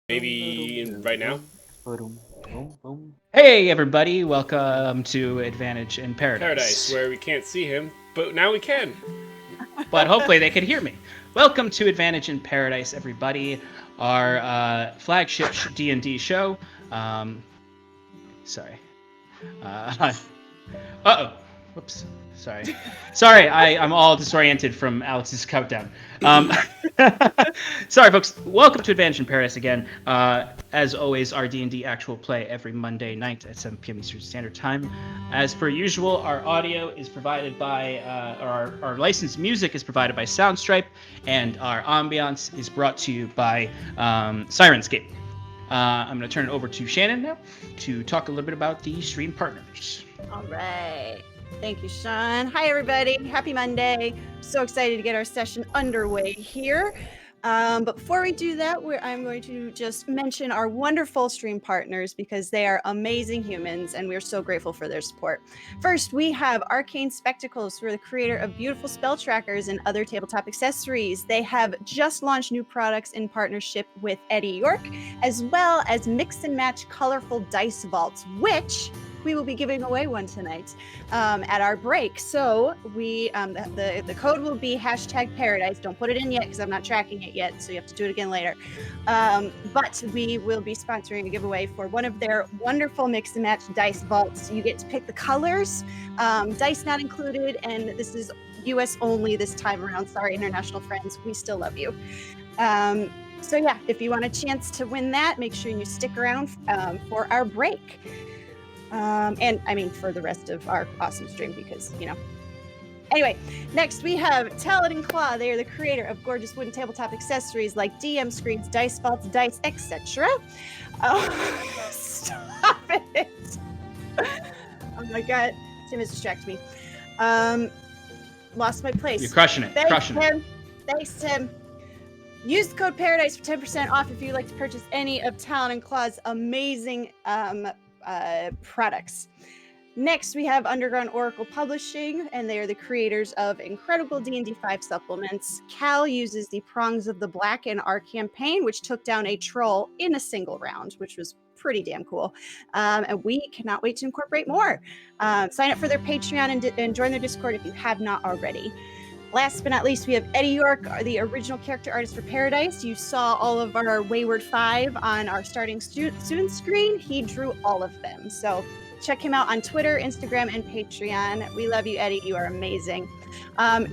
Maybe right now? Hey everybody, welcome to Advantage in Paradise, Paradise. where we can't see him, but now we can. But hopefully they can hear me. Welcome to Advantage in Paradise, everybody. Our flagship D&D show. Sorry. Uh-oh. Whoops. Sorry, I'm all disoriented from Alex's countdown. Sorry, folks. Welcome to Advantage in Paradise again. As always, our D&D actual play every Monday night at 7 p.m. Eastern Standard Time. As per usual, our audio is provided by, our licensed music is provided by Soundstripe, and our ambiance is brought to you by Sirenscape. I'm going to turn it over to Shannon now to talk a little bit about the stream partners. All right. Thank you, Sean. Hi, everybody. Happy Monday. So excited to get our session underway here. But before we do that, I'm going to just mention our wonderful stream partners because they are amazing humans and we're so grateful for their support. First, we have Arcane Spectacles, who are the creator of beautiful spell trackers and other tabletop accessories. They have just launched new products in partnership with Eddie York, as well as mix and match colorful dice vaults, which we will be giving away one tonight at our break. So the code will be #Paradise. Don't put it in yet because I'm not tracking it yet, so you have to do it again later. But we will be sponsoring a giveaway for one of their wonderful mix and match dice vaults. You get to pick the colors, dice not included, and this is US only this time around. Sorry, international friends, we still love you. So yeah, if you want a chance to win that, make sure you stick around for our break. And I mean, for the rest of our awesome stream, because, you know. Anyway, next we have Talon and Claw. They are the creator of gorgeous wooden tabletop accessories like DM screens, dice vaults, dice, etc. Oh, stop it. Oh my god. Tim has distracted me. Lost my place. You're crushing it. Thanks, Tim. Use the code Paradise for 10% off if you'd like to purchase any of Talon and Claw's amazing products. Next, we have Underground Oracle Publishing, and they are the creators of incredible D&D 5 supplements. Cal uses the Prongs of the Black in our campaign, which took down a troll in a single round, which was pretty damn cool. And we cannot wait to incorporate more. Sign up for their Patreon and join their Discord if you have not already. Last but not least, we have Eddie York, the original character artist for Paradise. You saw all of our Wayward 5 on our starting student screen. He drew all of them. So check him out on Twitter, Instagram, and Patreon. We love you, Eddie. You are amazing.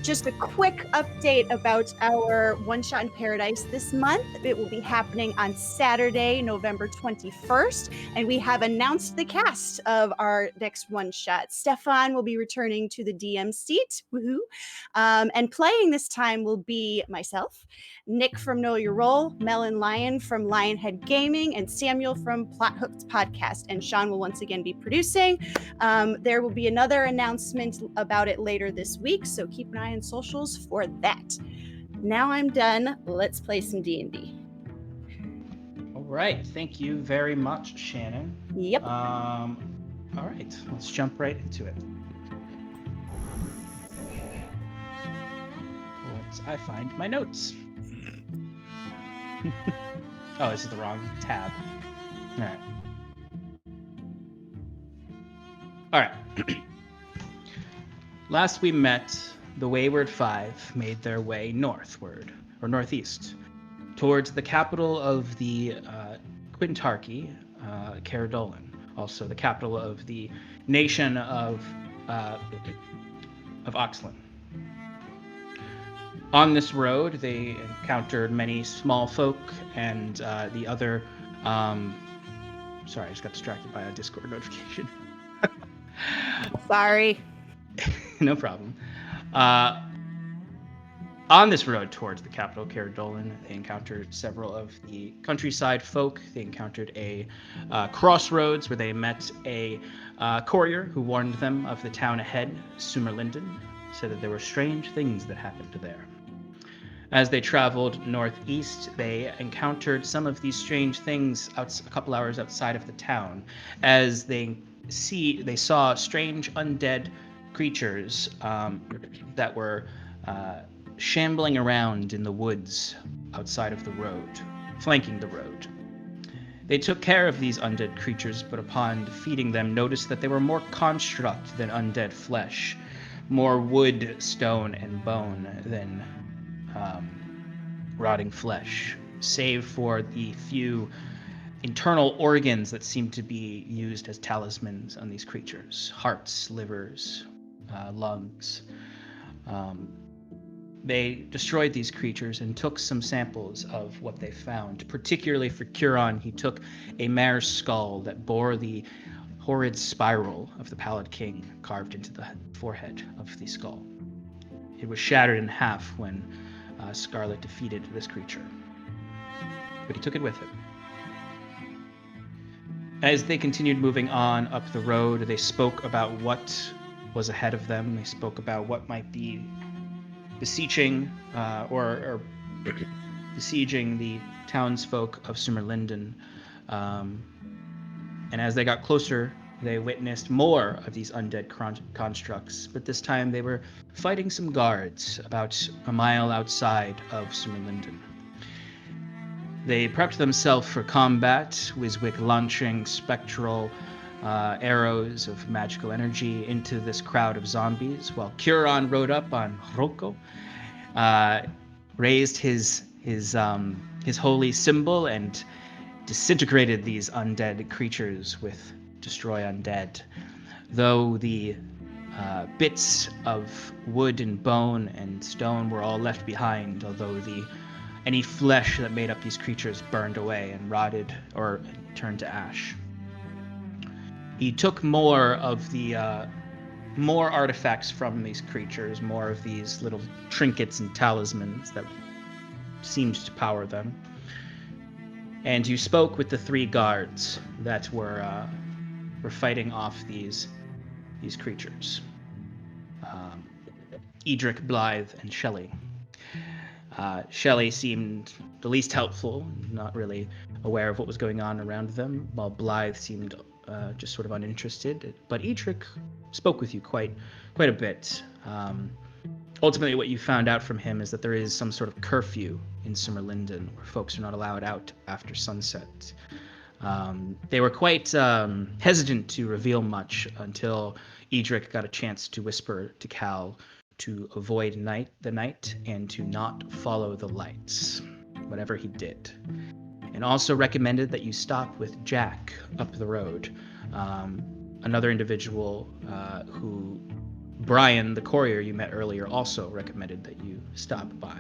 Just a quick update about our One Shot in Paradise this month. It will be happening on Saturday, November 21st, and we have announced the cast of our next One Shot. Stefan will be returning to the DM seat, woohoo! And playing this time will be myself, Nick from Know Your Role, Melon Lion from Lionhead Gaming, and Samuel from Plot Hooked Podcast. And Sean will once again be producing. There will be another announcement about it later this week, so keep an eye on socials for that. Now I'm done. Let's play some D&D. All right. Thank you very much, Shannon. Yep. All right. Let's jump right into it. I find my notes. Oh, this is the wrong tab. All right. Last we met, the Wayward Five made their way northward, or northeast, towards the capital of the Quintarchy, Caradolin, also the capital of the nation of Oxlin. On this road, they encountered many small folk and the other... sorry, I just got distracted by a Discord notification. Sorry. No problem. On this road towards the capital, Caradolin, they encountered several of the countryside folk. They encountered a crossroads where they met a courier who warned them of the town ahead, Sumerlinden, said that there were strange things that happened there. As they traveled northeast, they encountered some of these strange things a couple hours outside of the town, as they saw strange undead creatures that were shambling around in the woods outside of the road, flanking the road. They took care of these undead creatures, but upon defeating them, noticed that they were more construct than undead flesh, more wood, stone, and bone than rotting flesh, save for the few internal organs that seemed to be used as talismans on these creatures: hearts, livers, lungs. They destroyed these creatures and took some samples of what they found. Particularly for Curon, he took a mare's skull that bore the horrid spiral of the Pallid King carved into the forehead of the skull. It was shattered in half when Scarlet defeated this creature, but he took it with him. As they continued moving on up the road, they spoke about what was ahead of them. They spoke about what might be besieging besieging the townsfolk of Sumerlinden. And as they got closer, they witnessed more of these undead constructs, but this time they were fighting some guards about a mile outside of Sumerlinden. They prepped themselves for combat, Wiswick launching spectral arrows of magical energy into this crowd of zombies, while Curon rode up on Rocco, raised his holy symbol and disintegrated these undead creatures with Destroy Undead. Though the bits of wood and bone and stone were all left behind, although any flesh that made up these creatures burned away and rotted or turned to ash. He took more of the more artifacts from these creatures, more of these little trinkets and talismans that seemed to power them. And you spoke with the 3 guards that were fighting off these creatures. Edric, Blythe, and Shelley. Shelley seemed the least helpful, not really aware of what was going on around them, while Blythe seemed just sort of uninterested. But Edric spoke with you quite a bit. Ultimately, what you found out from him is that there is some sort of curfew in Sumerlinden, where folks are not allowed out after sunset. They were quite hesitant to reveal much until Edric got a chance to whisper to Cal to avoid the night and to not follow the lights, whatever he did. And also recommended that you stop with Jack up the road, another individual who Brian, the courier you met earlier, also recommended that you stop by.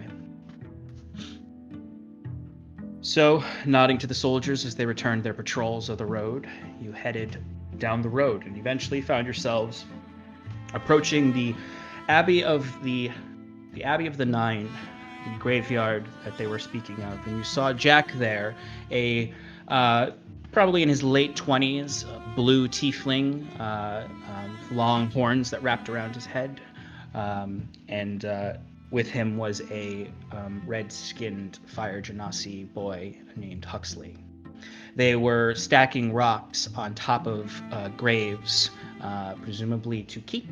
So, nodding to the soldiers as they returned their patrols of the road, you headed down the road and eventually found yourselves approaching the Abbey of the Abbey of the Nine, the graveyard that they were speaking of. And you saw Jack there, a probably in his late 20s, blue tiefling, long horns that wrapped around his head, and with him was a red-skinned Fire Genasi boy named Huxley. They were stacking rocks on top of graves, presumably to keep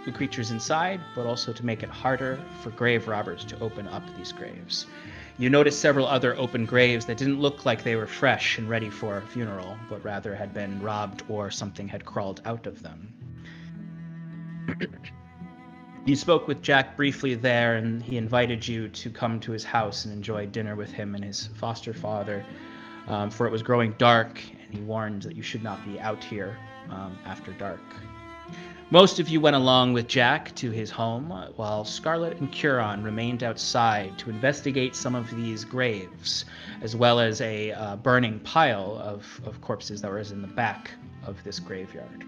the creatures inside, but also to make it harder for grave robbers to open up these graves. You noticed several other open graves that didn't look like they were fresh and ready for a funeral, but rather had been robbed or something had crawled out of them. You spoke with Jack briefly there, and he invited you to come to his house and enjoy dinner with him and his foster father, for it was growing dark, and he warned that you should not be out here after dark. Most of you went along with Jack to his home, while Scarlet and Curon remained outside to investigate some of these graves, as well as a burning pile of corpses that was in the back of this graveyard.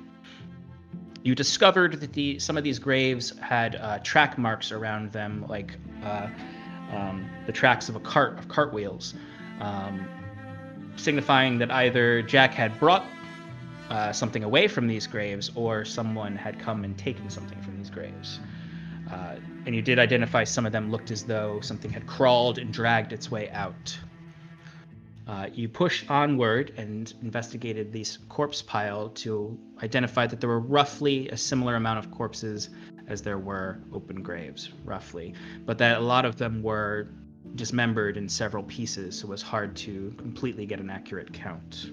You discovered that some of these graves had track marks around them, like the tracks of cartwheels, signifying that either Jack had brought something away from these graves, or someone had come and taken something from these graves. And you did identify some of them looked as though something had crawled and dragged its way out. You pushed onward and investigated this corpse pile to identify that there were roughly a similar amount of corpses as there were open graves, roughly, but that a lot of them were dismembered in several pieces, so it was hard to completely get an accurate count.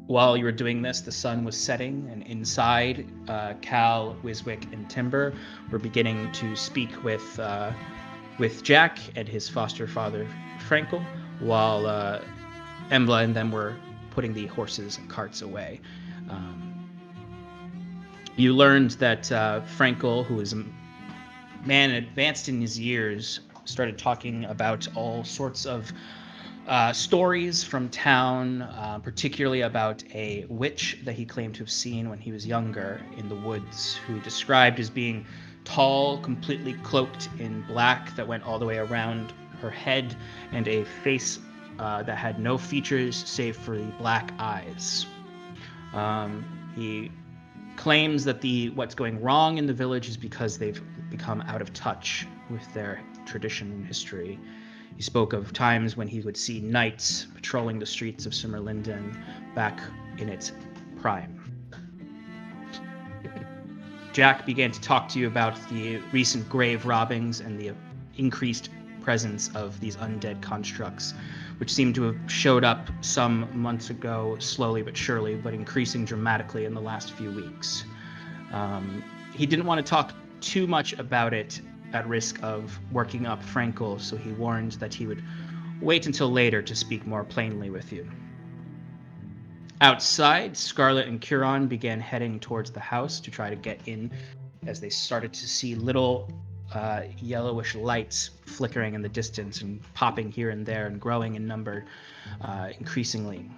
While you were doing this, the sun was setting, and inside, Cal, Wiswick, and Timber were beginning to speak with Jack and his foster father, Frankel, while Embla and them were putting the horses and carts away. You learned that Frankel, who is a man advanced in his years, started talking about all sorts of stories from town, particularly about a witch that he claimed to have seen when he was younger in the woods, who he described as being tall, completely cloaked in black that went all the way around her head, and a face that had no features save for the black eyes. He claims that what's going wrong in the village is because they've become out of touch with their tradition and history. He spoke of times when he would see knights patrolling the streets of Simmerlinden back in its prime. Jack began to talk to you about the recent grave robbings and the increased presence of these undead constructs, which seemed to have showed up some months ago, slowly but surely, but increasing dramatically in the last few weeks. He didn't want to talk too much about it at risk of working up Frankel, so he warned that he would wait until later to speak more plainly with you. Outside, Scarlet and Curon began heading towards the house to try to get in as they started to see little yellowish lights flickering in the distance and popping here and there and growing in number increasingly.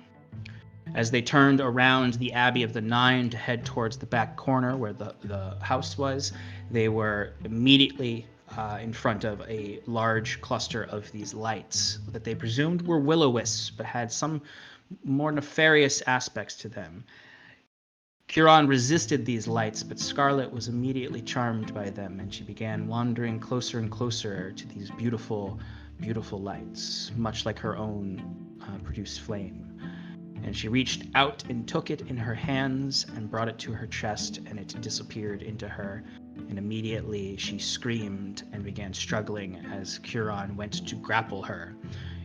As they turned around the Abbey of the Nine to head towards the back corner where the house was, they were immediately in front of a large cluster of these lights that they presumed were will-o-wisps, but had some more nefarious aspects to them. Curon resisted these lights, but Scarlet was immediately charmed by them, and she began wandering closer and closer to these beautiful, beautiful lights, much like her own produced flame. And she reached out and took it in her hands and brought it to her chest, and it disappeared into her. And immediately she screamed and began struggling as Curon went to grapple her.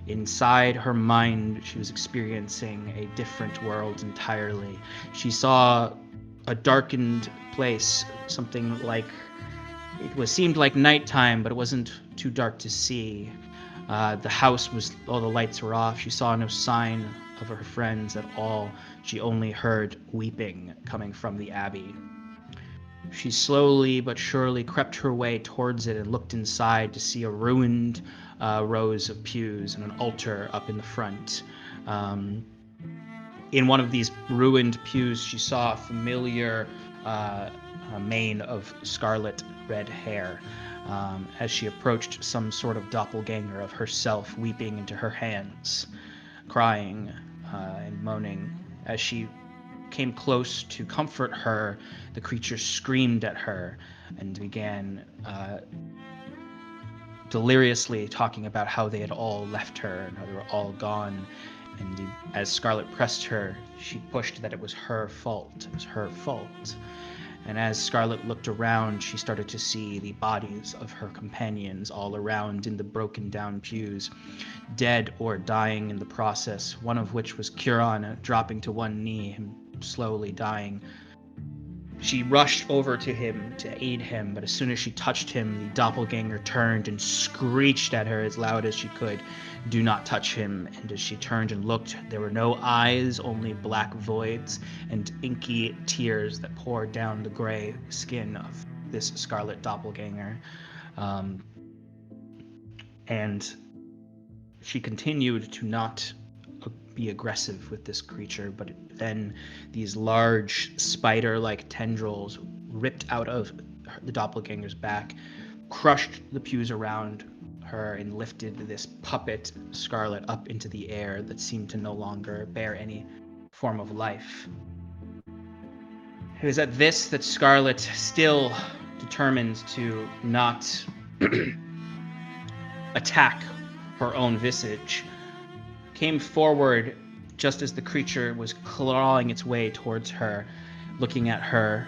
Inside her mind, she was experiencing a different world entirely. She saw a darkened place, something like seemed like nighttime, but it wasn't too dark to see. The house all the lights were off. She saw no sign of her friends at all. She only heard weeping coming from the abbey. She slowly but surely crept her way towards it and looked inside to see a ruined rows of pews and an altar up in the front. In one of these ruined pews, she saw a familiar mane of scarlet red hair. As she approached, some sort of doppelganger of herself weeping into her hands, crying and moaning. As she came close to comfort her, the creature screamed at her and began deliriously talking about how they had all left her and how they were all gone. And as Scarlet pressed her, she pushed that it was her fault. It was her fault. And as Scarlet looked around, she started to see the bodies of her companions all around in the broken down pews, dead or dying in the process, one of which was Curon, dropping to one knee and slowly dying. She rushed over to him to aid him, but as soon as she touched him, the doppelganger turned and screeched at her as loud as she could, "Do not touch him." And as she turned and looked, there were no eyes, only black voids and inky tears that poured down the gray skin of this scarlet doppelganger. And she continued to not be aggressive with this creature, but then these large spider-like tendrils ripped out of the doppelganger's back, crushed the pews around her, and lifted this puppet Scarlet up into the air that seemed to no longer bear any form of life. It was at this that Scarlet, still determined to not attack her own visage, came forward just as the creature was clawing its way towards her, looking at her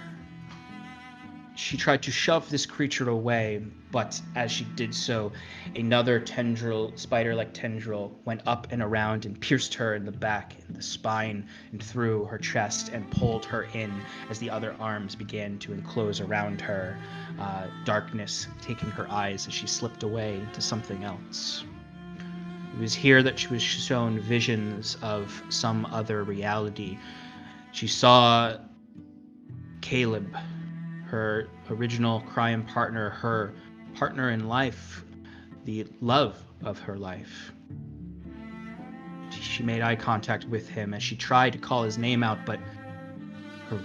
she tried to shove this creature away, but as she did so, another tendril, spider-like tendril, went up and around and pierced her in the back, in the spine, and through her chest, and pulled her in as the other arms began to enclose around her, darkness taking her eyes as she slipped away to something else. It was here that she was shown visions of some other reality. She saw Caleb, her original crime partner, her partner in life, the love of her life. She made eye contact with him as she tried to call his name out, but her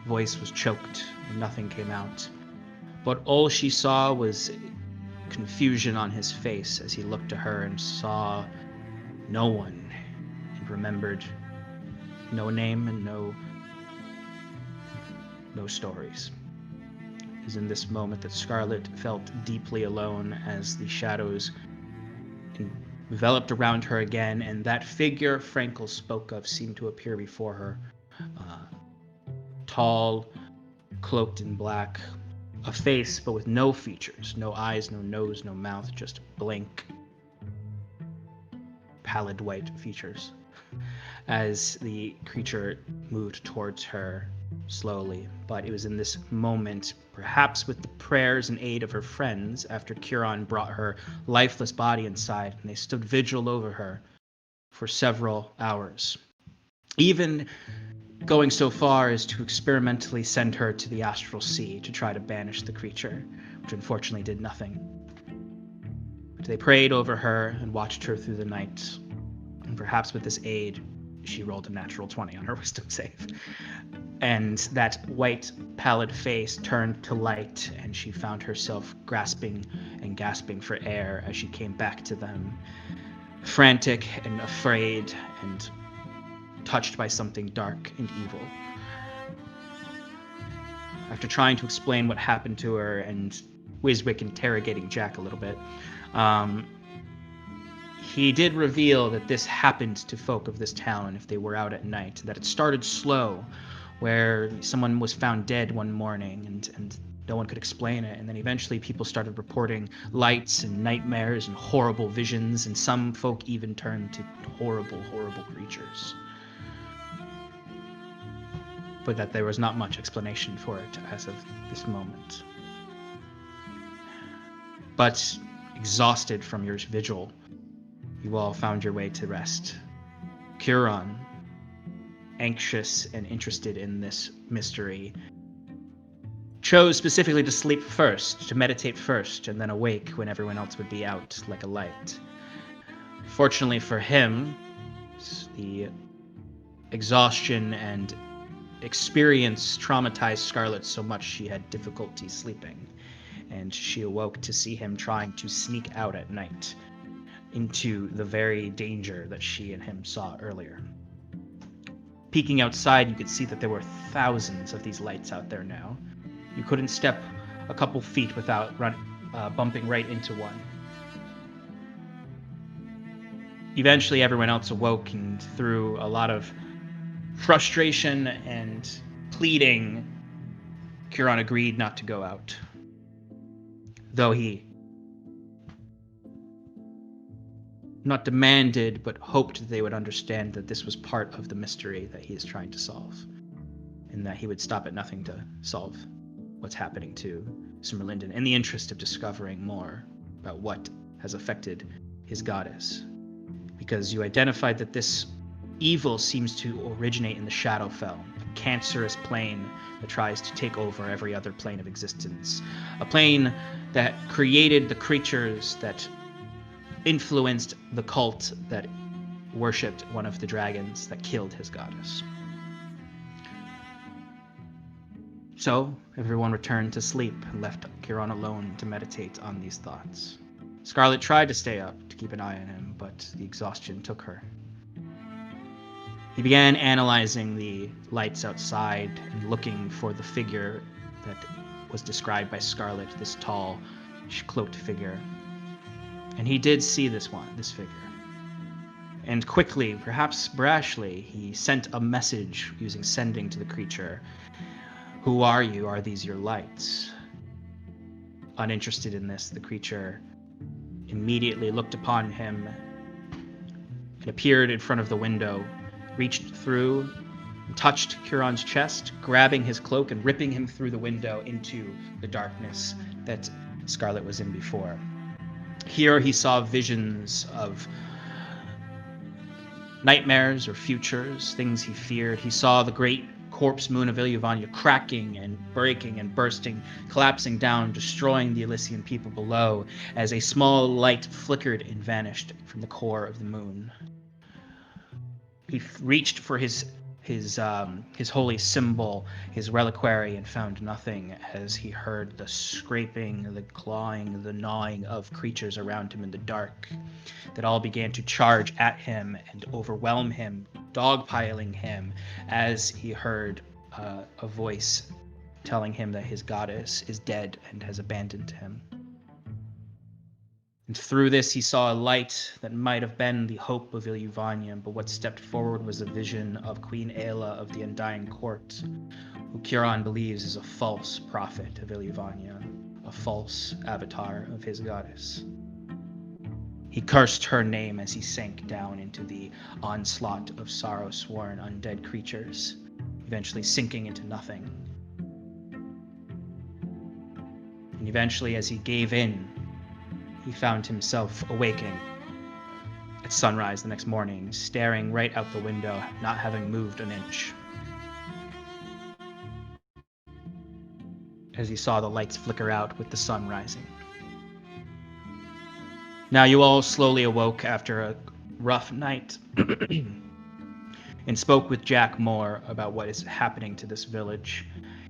voice was choked and nothing came out. But all she saw was confusion on his face as he looked to her and saw no one and remembered no name and no stories. It was in this moment that Scarlet felt deeply alone as the shadows enveloped around her again, and that figure Frankel spoke of seemed to appear before her. Tall, cloaked in black, a face but with no features, no eyes, no nose, no mouth, just blank, pallid white features. As the creature moved towards her slowly, but it was in this moment, perhaps with the prayers and aid of her friends, after Curon brought her lifeless body inside, and they stood vigil over her for several hours, even going so far as to experimentally send her to the astral sea to try to banish the creature, which unfortunately did nothing. But they prayed over her and watched her through the night, and perhaps with this aid, she rolled a natural 20 on her wisdom save. And that white, pallid face turned to light, and she found herself grasping and gasping for air as she came back to them, frantic and afraid and touched by something dark and evil. After trying to explain what happened to her and Wiswick interrogating Jack a little bit, he did reveal that this happened to folk of this town if they were out at night, that it started slow, where someone was found dead one morning and no one could explain it, and then eventually people started reporting lights and nightmares and horrible visions, and some folk even turned to horrible, horrible creatures. But that there was not much explanation for it as of this moment. But exhausted from your vigil, you all found your way to rest. Curon, anxious and interested in this mystery, chose specifically to sleep first, to meditate first, and then awake when everyone else would be out like a light. Fortunately for him, the exhaustion and experience traumatized Scarlet so much she had difficulty sleeping, and she awoke to see him trying to sneak out at night into the very danger that she and him saw earlier. Peeking outside, you could see that there were thousands of these lights out there now. You couldn't step a couple feet without bumping right into one. Eventually, everyone else awoke, and through a lot of frustration and pleading, Curon agreed not to go out, though he not demanded, but hoped that they would understand that this was part of the mystery that he is trying to solve, and that he would stop at nothing to solve what's happening to Simmerlinden in the interest of discovering more about what has affected his goddess. Because you identified that this evil seems to originate in the Shadowfell, a cancerous plane that tries to take over every other plane of existence, a plane that created the creatures that influenced the cult that worshipped one of the dragons that killed his goddess. So, everyone returned to sleep and left Curon alone to meditate on these thoughts. Scarlet tried to stay up to keep an eye on him, but the exhaustion took her. He began analyzing the lights outside and looking for the figure that was described by Scarlet, this tall, cloaked figure. And he did see this figure. And quickly, perhaps brashly, he sent a message using sending to the creature, Who are you? Are these your lights? Uninterested in this, the creature immediately looked upon him and appeared in front of the window, reached through, and touched Curon's chest, grabbing his cloak and ripping him through the window into the darkness that Scarlet was in before. Here he saw visions of nightmares or futures, things he feared. He saw the great corpse moon of Ilyavania cracking and breaking and bursting, collapsing down, destroying the Elysian people below as a small light flickered and vanished from the core of the moon. He reached for his holy symbol, his reliquary, and found nothing as he heard the scraping, the clawing, the gnawing of creatures around him in the dark that all began to charge at him and overwhelm him, dogpiling him as he heard a voice telling him that his goddess is dead and has abandoned him. And through this, he saw a light that might have been the hope of Ilyavania, but what stepped forward was a vision of Queen Aela of the Undying Court, who Curon believes is a false prophet of Ilyavania, a false avatar of his goddess. He cursed her name as he sank down into the onslaught of sorrow-sworn undead creatures, eventually sinking into nothing. And eventually, as he gave in, he found himself awaking at sunrise the next morning, staring right out the window, not having moved an inch, as he saw the lights flicker out with the sun rising. Now you all slowly awoke after a rough night and spoke with Jack Moore about what is happening to this village.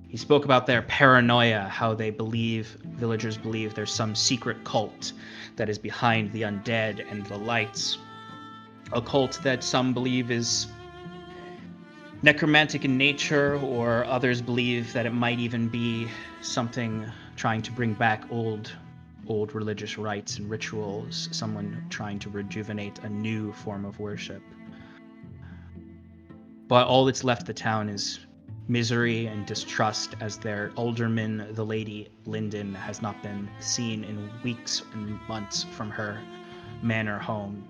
He spoke about their paranoia, how villagers believe there's some secret cult that is behind the undead and the lights. A cult that some believe is necromantic in nature, or others believe that it might even be something trying to bring back old religious rites and rituals, someone trying to rejuvenate a new form of worship. But all that's left the town is misery and distrust, as their alderman, the Lady Linden, has not been seen in weeks and months from her manor home.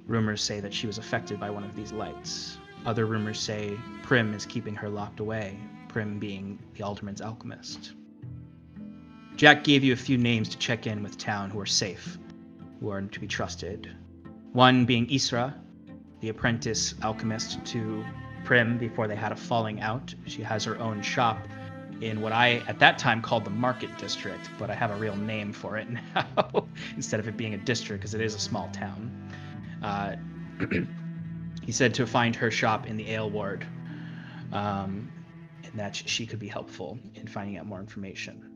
Rumors say that she was affected by one of these lights. Other rumors say Prim is keeping her locked away, Prim being the alderman's alchemist. Jack gave you a few names to check in with town who are safe, who are to be trusted. One being Isra, the apprentice alchemist to Prim before they had a falling out. She has her own shop in what I, at that time, called the Market District, but I have a real name for it now, instead of it being a district, because it is a small town. He said to find her shop in the Ale Ward, and that she could be helpful in finding out more information.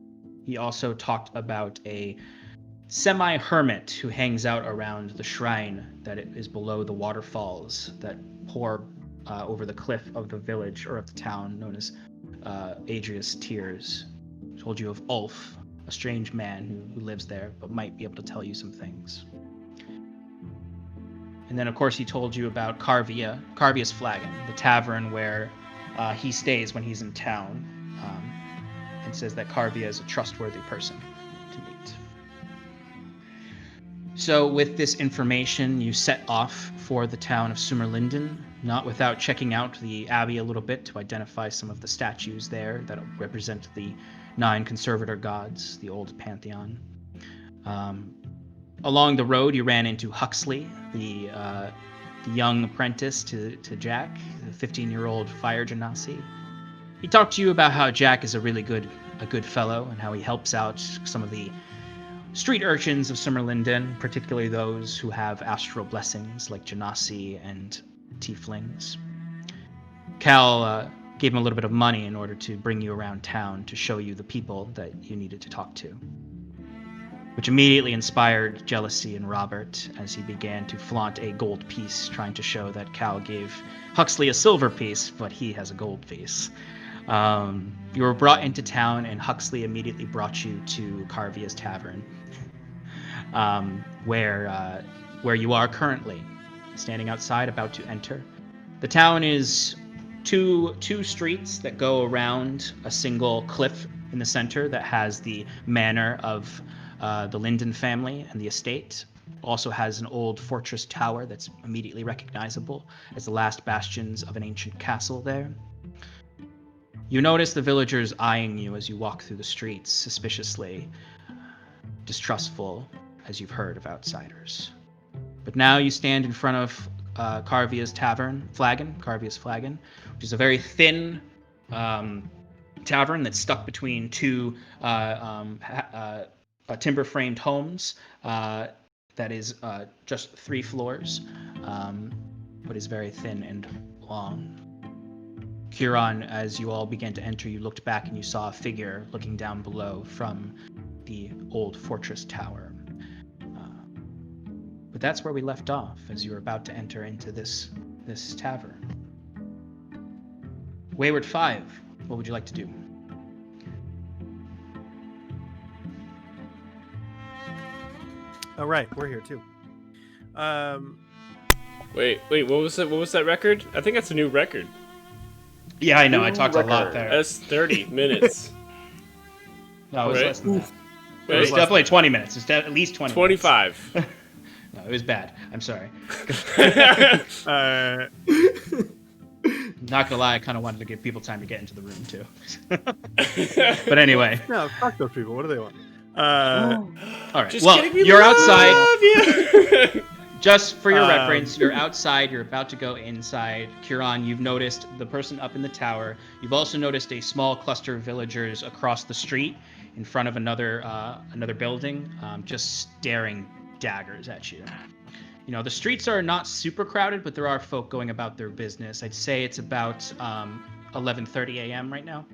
He also talked about a semi-hermit who hangs out around the shrine that is below the waterfalls that pour over the cliff of the village, or of the town, known as Adria's Tears. Told you of Ulf, a strange man who lives there, but might be able to tell you some things. And then, of course, he told you about Carvia's Flagon, the tavern where he stays when he's in town, and says that Carvia is a trustworthy person to meet. So with this information, you set off for the town of Sumerlinden, not without checking out the abbey a little bit to identify some of the statues there that represent the 9 conservator gods, the old pantheon. Along the road, you ran into Huxley, the young apprentice to Jack, the 15-year-old fire genasi. He talked to you about how Jack is a good fellow, and how he helps out some of the street urchins of Sumerlinden, particularly those who have astral blessings like genasi and tieflings. Cal gave him a little bit of money in order to bring you around town to show you the people that you needed to talk to, which immediately inspired jealousy in Robert as he began to flaunt a gold piece, trying to show that Cal gave Huxley a silver piece, but he has a gold piece. You were brought into town, and Huxley immediately brought you to Carvia's Tavern, where you are currently, standing outside, about to enter. The town is two streets that go around a single cliff in the center that has the manor of the Linden family and the estate. Also has an old fortress tower that's immediately recognizable as the last bastions of an ancient castle there. You notice the villagers eyeing you as you walk through the streets, suspiciously distrustful, as you've heard of outsiders. But now you stand in front of Carvia's Flagon, which is a very thin tavern that's stuck between two timber-framed homes that is just 3 floors, but is very thin and long. Kieran, as you all began to enter, you looked back and you saw a figure looking down below from the old fortress tower. But that's where we left off, as you were about to enter into this tavern. Wayward 5, what would you like to do? Oh, right, we're here too. Wait, what was that? What was that record? I think that's a new record. Yeah, I know. I talked a lot there. That's 30 minutes. No, it was Right? less than that. Wait, It was definitely 20 minutes. It's at least 20 25. minutes. No, it was bad. I'm sorry. Not gonna lie, I kind of wanted to give people time to get into the room too. But anyway. No, fuck those people. What do they want? All right. Just Well, kidding, we you're love outside. you. Just for your reference, you're outside. You're about to go inside. Kieran, you've noticed the person up in the tower. You've also noticed a small cluster of villagers across the street in front of another building, just staring daggers at you. You know, the streets are not super crowded, but there are folk going about their business. I'd say it's about 11:30 a.m. right now.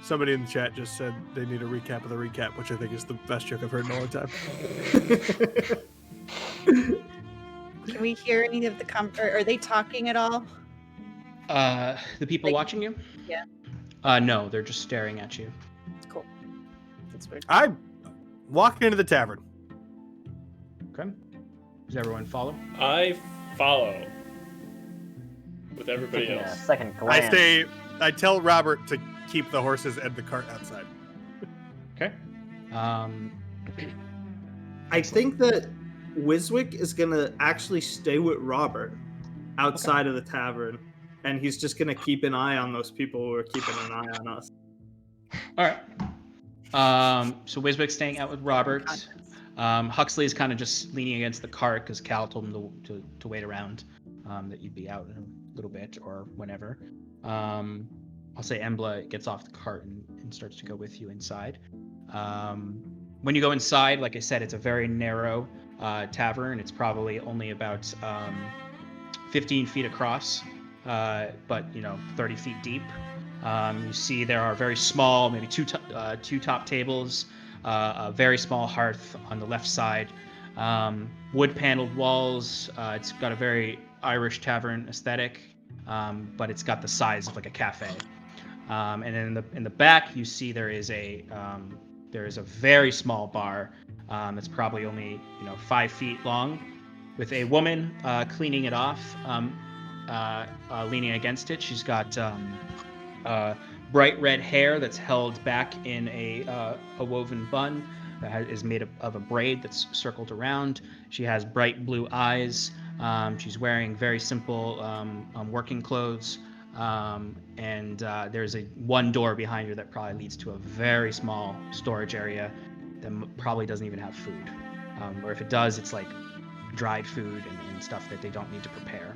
Somebody in the chat just said they need a recap of the recap, which I think is the best joke I've heard in a long time. Can we hear any of the are they talking at all? The people watching you? Yeah. No, they're just staring at you. Cool. That's weird. I walked into the tavern. Okay. Does everyone follow? I follow with everybody Taking a else. second glance. I tell Robert to keep the horses and the cart outside. Okay. I think that Wiswick is gonna actually stay with Robert outside of the tavern, and he's just gonna keep an eye on those people who are keeping an eye on us. All right. So Wiswick's staying out with Robert. Huxley is kind of just leaning against the cart because Cal told him to wait around, that you'd be out in a little bit or whenever. I'll say Embla gets off the cart and starts to go with you inside. When you go inside, like I said, it's a very narrow tavern. It's probably only about 15 feet across, but 30 feet deep. You see there are very small, maybe two top tables, a very small hearth on the left side, wood paneled walls. It's got a very Irish tavern aesthetic, but it's got the size of like a cafe. And then in the back, you see there is a very small bar that's probably only 5 feet long, with a woman cleaning it off, leaning against it. She's got bright red hair that's held back in a woven bun that is made of a braid that's circled around. She has bright blue eyes. She's wearing very simple working clothes. And there's one door behind her that probably leads to a very small storage area that probably doesn't even have food. Or if it does, it's like dried food and stuff that they don't need to prepare.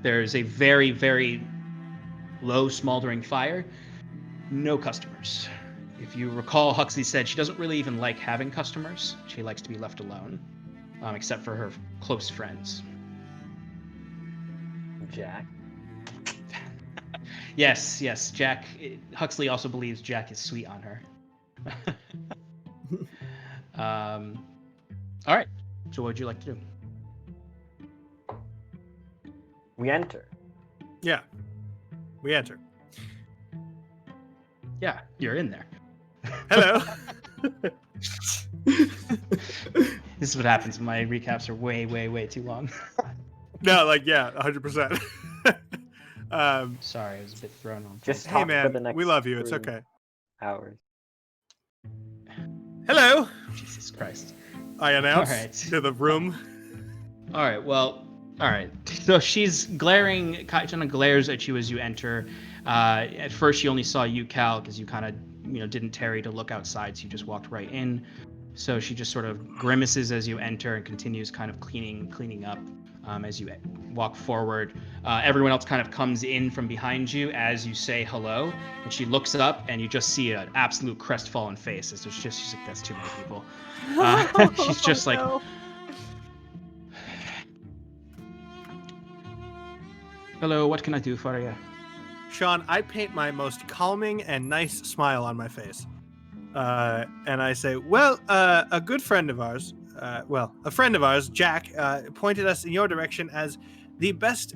There's a very, very low smoldering fire. No customers. If you recall, Huxley said she doesn't really even like having customers. She likes to be left alone, except for her close friends. Jack. Yes, Jack. Huxley also believes Jack is sweet on her. All right. So what would you like to do? We enter. Yeah. We enter. Yeah, you're in there. Hello. This is what happens when my recaps are way, way, way too long. No, like, yeah, 100%. Sorry, I was a bit thrown off. Just Hey, talk for the man, next we love you. It's 3 okay. hours. Hello, Jesus Christ. I announce Alright. to the room. All right. So she's glaring, kind of glares at you as you enter. At first, she only saw you, Cal, because you kind of, didn't tarry to look outside, so you just walked right in. So she just sort of grimaces as you enter and continues kind of cleaning up as you walk forward. Everyone else kind of comes in from behind you as you say hello, and she looks up, and you just see an absolute crestfallen face. She's like, that's too many people. She's just like, No. hello, what can I do for you? Sean, I paint my most calming and nice smile on my face. And I say, well, a good friend of ours, a friend of ours, Jack, pointed us in your direction as the best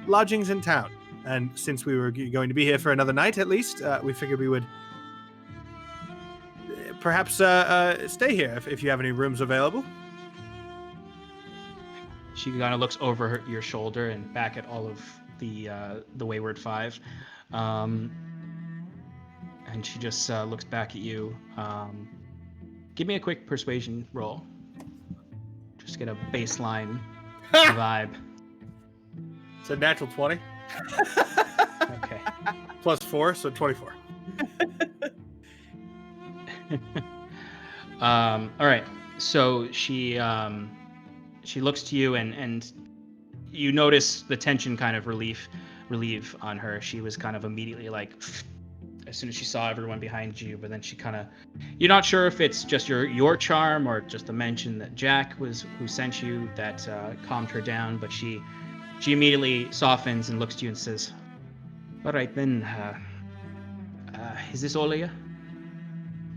lodgings in town. And since we were going to be here for another night at least, we figured we would perhaps stay here if you have any rooms available. She kind of looks over your shoulder and back at all of the Wayward Five, and she just looks back at you. Give me a quick persuasion roll. Just get a baseline vibe. It's a natural 20. Okay. Plus 4, so 24. All right. So she looks to you and you notice the tension kind of relieve on her. She was kind of immediately like, as soon as she saw everyone behind you, but then she kind of, you're not sure if it's just your charm or just the mention that Jack was who sent you that calmed her down, but she immediately softens and looks to you and says, all right then, is this all of you?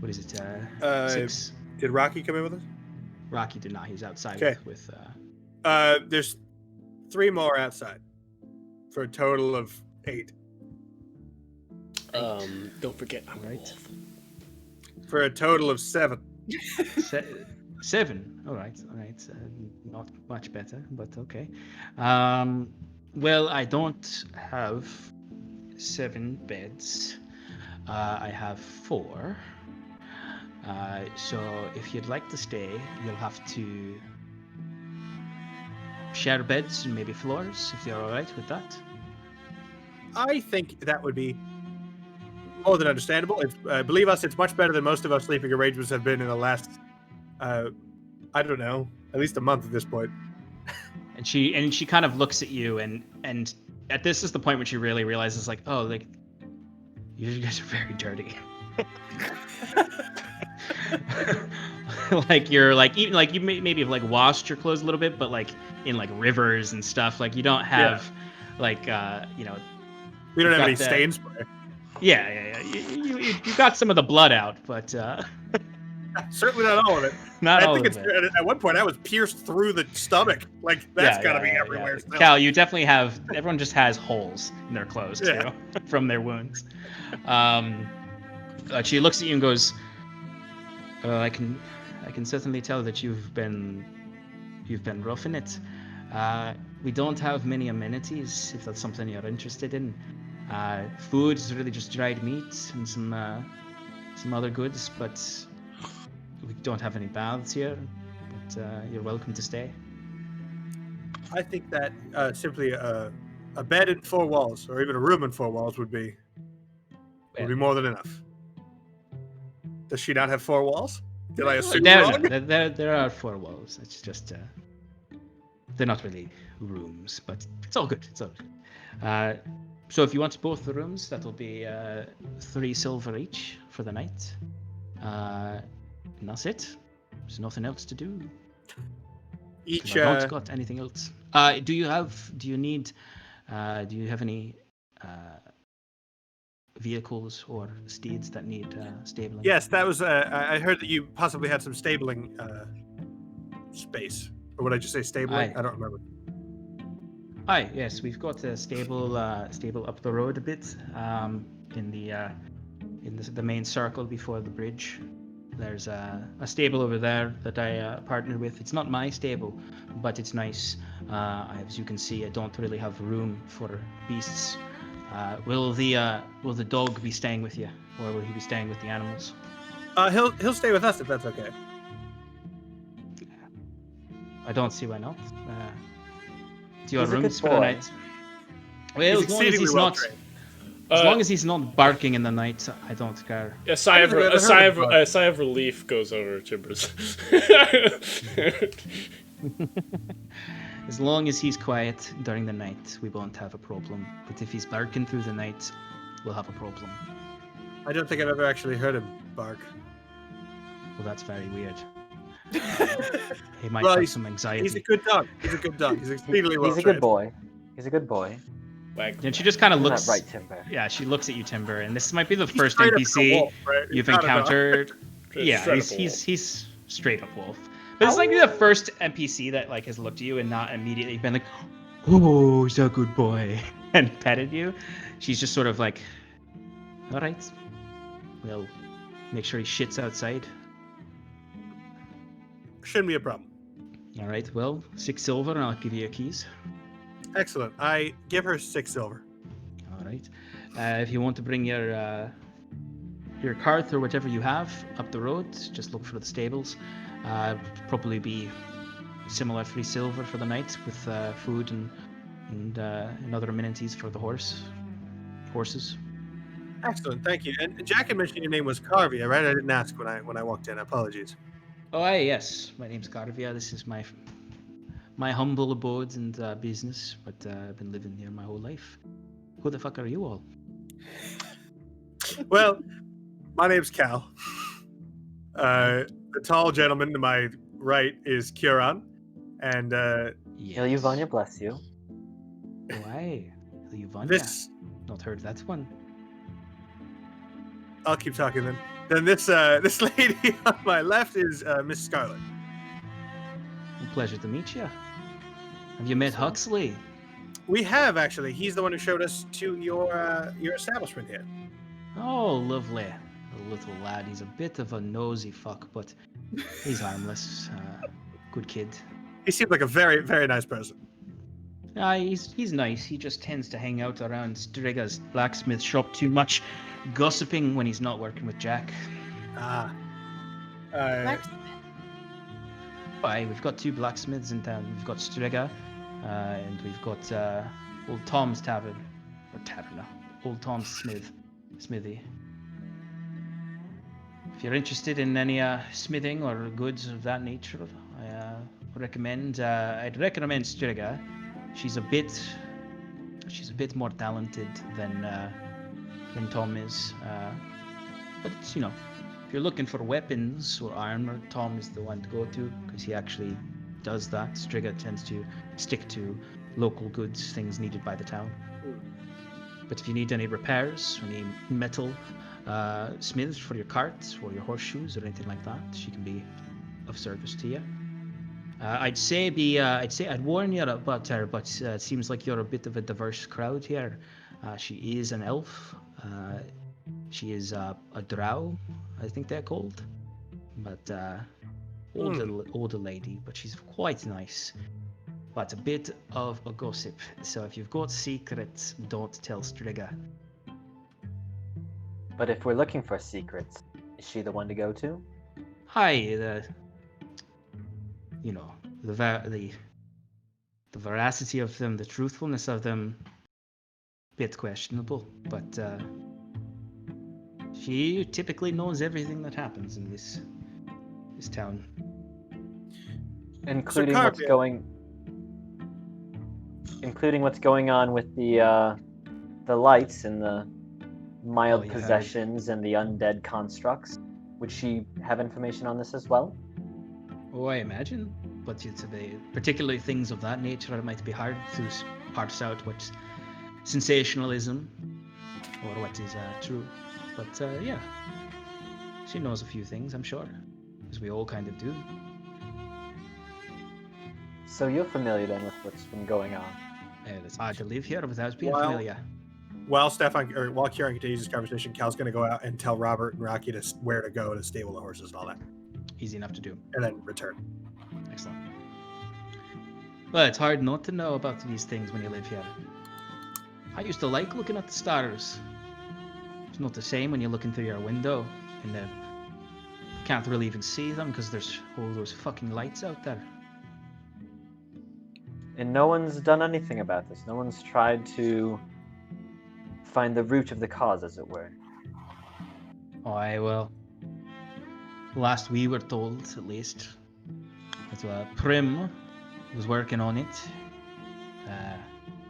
What is it? 6? Did Rocky come in with us? Rocky did not. He's outside Okay. with There's 3 more outside for a total of 8. Don't forget, I'm Right. wolf. For a total of 7. 7. All right. Not much better, but okay. Well, I don't have 7 beds. I have 4. So if you'd like to stay, you'll have to share beds and maybe floors, if you're all right with that. I think that would be more than understandable. Believe us, it's much better than most of our sleeping arrangements have been in the last, I don't know, at least a month at this point. And she kind of looks at you, and at this is the point when she really realizes, like, oh, like, you guys are very dirty. Like you're like, even like you maybe have like washed your clothes a little bit, but like in like rivers and stuff. Like you don't have like We don't have any that. stain spray. Yeah. You got some of the blood out, but Certainly not all of it. not I all think of it's it. at one point I was pierced through the stomach. Like that's gotta be everywhere. Still. Cal, you definitely have. Everyone just has holes in their clothes too from their wounds. She looks at you and goes, I can certainly tell that you've been roughing it. We don't have many amenities, if that's something you're interested in. Food is really just dried meat and some other goods, but we don't have any baths here. But you're welcome to stay. I think that simply a bed in 4 walls, or even a room in 4 walls, would be more than enough. Does she not have 4 walls? Did I assume wrong? There are 4 walls. It's just they're not really rooms, but it's all good. It's all good. So if you want both the rooms, that'll be 3 silver each for the night. And that's it. There's nothing else to do. Each. I don't got anything else. Do you need? Do you have any vehicles or steeds that need stabling? Yes, that was. I heard that you possibly had some stabling space, or would I just say stabling? I don't remember. Hi, yes, we've got a stable up the road a bit, in the main circle before the bridge. There's a stable over there that I partner with. It's not my stable, but it's nice. As you can see, I don't really have room for beasts. Will the dog be staying with you, or will he be staying with the animals? He'll stay with us if that's okay. I don't see why not. It's your He's a good rooms for the boy. night. Well, He's as long as exceedingly he's well not, trained. as long as he's not barking in the night, I don't care. A sigh of I've never heard of Buck. a sigh of relief goes over Timbers. As long as he's quiet during the night, we won't have a problem. But if he's barking through the night, we'll have a problem. I don't think I've ever actually heard him bark. Well, that's very weird. He might Well, have some anxiety. He's a good dog. He's a good dog. He's exceedingly well He's a trained. good boy. He's a good boy. And she just kind of Isn't looks. that right, Timber? Yeah, she looks at you, Timber, and this might be the He's first straight up a NPC wolf, right? you've He's not a dog. encountered. Yeah, Straight he's up a he's straight up wolf. But it's like the first NPC that like has looked at you and not immediately been like, "Oh, he's a good boy," and petted you. She's just sort of like, "All right, well, make sure he shits outside." Shouldn't be a problem. All right, well, 6 silver, and I'll give you your keys. Excellent. I give her 6 silver. All right. If you want to bring your cart or whatever you have up the road, just look for the stables. Probably be similar 3 silver for the night with food and other amenities for the horses. Excellent. Thank you. And Jack had mentioned your name was Carvia, right? I didn't ask when I walked in. Apologies. Oh, yes. My name's Garvia. This is my humble abode and business, but I've been living here my whole life. Who the fuck are you all? Well, my name's Cal. The tall gentleman to my right is Kieran, and Yes. Ilyuvanya, bless you. Why? Ilyuvanya? this. Not heard that one. I'll keep talking then. Then this lady on my left is Miss Scarlet. Pleasure to meet you. Have you met Huxley? We have actually. He's the one who showed us to your establishment here. Oh, lovely. The little lad. He's a bit of a nosy fuck, but he's harmless. Good kid. He seemed like a very, very nice person. He's nice. He just tends to hang out around Striga's blacksmith shop too much, gossiping when he's not working with Jack. Blacksmith. Why? We've got 2 blacksmiths in town. We've got Striga, and we've got Old Tom's Tavern, or Taverna. Old Tom's Smithy. If you're interested in any smithing or goods of that nature, I'd recommend Striga. She's a bit more talented than Tom is, but it's, if you're looking for weapons or armor, Tom is the one to go to because he actually does that. Striga tends to stick to local goods, things needed by the town. But if you need any repairs, any metal smiths for your carts or your horseshoes or anything like that, she can be of service to you. I'd warn you about her, but it seems like you're a bit of a diverse crowd here. She is an elf. She is a drow, I think they're called. But older lady, but she's quite nice. But a bit of a gossip. So if you've got secrets, don't tell Striga. But if we're looking for secrets, is she the one to go to? Hi, the veracity of them, the truthfulness of them, bit questionable, but she typically knows everything that happens in this town. Including So, what's Carvia- what's going on with the lights and the mild Oh, yeah. possessions and the undead constructs. Would she have information on this as well? Oh, I imagine, but particularly things of that nature, it might be hard to parse out what's sensationalism or what is true. But yeah, she knows a few things, I'm sure, as we all kind of do. So you're familiar then with what's been going on? It's hard to live here without being Well- familiar. while Kieran continues this conversation, Cal's going to go out and tell Robert and Rocky where to go to stable the horses and all that, Easy enough to do. and then return. Excellent. Well, it's hard not to know about these things when you live here. I used to like looking at the stars. It's not the same when you look in through your window and you can't really even see them because there's all those fucking lights out there. And no one's done anything about this. No one's tried to find the root of the cause, as it were. Aye, well, last we were told, at least, that Prim was working on it.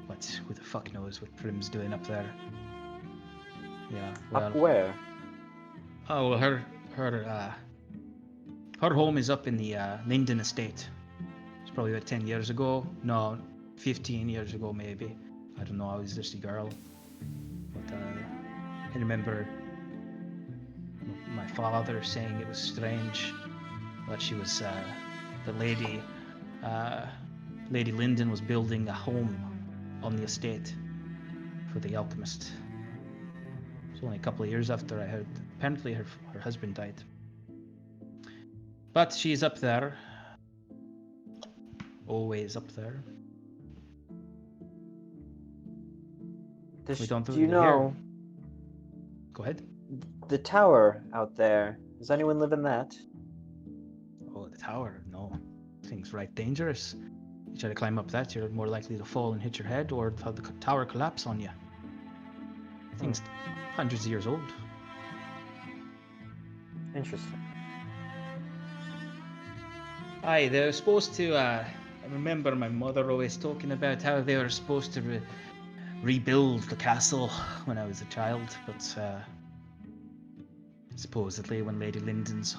But who the fuck knows what Prim's doing up there? Yeah, well. Up where? Oh, well, her home is up in the Linden estate. It's probably about 10 years ago. No, 15 years ago maybe. I don't know, I was just a girl. But I remember my father saying it was strange that she was, the lady, Lady Linden was building a home on the estate for the alchemist. It was only a couple of years after I heard. Apparently her husband died. But she's up there. Always up there. We don't Do do you it know here. Go ahead. the tower out there? Does anyone live in that? Oh, the tower. No. Thing's right dangerous. You try to climb up that, you're more likely to fall and hit your head or have the tower collapse on you. Thing's hundreds of years old. Interesting. Aye, they're supposed to, I remember my mother always talking about how they were supposed to rebuild the castle when I was a child, but supposedly when Lady Linden's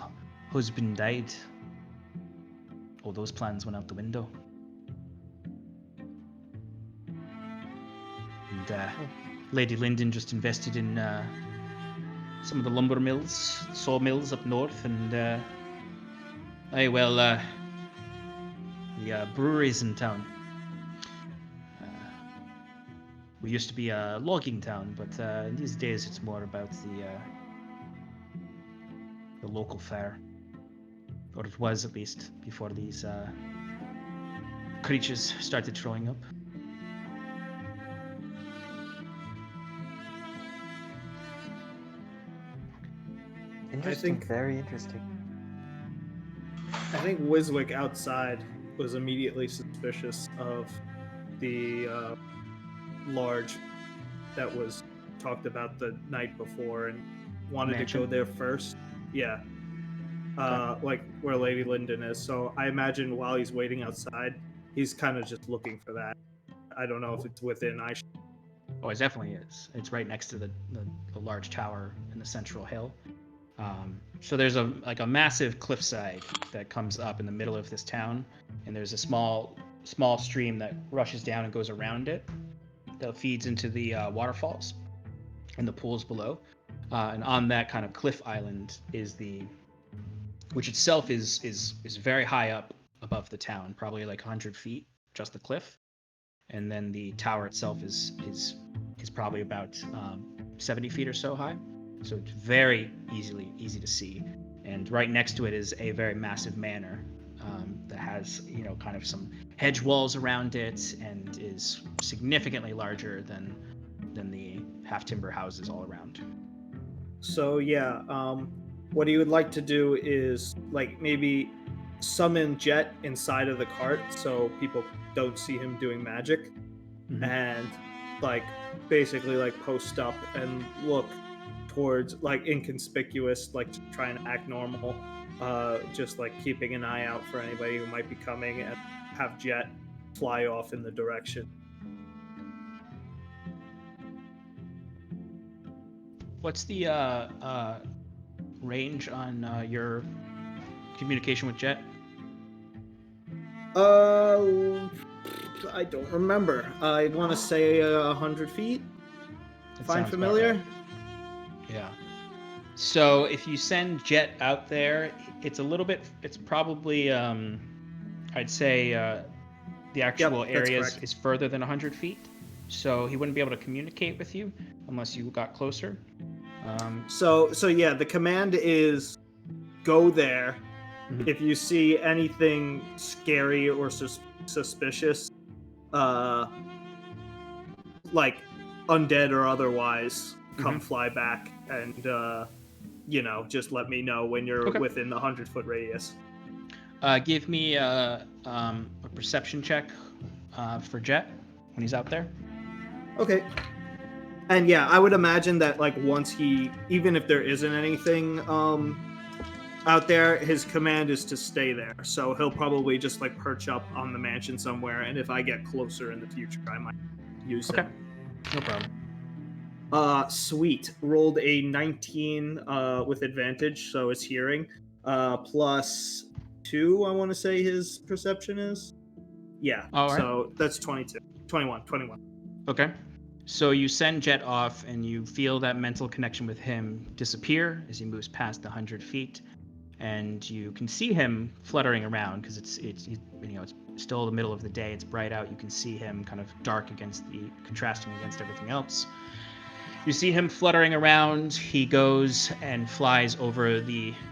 husband died, all those plans went out the window. And Lady Linden just invested in some of the lumber mills, sawmills up north, and the breweries in town. We used to be a logging town, but these days it's more about the local fair, or it was at least before these creatures started showing up. Interesting. think- Very interesting. I think Wiswick outside was immediately suspicious of the large that was talked about the night before and wanted Mansion? to go there first. Yeah. Like where Lady Linden is. So I imagine while he's waiting outside, he's kind of just looking for that. I don't know if it's within eyeshot. Oh, it definitely is. It's right next to the large tower in the central hill. So there's a massive cliffside that comes up in the middle of this town, and there's a small stream that rushes down and goes around it, that feeds into the waterfalls and the pools below. And on that kind of cliff island is which itself is very high up above the town, probably like 100 feet, just the cliff. And then the tower itself is probably about 70 feet or so high. So it's very easy to see. And right next to it is a very massive manor that has, kind of some hedge walls around it and is significantly larger than the half timber houses all around. So yeah, what he would like to do is like maybe summon Jet inside of the cart so people don't see him doing magic, and like basically like post up and look towards like inconspicuous, like trying to act normal, just like keeping an eye out for anybody who might be coming, and have Jet fly off in the direction. What's the range on your communication with Jet? I don't remember. I want to say 100 feet. That Find sounds familiar? about right. Yeah. So if you send Jet out there, it's probably, I'd say the actual that's area correct. is further than 100 feet. so he wouldn't be able to communicate with you unless you got closer. So yeah, the command is go there. Mhm. If you see anything scary or suspicious, like undead or otherwise, come fly back and just let me know when you're Okay. within the 100-foot radius. Give me a perception check for Jet when he's out there. Okay. And yeah, I would imagine that like once even if there isn't anything out there, his command is to stay there. So he'll probably just like perch up on the mansion somewhere, and if I get closer in the future, I might use Okay. it. No problem. Sweet. Rolled a 19 with advantage, so it's hearing. Plus 2, I want to say his perception is. Yeah. All right. So that's 22. 21. Okay. So you send Jet off, and you feel that mental connection with him disappear as he moves past 100 feet, and you can see him fluttering around because it's still the middle of the day. It's bright out. You can see him kind of dark contrasting against everything else. You see him fluttering around. He goes and flies over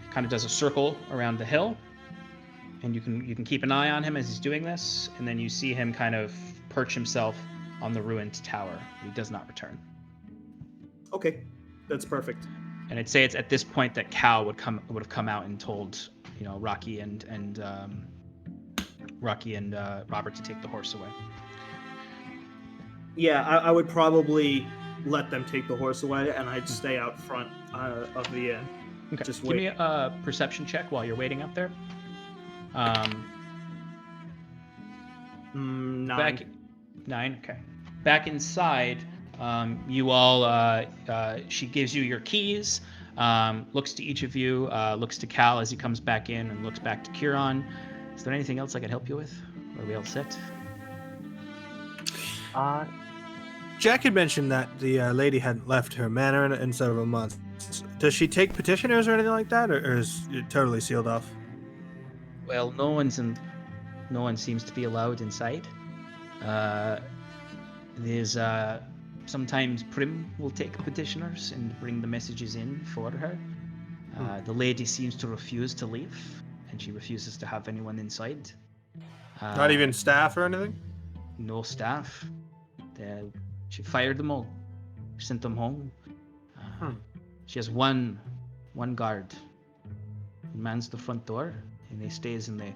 kind of does a circle around the hill, and you can keep an eye on him as he's doing this, and then you see him kind of perch himself on the ruined tower. He does not return. Okay, that's perfect. And I'd say it's at this point that Cal would have come out and told Rocky and Robert to take the horse away. Yeah, I would probably let them take the horse away, and I'd stay out front of the inn. Okay. Just Give wait. me a perception check while you're waiting up there. 9. 9. Okay. Back inside, you all. She gives you your keys. Looks to each of you. Looks to Cal as he comes back in, and looks back to Kieran. Is there anything else I can help you with? Are we all set? Jack had mentioned that the lady hadn't left her manor in several months. Does she take petitioners or anything like that, or is it totally sealed off? Well, no one seems to be allowed inside. There's sometimes Prim will take petitioners and bring the messages in for her. The lady seems to refuse to leave, and she refuses to have anyone inside. Not even staff or anything? No staff. She fired them all, sent them home. She has one guard who mans the front door, and he stays in the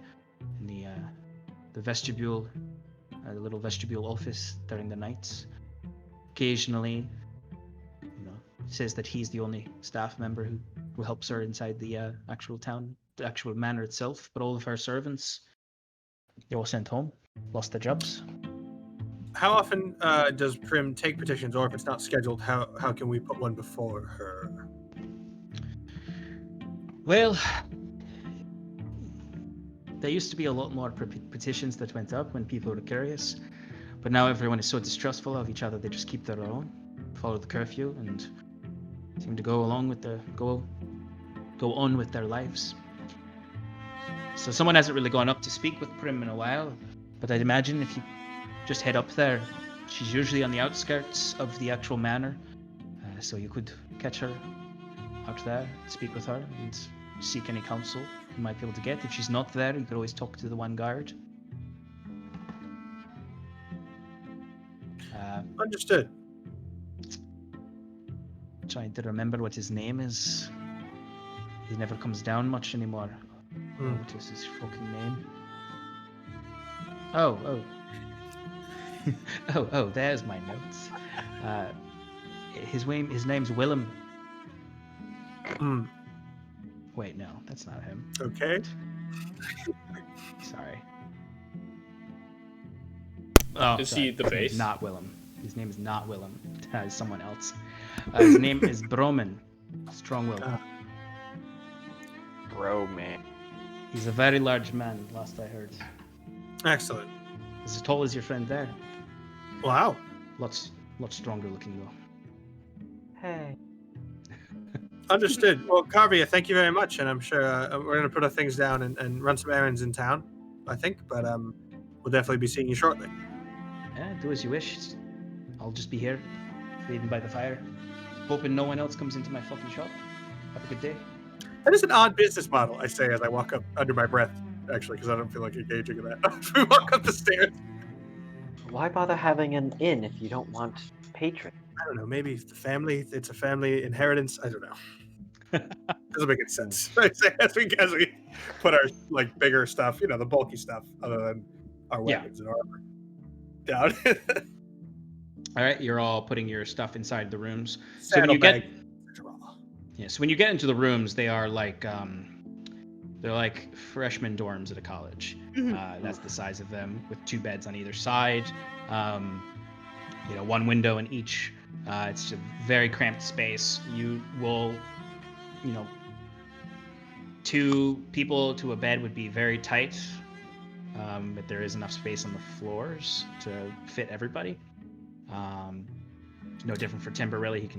vestibule, the little vestibule office during the nights. Occasionally, says that he's the only staff member who helps her inside the actual town, the actual manor itself. But all of her servants, they're all sent home, lost their jobs. How often does Prim take petitions, or if it's not scheduled, how can we put one before her? Well, there used to be a lot more petitions that went up when people were curious, but now everyone is so distrustful of each other, they just keep their own, follow the curfew, and seem to go on with their lives. So someone hasn't really gone up to speak with Prim in a while, but I'd imagine if you just head up there, she's usually on the outskirts of the actual manor, so you could catch her out there, speak with her, and seek any counsel you might be able to get. If she's not there, you could always talk to the one guard. Understood. Trying to remember what his name is. He never comes down much anymore. What is his fucking name? Oh. oh, there's my notes. His name's Willem. Wait, no, that's not him. Okay. Sorry. Oh, Is sorry. he the His name's base? not Willem. His name is not Willem. It's someone else. His name is Broman. Strong Will. Bro, man. He's a very large man, last I heard. Excellent. He's as tall as your friend there. Wow. Lots stronger looking though. Hey. Understood. Well, Carvia, thank you very much, and I'm sure we're going to put our things down and run some errands in town, I think, but we'll definitely be seeing you shortly. Yeah, do as you wish. I'll just be here, reading by the fire, hoping no one else comes into my fucking shop. Have a good day. That is an odd business model, I say as I walk up under my breath, actually, because I don't feel like engaging in that. We walk up the stairs. Why bother having an inn if you don't want patrons? I don't know, maybe it's a family inheritance. I don't know. Doesn't make any sense. as we put our like bigger stuff, the bulky stuff, other than our weapons and armor, down. All right, you're all putting your stuff inside the rooms. So when Saddlebag. So when you get into the rooms, they are like they're like freshman dorms at a college. That's the size of them, with 2 beds on either side. One window in each. It's a very cramped space. You will, 2 people to a bed would be very tight, but there is enough space on the floors to fit everybody. No different for Timber, really.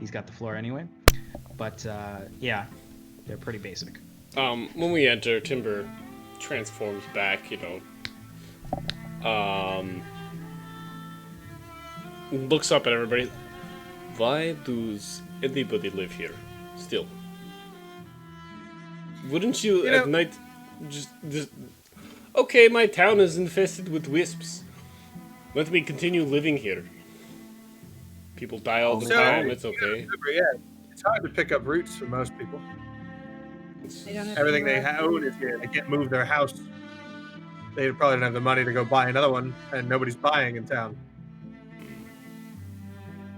He's got the floor anyway. But they're pretty basic. When we enter, Timber transforms back, looks up at everybody. Why does anybody live here still? Wouldn't you at night just... Okay, my town is infested with wisps. Let me continue living here. People die all the time, it's okay. It's hard to pick up roots for most people. Everything they own is here. They can't move their house. They probably don't have the money to go buy another one, and nobody's buying in town.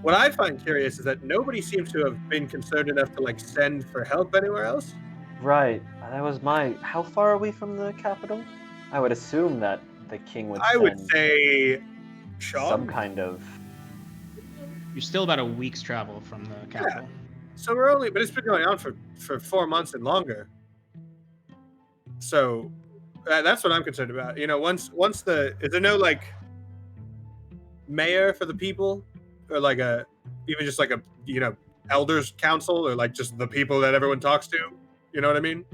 What I find curious is that nobody seems to have been concerned enough to send for help anywhere else. Right. That was How far are we from the capital? I would assume that the king would. I would say, Sean? Some kind of. You're still about a week's travel from the capital. Yeah. So but it's been going on for 4 months and longer. So that's what I'm concerned about. Once is there no mayor for the people, or even just a elders council, or just the people that everyone talks to? You know what I mean?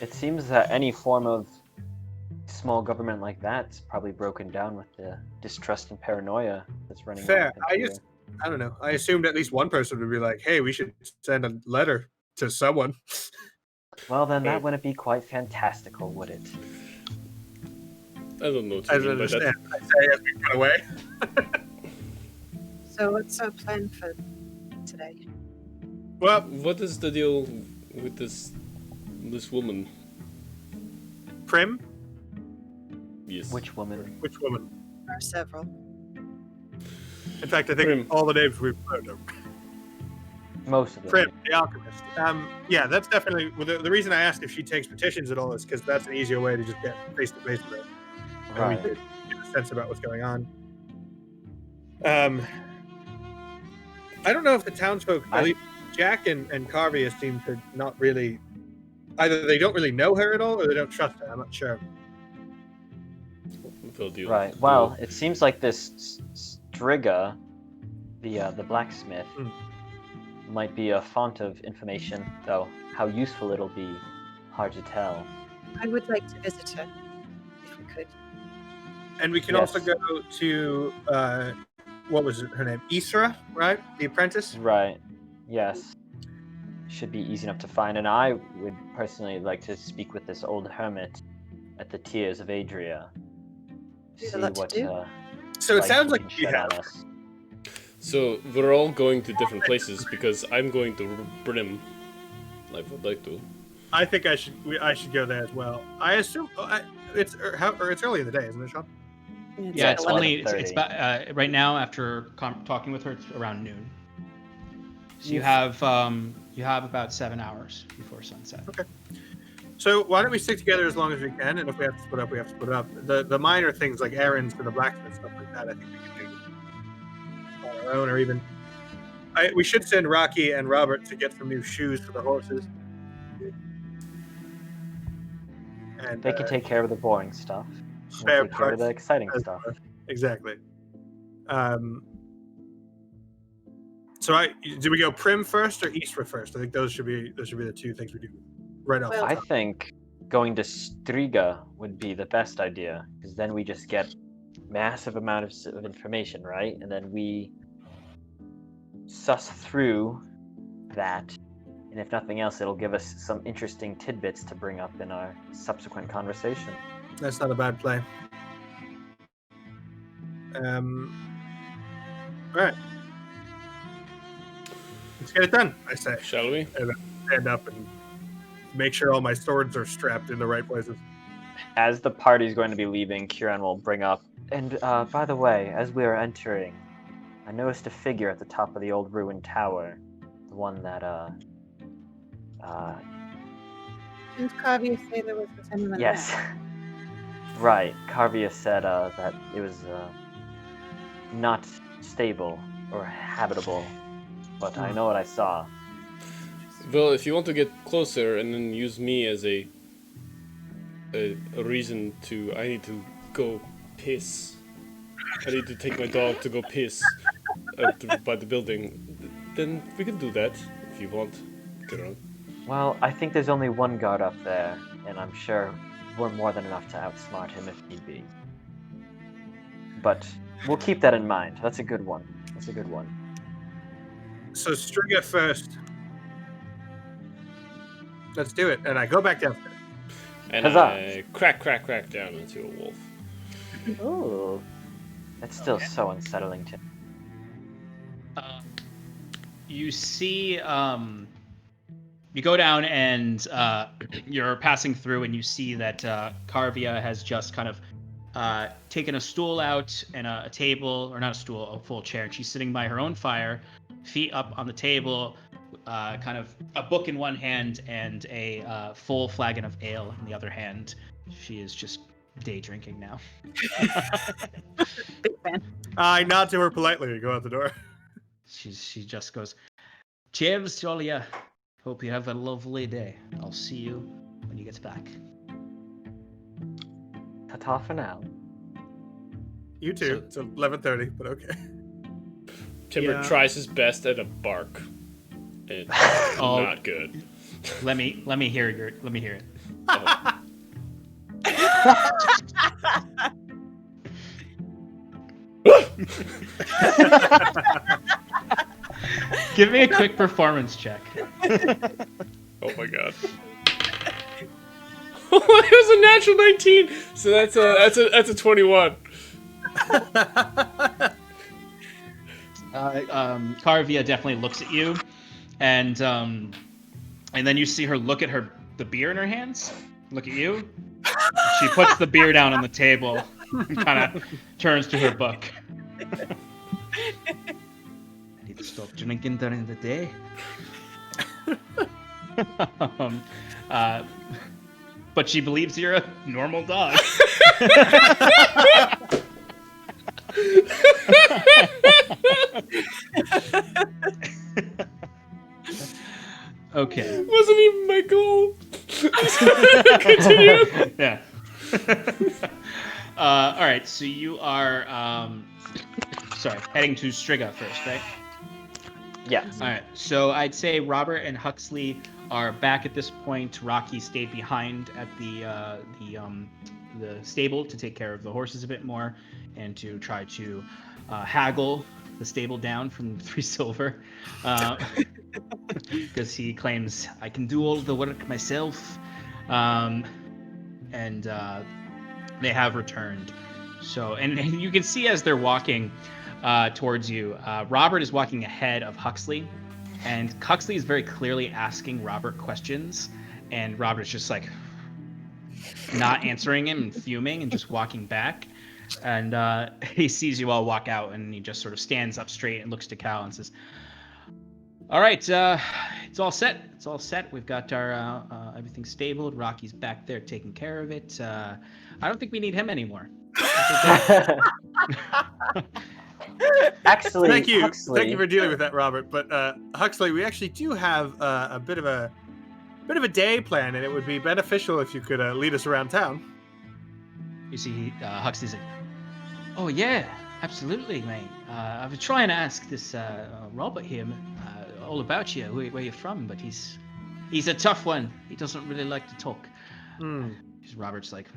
It seems that any form of small government like that's probably broken down with the distrust and paranoia that's running. Fair. I don't know. I assumed at least one person would be like, "Hey, we should send a letter to someone." Well, then that wouldn't be quite fantastical, would it? I don't know. I understand. I say as we run away. So what's our plan for today? Well, what is the deal with this woman? Prim? Yes. Which woman? Which woman? There are several. In fact, I think all the names we've heard of. Most of them. Prim, the alchemist. Yeah, that's definitely the reason I asked if she takes petitions at all is because that's an easier way to just get face to face with her. Right. And we could get a sense about what's going on. I don't know if the townsfolk, at least Jack and Carvia, seem to not really. Either they don't really know her at all, or they don't trust her. I'm not sure. Right. Well, it seems like this Striga, the blacksmith, might be a font of information, though how useful it'll be, hard to tell. I would like to visit her, if we could. And we can also go to, what was her name? Isra, right? The apprentice? Right. Yes. Should be easy enough to find. And I would personally like to speak with this old hermit at the Tears of Adria. See what. So it sounds like you have. So we're all going to different places because I'm going to Brim. I would like to. I think I should go there as well. I assume it's early in the day, isn't it, Sean? Yeah, it's about right now. After talking with her, it's around noon. So you have about 7 hours before sunset. Okay. So why don't we stick together as long as we can, and if we have to split up, we have to split up. The minor things like errands for the blacksmith, stuff like that, I think we can do on our own, or even we should send Rocky and Robert to get some new shoes for the horses. And they can take care of the boring stuff. Spare take care of the exciting stuff. Exactly. So do we go Prim first or Isra first? I think those should be the two things we do right off. I think going to Striga would be the best idea, because then we massive amount of information, right? And then we suss through that, and if nothing else, it'll give us some interesting tidbits to bring up in our subsequent conversation. That's not a bad play. All right. Let's get it done, I say. Shall we? And I stand up and make sure all my swords are strapped in the right places. As the party's going to be leaving, Kieran will bring up, and by the way, as we are entering, I noticed a figure at the top of the old ruined tower. The one that, Didn't Kavya say there was someone yes. there? Right. Carvia said that it was not stable or habitable, but I know what I saw. Well, if you want to get closer and then use me as a reason to, I need to go piss. I need to take my dog to go piss by the building. Then we can do that if you want. Get on. Well, I think there's only one guard up there, and I'm sure we're more than enough to outsmart him if need be. But we'll keep that in mind. That's a good one. That's a good one. So Striga first. Let's do it. And I go back downstairs. And Huzzah. I crack down into a wolf. Ooh. That's still so unsettling to You see, you go down and you're passing through, and you see that Carvia has just kind of taken a stool out and a table, or not a stool, a full chair, and she's sitting by her own fire, feet up on the table, kind of a book in one hand and a full flagon of ale in the other hand. She is just day drinking now. Big fan. I nod to her politely and go out the door. She just goes, "Cheers, Jolia. Hope you have a lovely day. I'll see you when you get back." ta-ta for now. You too. It's 11:30, but okay. Timber Yeah. tries his best at a bark. It's Oh. not good. Let me hear it. Oh. Give me a quick performance check. Oh my god. It was a natural 19, so that's a 21. Carvia definitely looks at you, and then you see her look at the beer in her hands. Look at you. She puts the beer down on the table and kind of turns to her book. I need to stop drinking during the day. But she believes you're a normal dog. Okay. Wasn't even my goal. Continue. Yeah. All right. So you are, heading to Striga first, right? Yes. All right. So I'd say Robert and Huxley are back at this point. Rocky stayed behind at the stable to take care of the horses a bit more and to try to haggle the stable down from 3 silver, because he claims I can do all the work myself, and they have returned. So and you can see as they're walking towards you, Robert is walking ahead of Huxley, and Huxley is very clearly asking Robert questions, and Robert's just like not answering him and fuming and just walking back. And he sees you all walk out, and he just sort of stands up straight and looks to Cal and says, "All right, it's all set. It's all set. We've got our everything stabled. Rocky's back there taking care of it. I don't think we need him anymore." Actually, Thank you. Huxley, Thank you for dealing with that, Robert. But Huxley, we actually do have a bit of a day plan, and it would be beneficial if you could lead us around town. You see, Huxley's like, "Oh yeah, absolutely, mate. I was trying to ask this Robert here all about you, where you're from, but he's a tough one. He doesn't really like to talk." Robert's like,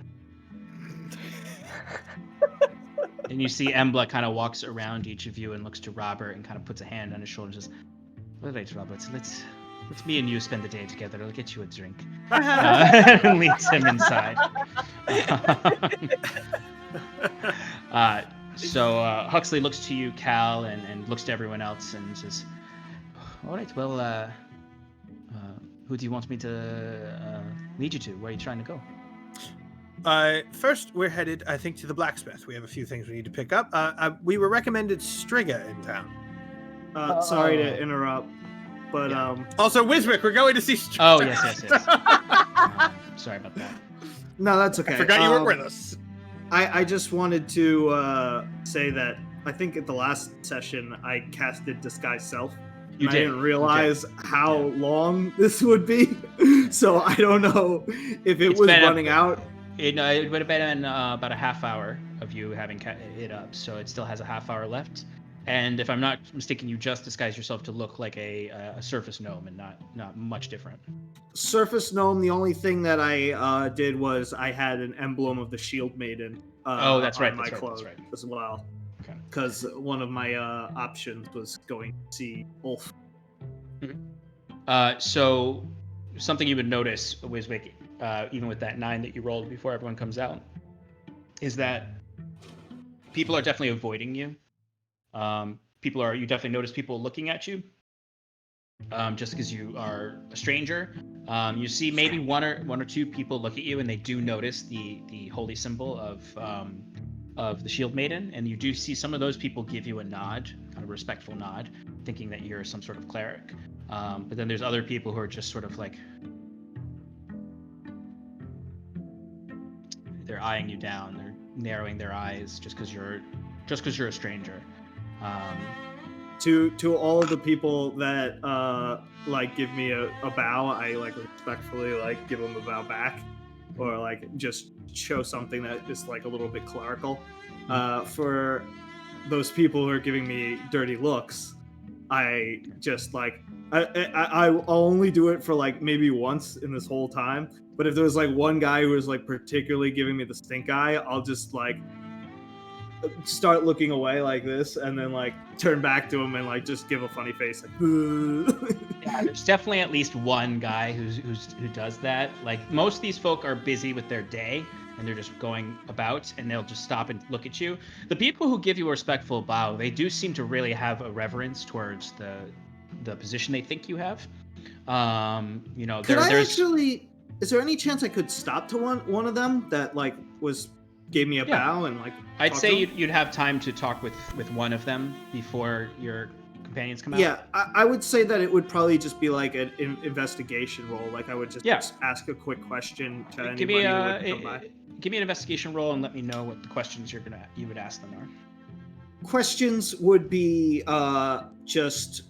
And you see Embla kind of walks around each of you and looks to Robert and kind of puts a hand on his shoulder and says, "All right, Robert, let's me and you spend the day together. I'll get you a drink." And leads him inside. So Huxley looks to you, Cal, and looks to everyone else and says, "All right, well, who do you want me to lead you to? Where are you trying to go?" First, we're headed, I think, to the blacksmith. We have a few things we need to pick up. We were recommended Striga in town. Sorry to interrupt, but Yeah. Also, Wiswick, we're going to see Striga. Oh, yes. Sorry about that. no, that's okay. I forgot you weren't with us. I just wanted to say that I think at the last session I casted Disguise Self. You I did. didn't realize how long this would be, so I don't know if it was running out. It would have been about a half hour of you having it up, so it still has a half hour left. And if I'm not mistaken, you just disguised yourself to look like a surface gnome and not much different. Surface gnome. The only thing that I did was I had an emblem of the Shield Maiden. That's right. On my That's clothes right. as well. Okay. Because one of my options was going to see Ulf. So something you would notice, Wiswick, even with that 9 that you rolled before everyone comes out, is that people are definitely avoiding you. You definitely notice people looking at you, just because you are a stranger. You see maybe one or two people look at you, and they do notice the holy symbol of the Shield Maiden, and you do see some of those people give you a nod, kind of respectful nod, thinking that you're some sort of cleric. But then there's other people who are just sort of like, they're eyeing you down, they're narrowing their eyes just because you're a stranger. To all of the people that like give me a bow, I like respectfully like give them a bow back, or like just show something that is like a little bit clerical. For those people who are giving me dirty looks, I just like I'll only do it for like maybe once in this whole time. But if there was like one guy who was like particularly giving me the stink eye, I'll just like start looking away like this, and then like turn back to him and like just give a funny face. Like, yeah, there's definitely at least one guy who does that. Like most of these folk are busy with their day and they're just going about, and they'll just stop and look at you. The people who give you a respectful bow, they do seem to really have a reverence towards the position they think you have. Is there any chance I could stop to one of them that like gave me a bow and like? I'd say you'd have time to talk with one of them before your companions come out. Yeah, I would say that it would probably just be like an investigation roll. Like I would just ask a quick question to anybody who would come by. Give me an investigation roll and let me know what the questions you would ask them are. Questions would be just.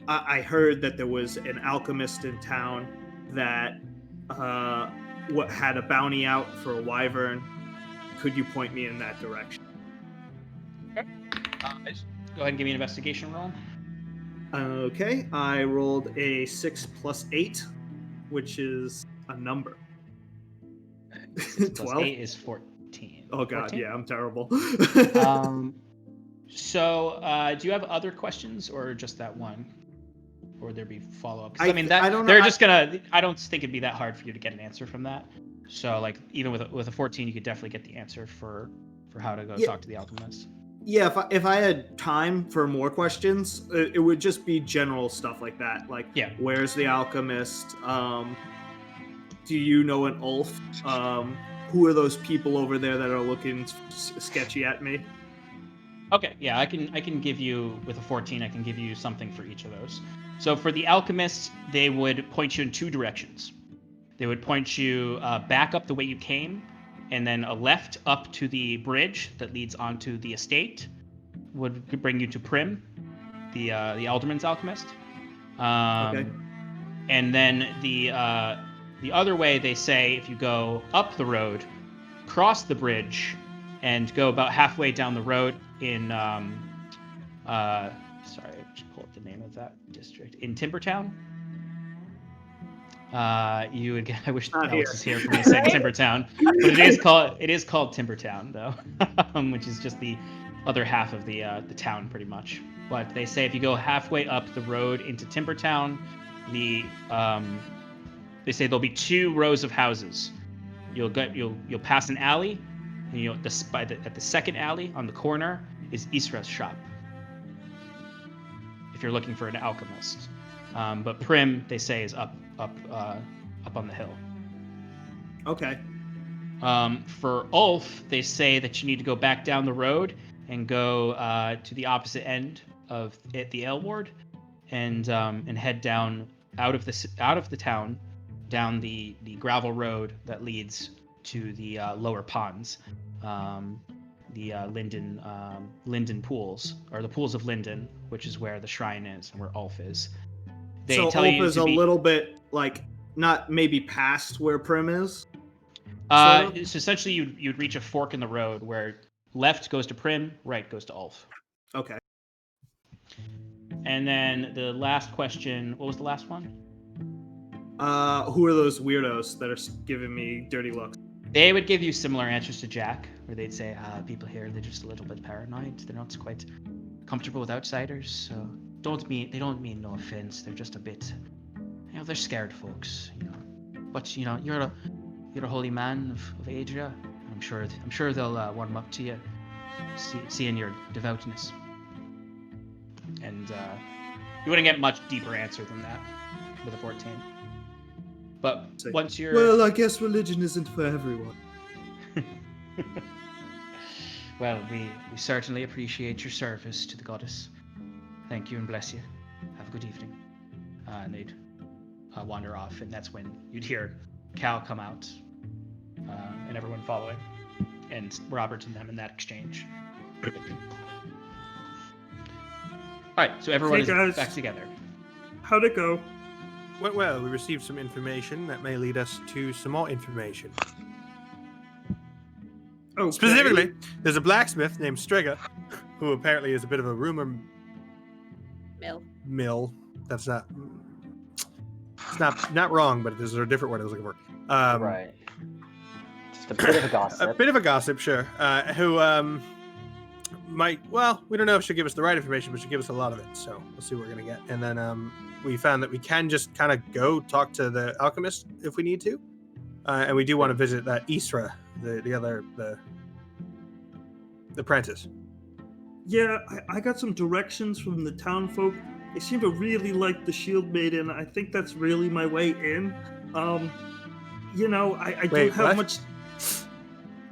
I heard that there was an alchemist in town that had a bounty out for a wyvern. Could you point me in that direction? Okay. Go ahead and give me an investigation roll. Okay, I rolled a 6 + 8, which is a number. 12 12? 8 is 14. Oh god, 14? yeah, I'm terrible. So, do you have other questions, or just that one? Or would there be follow-up? I don't know. I don't think it'd be that hard for you to get an answer from that. So, like, even with a 14, you could definitely get the answer for how to go talk to the alchemist. Yeah, if I had time for more questions, it would just be general stuff like that. Like, where's the alchemist? Do you know an Ulf? Who are those people over there that are looking sketchy at me? Okay, yeah, I can give you, with a 14, I can give you something for each of those. So for the alchemist, they would point you in 2 directions. They would point you back up the way you came, and then a left up to the bridge that leads onto the estate would bring you to Prim, the Alderman's alchemist. Okay. And then the other way, they say, if you go up the road, cross the bridge, and go about halfway down the road in sorry, I just pull up the name of that district, in Timbertown. You would. I wish Not Alex here. was here for me saying Timbertown, but it is called Timbertown though, which is just the other half of the town pretty much. But they say if you go halfway up the road into Timbertown, they say there'll be 2 rows of houses. You'll pass an alley, and at the second alley on the corner is Isra's shop. If you're looking for an alchemist, but Prim they say is up on the hill. Okay. For Ulf, they say that you need to go back down the road and go to the opposite end of the Ale Ward, and head down out of the town, down the gravel road that leads to the lower ponds, the Linden pools, or the pools of Linden, which is where the shrine is and where Ulf is. They So tell Ulf you is to a be, little bit like not maybe past where Prim is. So sort of? essentially, you'd reach a fork in the road where left goes to Prim, right goes to Ulf. Okay. And then the last question, what was the last one? Who are those weirdos that are giving me dirty looks? They would give you similar answers to Jack, where they'd say, people here, they're just a little bit paranoid. They're not quite comfortable with outsiders, so they don't mean no offense. They're just a bit, they're scared folks, But, you're a holy man of Adria. I'm sure they'll warm up to you, seeing your devoutness. And you wouldn't get much deeper answer than that with a 14. But once you're... Well, I guess religion isn't for everyone. Well, we certainly appreciate your service to the goddess. Thank you and bless you. Have a good evening. And they'd wander off, and that's when you'd hear Cal come out, and everyone following, and Robert and them in that exchange. All right, so everyone is back together. How'd it go? Went well. We received some information that may lead us to some more information. Okay. Specifically, there's a blacksmith named Strega, who apparently is a bit of a rumor mill. That's not. It's not wrong, but there's a different word I was looking for. Right. Just a bit of a gossip. A bit of a gossip, sure. Who might, well, we don't know if she'll give us the right information, but she'll give us a lot of it. So we'll see what we're gonna get. And then we found that we can just kind of go talk to the alchemist if we need to, and we do want to visit that Isra, the apprentice. Yeah, I got some directions from the town folk. They seem to really like the Shield Maiden. I think that's really my way in. I Wait, don't have what? much.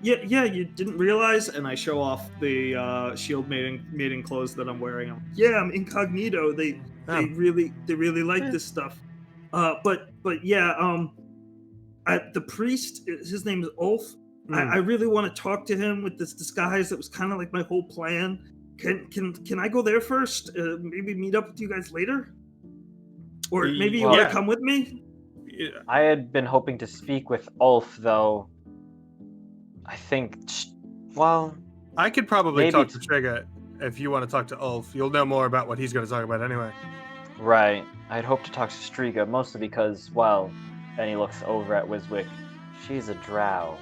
Yeah, you didn't realize? And I show off the Shield maiden clothes that I'm wearing. Yeah, I'm incognito. They really like this stuff. But yeah, the priest, his name is Ulf. I really want to talk to him with this disguise. That was kind of like my whole plan. Can I go there first? Maybe meet up with you guys later? Or maybe you want to come with me? I had been hoping to speak with Ulf, though. I think, well... I could probably maybe talk to Strega if you want to talk to Ulf. You'll know more about what he's going to talk about anyway. Right. I'd hoped to talk to Striga, mostly because, well, and he looks over at Wiswick, she's a drow.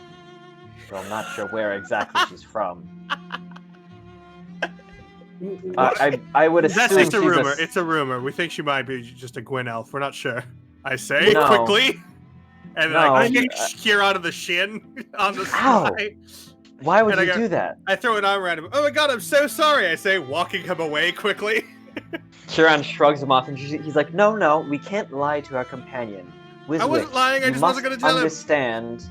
So I'm not sure where exactly she's from. I would assume That's just a she's rumor. It's a rumor. We think she might be just a Gwyn elf. We're not sure. I say No. quickly, and then I kick Kier out of the shin on the Ow. side. Why would And I you go- do that? I throw an arm around him. Oh my god, I'm so sorry. I say, walking him away quickly. Kieran shrugs him off, and he's like, No, we can't lie to our companion. Wiswick, I wasn't lying. I you just must wasn't going to tell him. understand,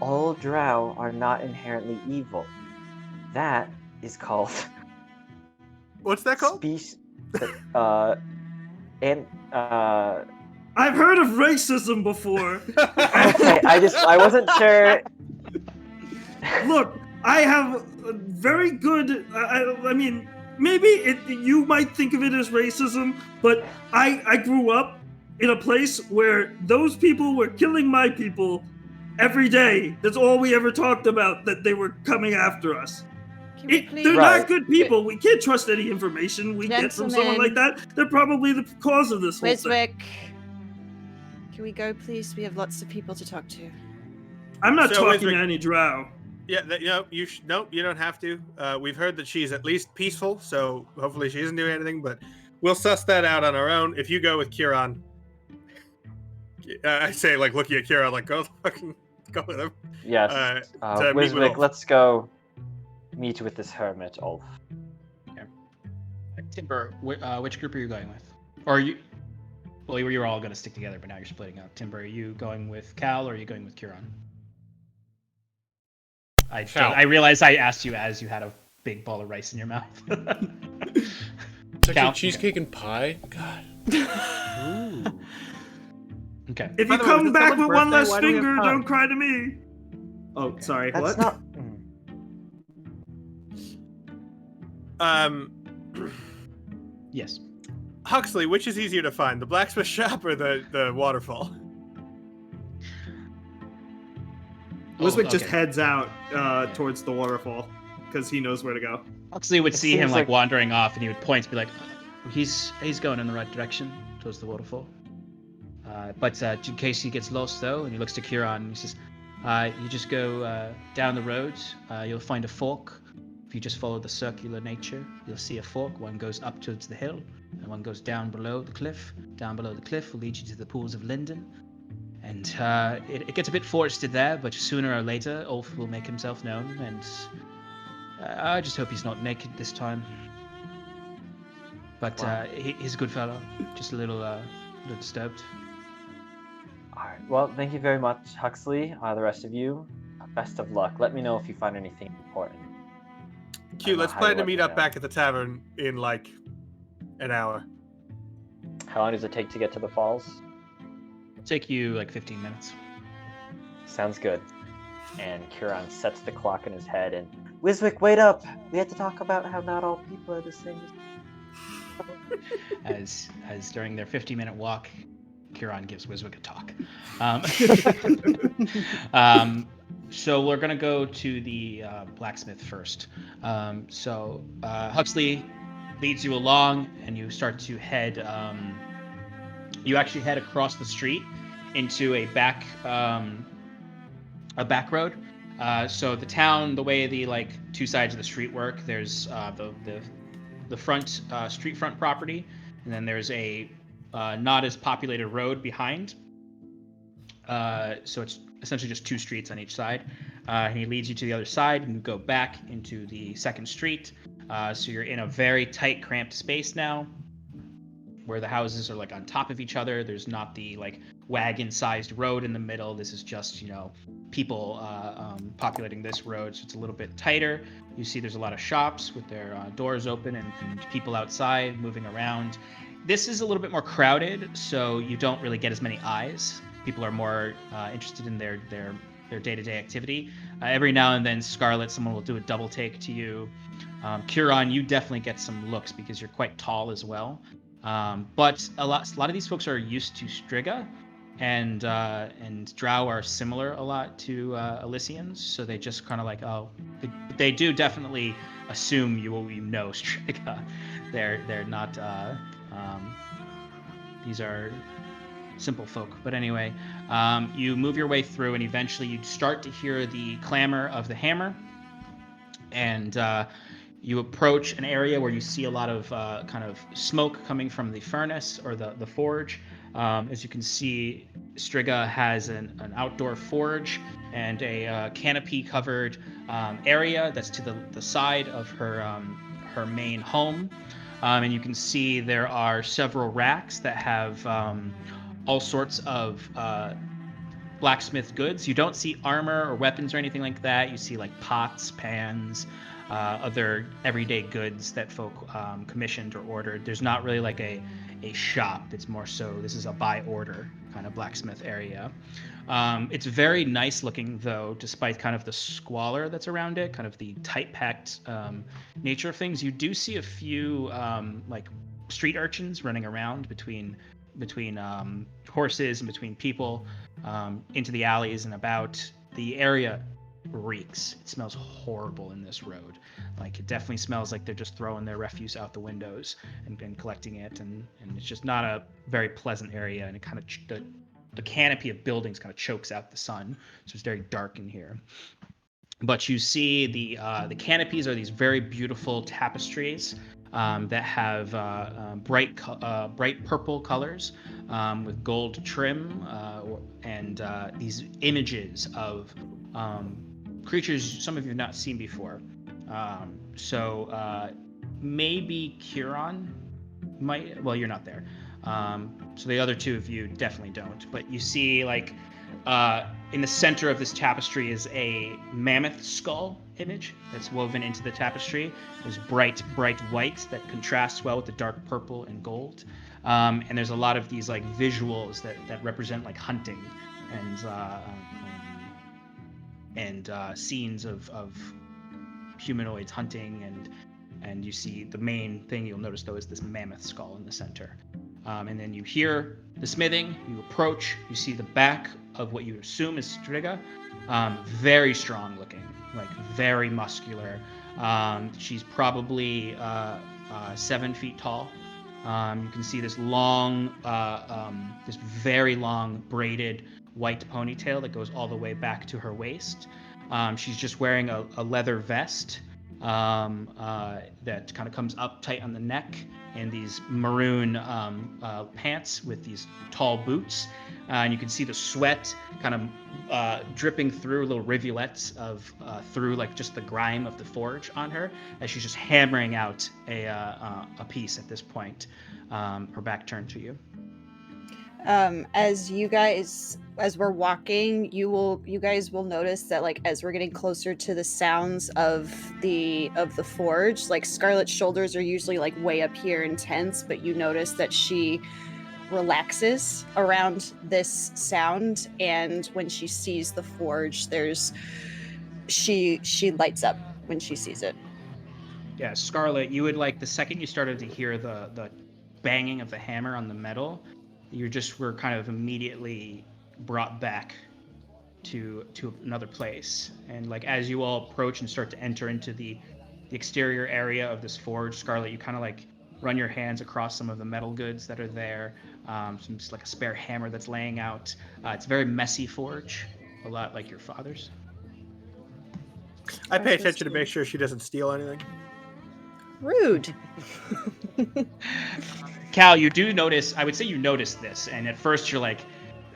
all drow are not inherently evil. That is called... What's that called? I've heard of racism before. Okay, I wasn't sure. Look, I have a very good. I mean, maybe you might think of it as racism, but I grew up in a place where those people were killing my people every day. That's all we ever talked about, that they were coming after us. They're Right. not good people. We can't trust any information we get from someone Gentlemen. like that. They're probably the cause of this whole thing. Wiswick, Can we go, please? We have lots of people to talk to. I'm not So, talking Wisrick- to any drow. Yeah, you don't have to. We've heard that she's at least peaceful, so hopefully she isn't doing anything. But we'll suss that out on our own. If you go with Kieran, I say like looking at Kieran like go fucking go with him. Yes. To meet with Wiswick, Ulf. let's go meet with this hermit, Ulf. Timber, which group are you going with? Or are you? Well, you were all going to stick together, but now you're splitting up. Timber, are you going with Cal or are you going with Kieran? Cal. I realized I asked you as you had a big ball of rice in your mouth. It's Cal? actually cheesecake and pie. God. Okay. If By you the way, was come it back someone's with one birthday? less Why do we have finger, time? don't cry to me. Oh, sorry. That's what? not. Yes. Huxley, which is easier to find, the blacksmith shop or the waterfall? Wiswick just okay. heads out towards the waterfall because he knows where to go. Huxley would It see him seems like like- wandering off, and he would point to be like, "He's going in the right direction towards the waterfall." But in case he gets lost, though, and he looks to Kieran, and he says, "You just go down the road. You'll find a fork. If you just follow the circular nature, you'll see a fork. One goes up towards the hill, and one goes down below the cliff. Down below the cliff will lead you to the pools of Linden. And it gets a bit forested there, but sooner or later, Ulf will make himself known, and I just hope he's not naked this time. But Wow. he's a good fellow, just a little disturbed." All right. Well, thank you very much, Huxley. The rest of you, best of luck. Let me know if you find anything important. Q, know let's how plan to to let meet you up know. back at the tavern in like an hour. How long does it take to get to the falls? It'll take you like 15 minutes. Sounds good. And Kieran sets the clock in his head and Wiswick, wait up! We had to talk about how not all people are the same. As during their 50-minute walk, Kieran gives Wiswick a talk. So we're gonna go to the blacksmith first. So Huxley leads you along, and you start to head. You actually head across the street into a back road. So the town, the way the like two sides of the street work, there's the front street front property, and then there's a not as populated road behind. So it's essentially just two streets on each side. And he leads you to the other side, and you go back into the second street. So you're in a very tight, cramped space now, where the houses are like on top of each other. There's not the like wagon-sized road in the middle. This is just, people populating this road, so it's a little bit tighter. You see there's a lot of shops with their doors open and people outside moving around. This is a little bit more crowded, so you don't really get as many eyes. People are more interested in their day-to-day activity. Every now and then, Scarlet, someone will do a double take to you. Kieran, you definitely get some looks because you're quite tall as well. But a lot of these folks are used to Striga, and Drow are similar a lot to Elysians, so they just kind of like, they do definitely assume you know Striga. They're not. These are simple folk. But anyway, you move your way through, and eventually you start to hear the clamor of the hammer, and you approach an area where you see a lot of kind of smoke coming from the furnace or the forge. As you can see, Striga has an outdoor forge and a canopy-covered area that's to the side of her main home. And you can see there are several racks that have all sorts of blacksmith goods. You don't see armor or weapons or anything like that. You see like pots, pans, other everyday goods that folk commissioned or ordered. There's not really like a shop. It's more so this is a by order kind of blacksmith area. It's very nice looking though, despite kind of the squalor that's around it, kind of the tight packed nature of things. You do see a few like street urchins running around between horses and between people into the alleys and about. The area reeks. It smells horrible in this road. Like it definitely smells like they're just throwing their refuse out the windows and collecting it, and it's just not a very pleasant area, and it kind of the canopy of buildings kind of chokes out the sun, so it's very dark in here. But you see the canopies are these very beautiful tapestries that have bright purple colors with gold trim and these images of creatures some of you have not seen before. So maybe Kieran might. Well, you're not there. So the other two of you definitely don't. But you see, like, in the center of this tapestry is a mammoth skull image that's woven into the tapestry. There's bright white that contrasts well with the dark purple and gold. And there's a lot of these like visuals that represent like hunting and scenes of humanoids hunting, and you see the main thing you'll notice though is this mammoth skull in the center. And then you hear the smithing, you approach, you see the back of what you assume is Striga. Very strong looking, like very muscular. She's probably 7 feet tall. You can see this long, this very long braided white ponytail that goes all the way back to her waist. She's just wearing a leather vest that kind of comes up tight on the neck, and these maroon pants with these tall boots. And you can see the sweat kind of dripping through little rivulets of through like just the grime of the forge on her as she's just hammering out a piece at this point. Her back turned to you. As we're walking, you guys will notice that, like, as we're getting closer to the sounds of the forge, like Scarlet's shoulders are usually like way up here and tense, but you notice that she relaxes around this sound, and when she sees the forge, she lights up when she sees it. Yeah, Scarlet, you would like the second you started to hear the banging of the hammer on the metal, were kind of immediately brought back to another place. And like as you all approach and start to enter into the exterior area of this forge, Scarlet, you kind of like run your hands across some of the metal goods that are there. Just like a spare hammer that's laying out. It's a very messy forge, a lot like your father's. I pay attention to make sure she doesn't steal anything. Rude. Cal, you do notice, I would say you noticed this, and at first you're like,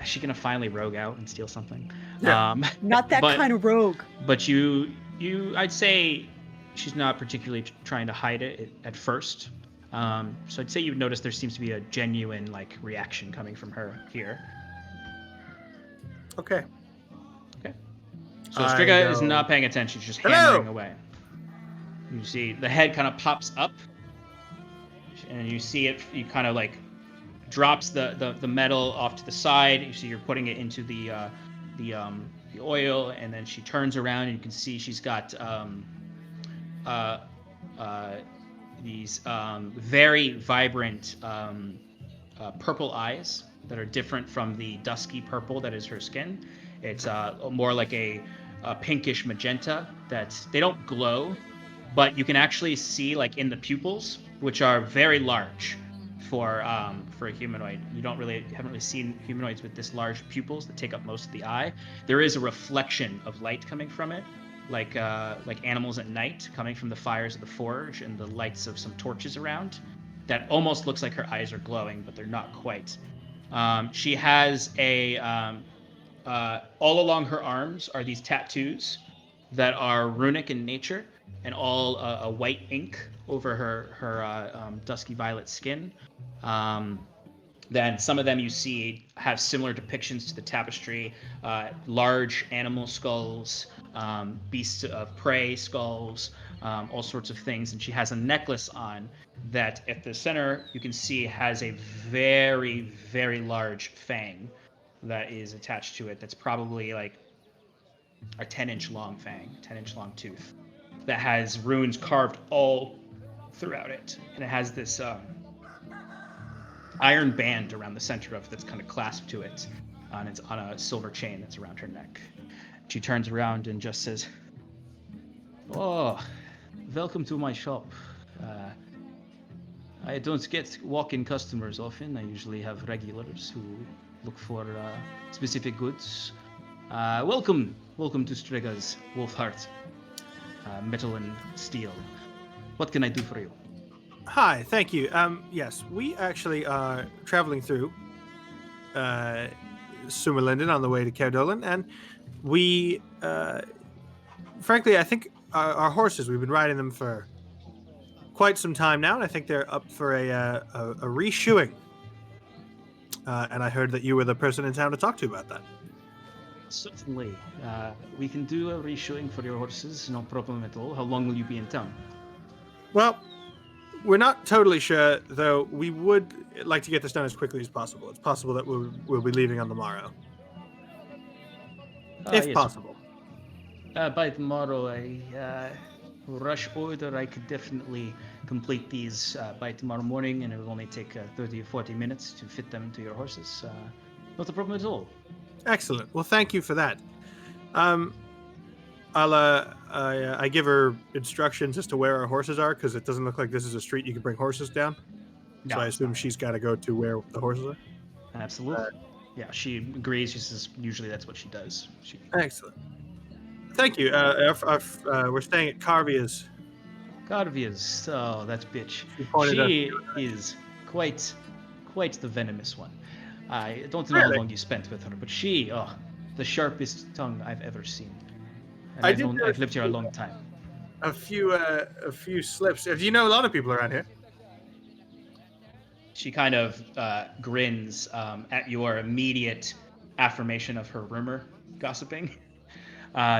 is she gonna finally rogue out and steal something? Yeah. Not that kind of rogue. But I'd say she's not particularly trying to hide it at first. So I'd say you've noticed there seems to be a genuine like reaction coming from her here. Okay. So Striga is not paying attention, she's just hammering away. You see the head kind of pops up, and you see it, you kind of like drops the metal off to the side. You see you're putting it into the oil, and then she turns around and you can see she's got these very vibrant purple eyes that are different from the dusky purple that is her skin. It's more like a pinkish magenta that they don't glow, but you can actually see like in the pupils, which are very large for a humanoid. You haven't really seen humanoids with this large pupils that take up most of the eye. There is a reflection of light coming from it, like animals at night coming from the fires of the forge and the lights of some torches around. That almost looks like her eyes are glowing, but they're not quite. She has all along her arms are these tattoos that are runic in nature, and all a white ink over her dusky violet skin. Then some of them you see have similar depictions to the tapestry, large animal skulls, beasts of prey skulls, all sorts of things. And she has a necklace on that at the center you can see has a very, very large fang that is attached to it. That's probably like a 10-inch long fang, 10-inch long tooth that has runes carved all throughout it. And it has this iron band around the center of it that's kind of clasped to it, and it's on a silver chain that's around her neck. She turns around and just says, "Oh, welcome to my shop. I don't get walk-in customers often. I usually have regulars who look for specific goods. Welcome to Striga's Wolfheart, metal and steel. What can I do for you? Hi, thank you. Yes, we actually are traveling through Sumerlinden on the way to Caerdolan, and we, frankly, I think our horses, we've been riding them for quite some time now, and I think they're up for a reshoeing. And I heard that you were the person in town to talk to about that. Certainly. We can do a reshoeing for your horses, no problem at all. How long will you be in town? Well, we're not totally sure, though we would like to get this done as quickly as possible. It's possible that we'll be leaving on the morrow. If Yes. possible. By tomorrow, a rush order, I could definitely complete these by tomorrow morning, and it will only take 30 or 40 minutes to fit them to your horses. Not a problem at all. Excellent. Well, thank you for that. I give her instructions as to where our horses are, because it doesn't look like this is a street you can bring horses down. No, So I it's assume not. she's got to go to where the horses are. Absolutely. Yeah, she agrees. She says usually that's what she does. Excellent. Thank you. We're staying at Carvia's. Carvia's, oh, that bitch. pointed us She is quite the venomous one. I don't know Really? how long you spent with her, but she, the sharpest tongue I've ever seen. And I did know I've lived here a long time. A few slips. Do you know a lot of people around here? She kind of grins at your immediate affirmation of her rumor gossiping.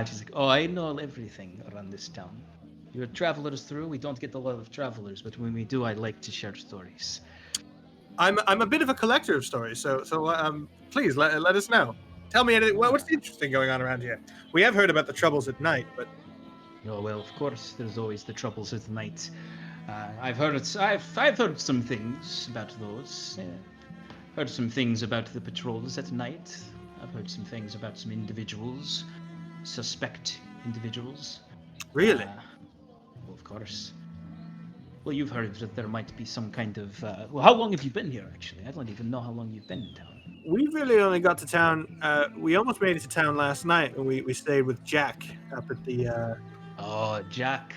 She's like, "Oh, I know everything around this town. You're travelers through. We don't get a lot of travelers, but when we do, I like to share stories." I'm a bit of a collector of stories, so please let us know. Tell me anything. What's the interesting going on around here? We have heard about the troubles at night, but Oh well, of course, there's always the troubles at night. I've heard some things about those. Heard some things about the patrols at night. I've heard some things about some individuals, suspect individuals. really, Well, of course. Well, you've heard that there might be some kind of. Well, how long have you been here? Actually, I don't even know how long you've been in town. we really only got to town. We almost made it to town last night, and we stayed with Jack up at the. Oh, Jack.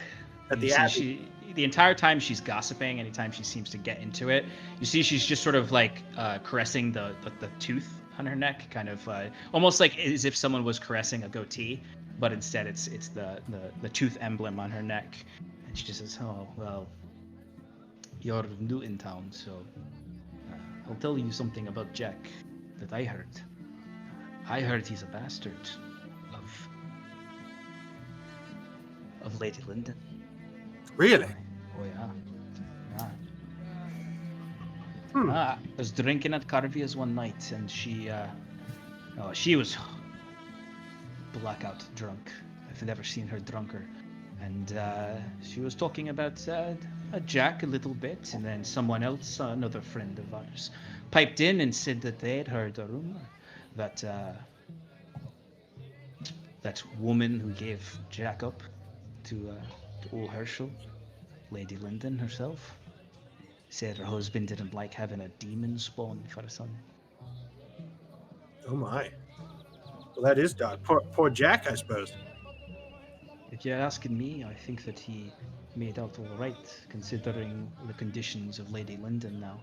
At the You see Abbey. the entire time she's gossiping, anytime she seems to get into it, you see she's just sort of like caressing the tooth on her neck, kind of almost like as if someone was caressing a goatee, but instead it's the tooth emblem on her neck. And she just says, "Oh, well, you're new in town, so I'll tell you something about Jack that I heard. I heard he's a bastard of Lady Linden." Really? Oh yeah. Hmm. I was drinking at Carvia's one night, and she was blackout drunk. I've never seen her drunker. And she was talking about Jack a little bit, and then someone else, another friend of ours, piped in and said that they had heard a rumor that that woman who gave Jack up to old Herschel, Lady Linden herself, said her husband didn't like having a demon spawn for a son. Oh my. Well, that is dark. Poor Jack, I suppose. If you're asking me, I think that he made out all right, considering the conditions of Lady Linden now.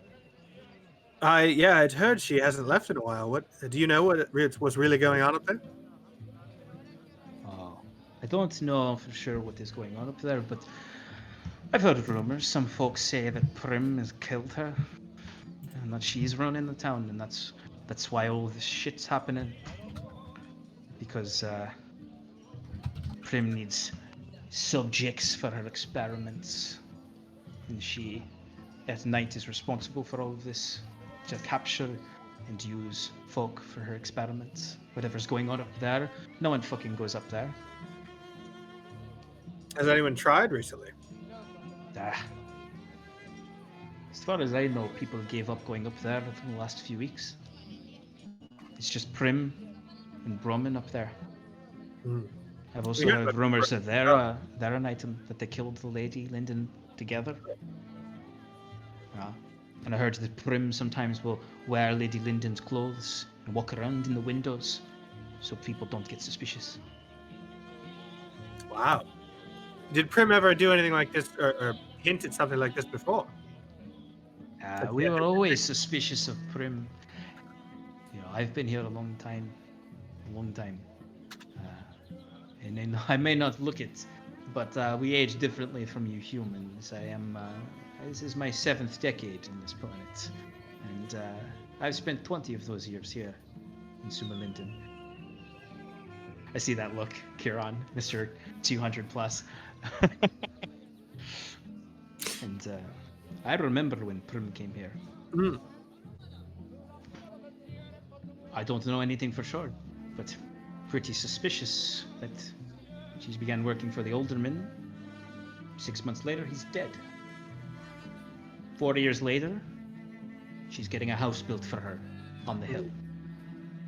I'd heard she hasn't left in a while. What do you know? What's really going on up there? Oh, I don't know for sure what is going on up there, but I've heard rumors. Some folks say that Prim has killed her, and that she's running the town, and that's why all this shit's happening. Because Prim needs subjects for her experiments, and she, at night, is responsible for all of this, to capture and use folk for her experiments. Whatever's going on up there, no one fucking goes up there. Has anyone tried recently? As far as I know, people gave up going up there in the last few weeks. It's just Prim and Bromman up there. Hmm. I've also Yeah, heard but- rumors that they're an item, that they killed the Lady Linden together. And I heard that Prim sometimes will wear Lady Linden's clothes and walk around in the windows so people don't get suspicious. Wow. Did Prim ever do anything like this or hint at something like this before? We were always suspicious of Prim. I've been here a long time. And then I may not look it, but we age differently from you humans. This is my 7th decade in this planet, and I've spent 20 of those years here in Sumerlinden. I see that look, Kieran, Mr. 200 plus. And I remember when Prim came here. Mm. I don't know anything for sure, but pretty suspicious that she began working for the alderman. 6 months later, he's dead. 4 years later, she's getting a house built for her on the hill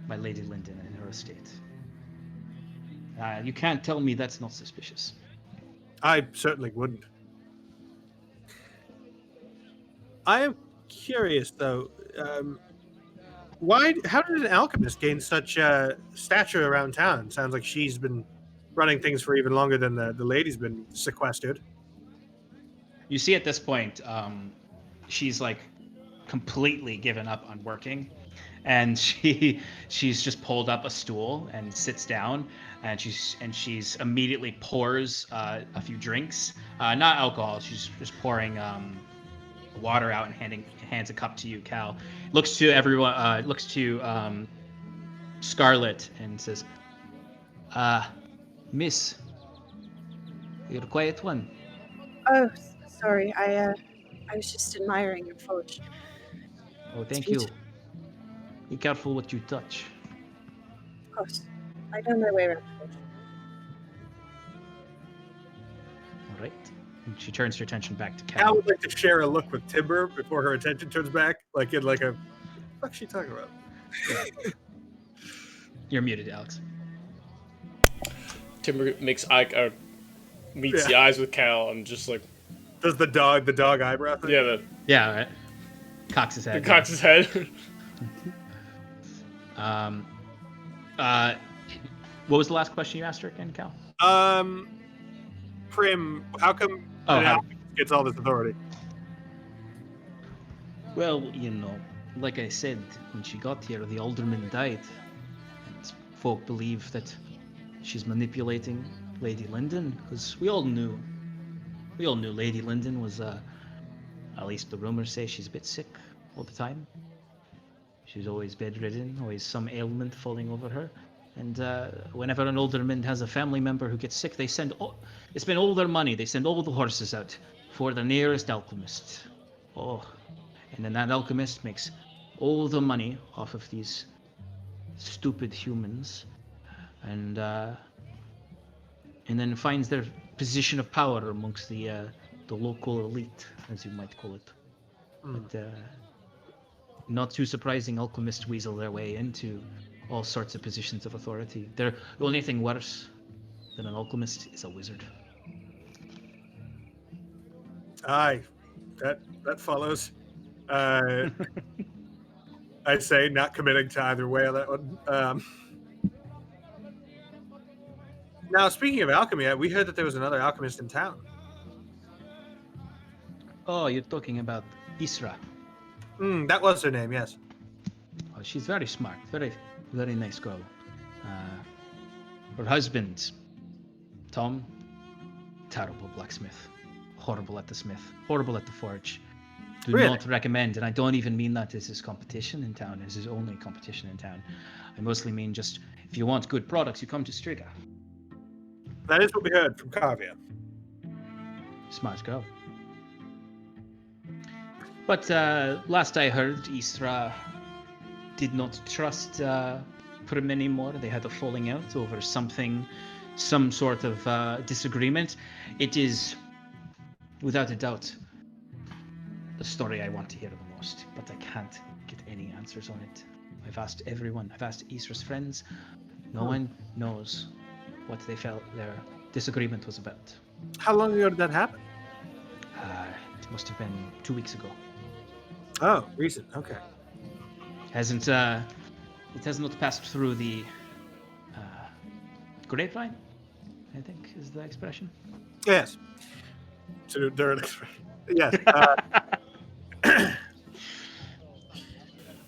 by Lady Linden and her estate. You can't tell me that's not suspicious. I certainly wouldn't. I am curious, though. How did an alchemist gain such stature around town? Sounds like she's been running things for even longer than the lady's been sequestered. You see at this point, she's like completely given up on working, and she's just pulled up a stool and sits down, and she's immediately pours a few drinks, not alcohol. She's just pouring water out and hands a cup to you, Cal. Looks to everyone. Looks to Scarlet and says, "Miss, you're a quiet one." Oh, sorry. I was just admiring your forge. Oh, thank you. Be careful what you touch. Of course. I know my way around the forge. All right. And she turns her attention back to Cal Cal. would like to share a look with Timber before her attention turns back, like in like a. What the fuck's she talking about? You're muted, Alex. Timber meets the eyes with Cal. I'm just like, Does the dog eyebrow thing? yeah, Yeah, right. Cocks his head. cocks his head. What was the last question you asked her again, Cal? Prim, how come Oh, an how- alchemist gets all this authority? Well, like I said, when she got here, the alderman died. And folk believe that she's manipulating Lady Linden, because we all knew Lady Linden was, at least the rumors say she's a bit sick all the time. She's always bedridden, always some ailment falling over her. And whenever an alderman has a family member who gets sick, they spend all their money. They send all the horses out for the nearest alchemist. Oh, and then that alchemist makes all the money off of these stupid humans, and then finds their position of power amongst the local elite, as you might call it. But not too surprising, alchemists weasel their way into all sorts of positions of authority. The only thing worse than an alchemist is a wizard. Aye, that follows. I'd say not committing to either way on that one. Now, speaking of alchemy, we heard that there was another alchemist in town. Oh, you're talking about Isra. That was her name, yes. Oh, she's very smart, very, very nice girl. Her husband, Tom, terrible blacksmith, horrible at the smith, horrible at the forge. Do Really? not recommend, and I don't even mean that as his competition in town, as his only competition in town. I mostly mean just, if you want good products, you come to Striga. That is what we heard from Kavia. Smart girl. But last I heard, Isra did not trust Prim anymore. They had a falling out over some sort of disagreement. It is, without a doubt, the story I want to hear the most, but I can't get any answers on it. I've asked everyone. I've asked Isra's friends. No one knows what they felt their disagreement was about. How long ago did that happen? It must have been 2 weeks ago. Oh, recent. Okay. Hasn't It has not passed through the grapevine, I think is the expression. Yes. So they're yes.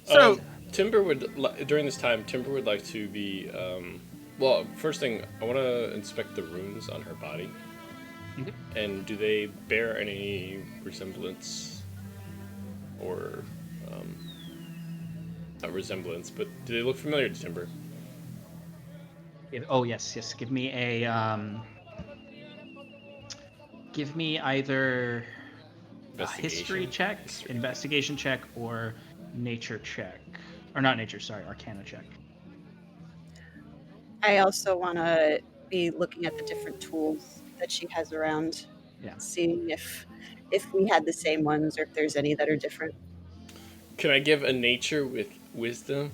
So Timber would during this time. Timber would like to be. Well, first thing I want to inspect the runes on her body, and do they bear any resemblance, or not resemblance, but do they look familiar to Timber? Oh yes. Give me a give me either a history check, investigation check, or nature check, or not nature. Sorry, Arcana check. I also want to be looking at the different tools that she has around, seeing if we had the same ones or if there's any that are different. Can I give a nature with wisdom?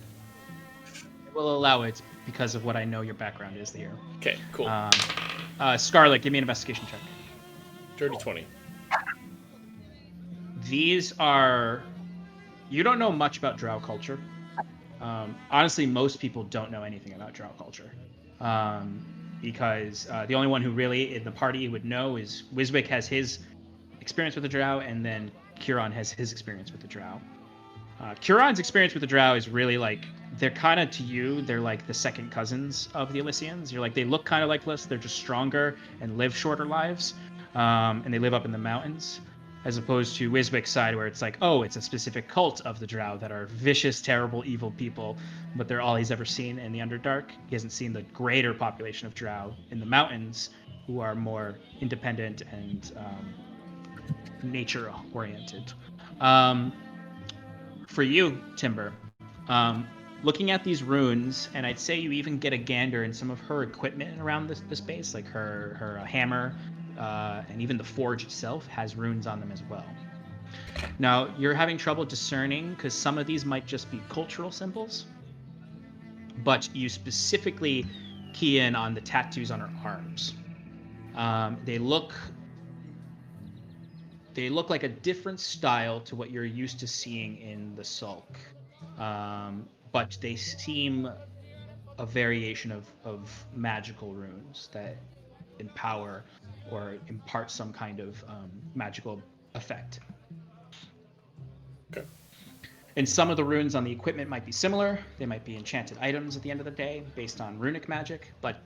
I will allow it because of what I know your background is here. Okay, cool. Scarlet, give me an investigation check. Dirty 20. These are... You don't know much about Drow culture. Honestly, most people don't know anything about Drow culture. Because the only one who really in the party would know is Wiswick has his experience with the Drow, and then Curon has his experience with the Drow. Curon's experience with the Drow is really like, they're kind of, to you, they're like the second cousins of the Elysians. You're like, they look kind of like us, they're just stronger and live shorter lives, and they live up in the mountains, as opposed to Wiswick's side, where it's like, oh, it's a specific cult of the Drow that are vicious, terrible, evil people, but they're all he's ever seen in the Underdark. He hasn't seen the greater population of Drow in the mountains, who are more independent and nature-oriented. For you, Timber, looking at these runes, and I'd say you even get a gander in some of her equipment around the space, like her hammer, and even the forge itself has runes on them as well. Now, you're having trouble discerning because some of these might just be cultural symbols, but you specifically key in on the tattoos on her arms. They look like a different style to what you're used to seeing in the Sulk, but they seem a variation of magical runes that empower or impart some kind of magical effect. Okay. And some of the runes on the equipment might be similar. They might be enchanted items at the end of the day based on runic magic, but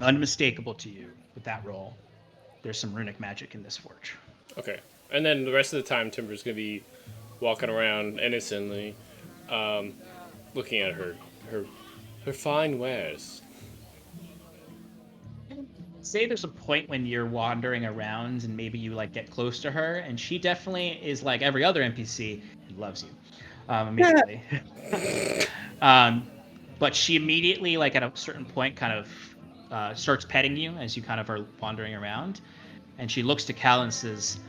unmistakable to you with that roll, there's some runic magic in this forge. Okay. And then the rest of the time, Timber's going to be walking around innocently, looking at her fine wares. Say there's a point when you're wandering around and maybe you like get close to her, and she definitely is like every other NPC and loves you immediately. But she immediately, like at a certain point, kind of starts petting you as you kind of are wandering around, and she looks to Cal and says,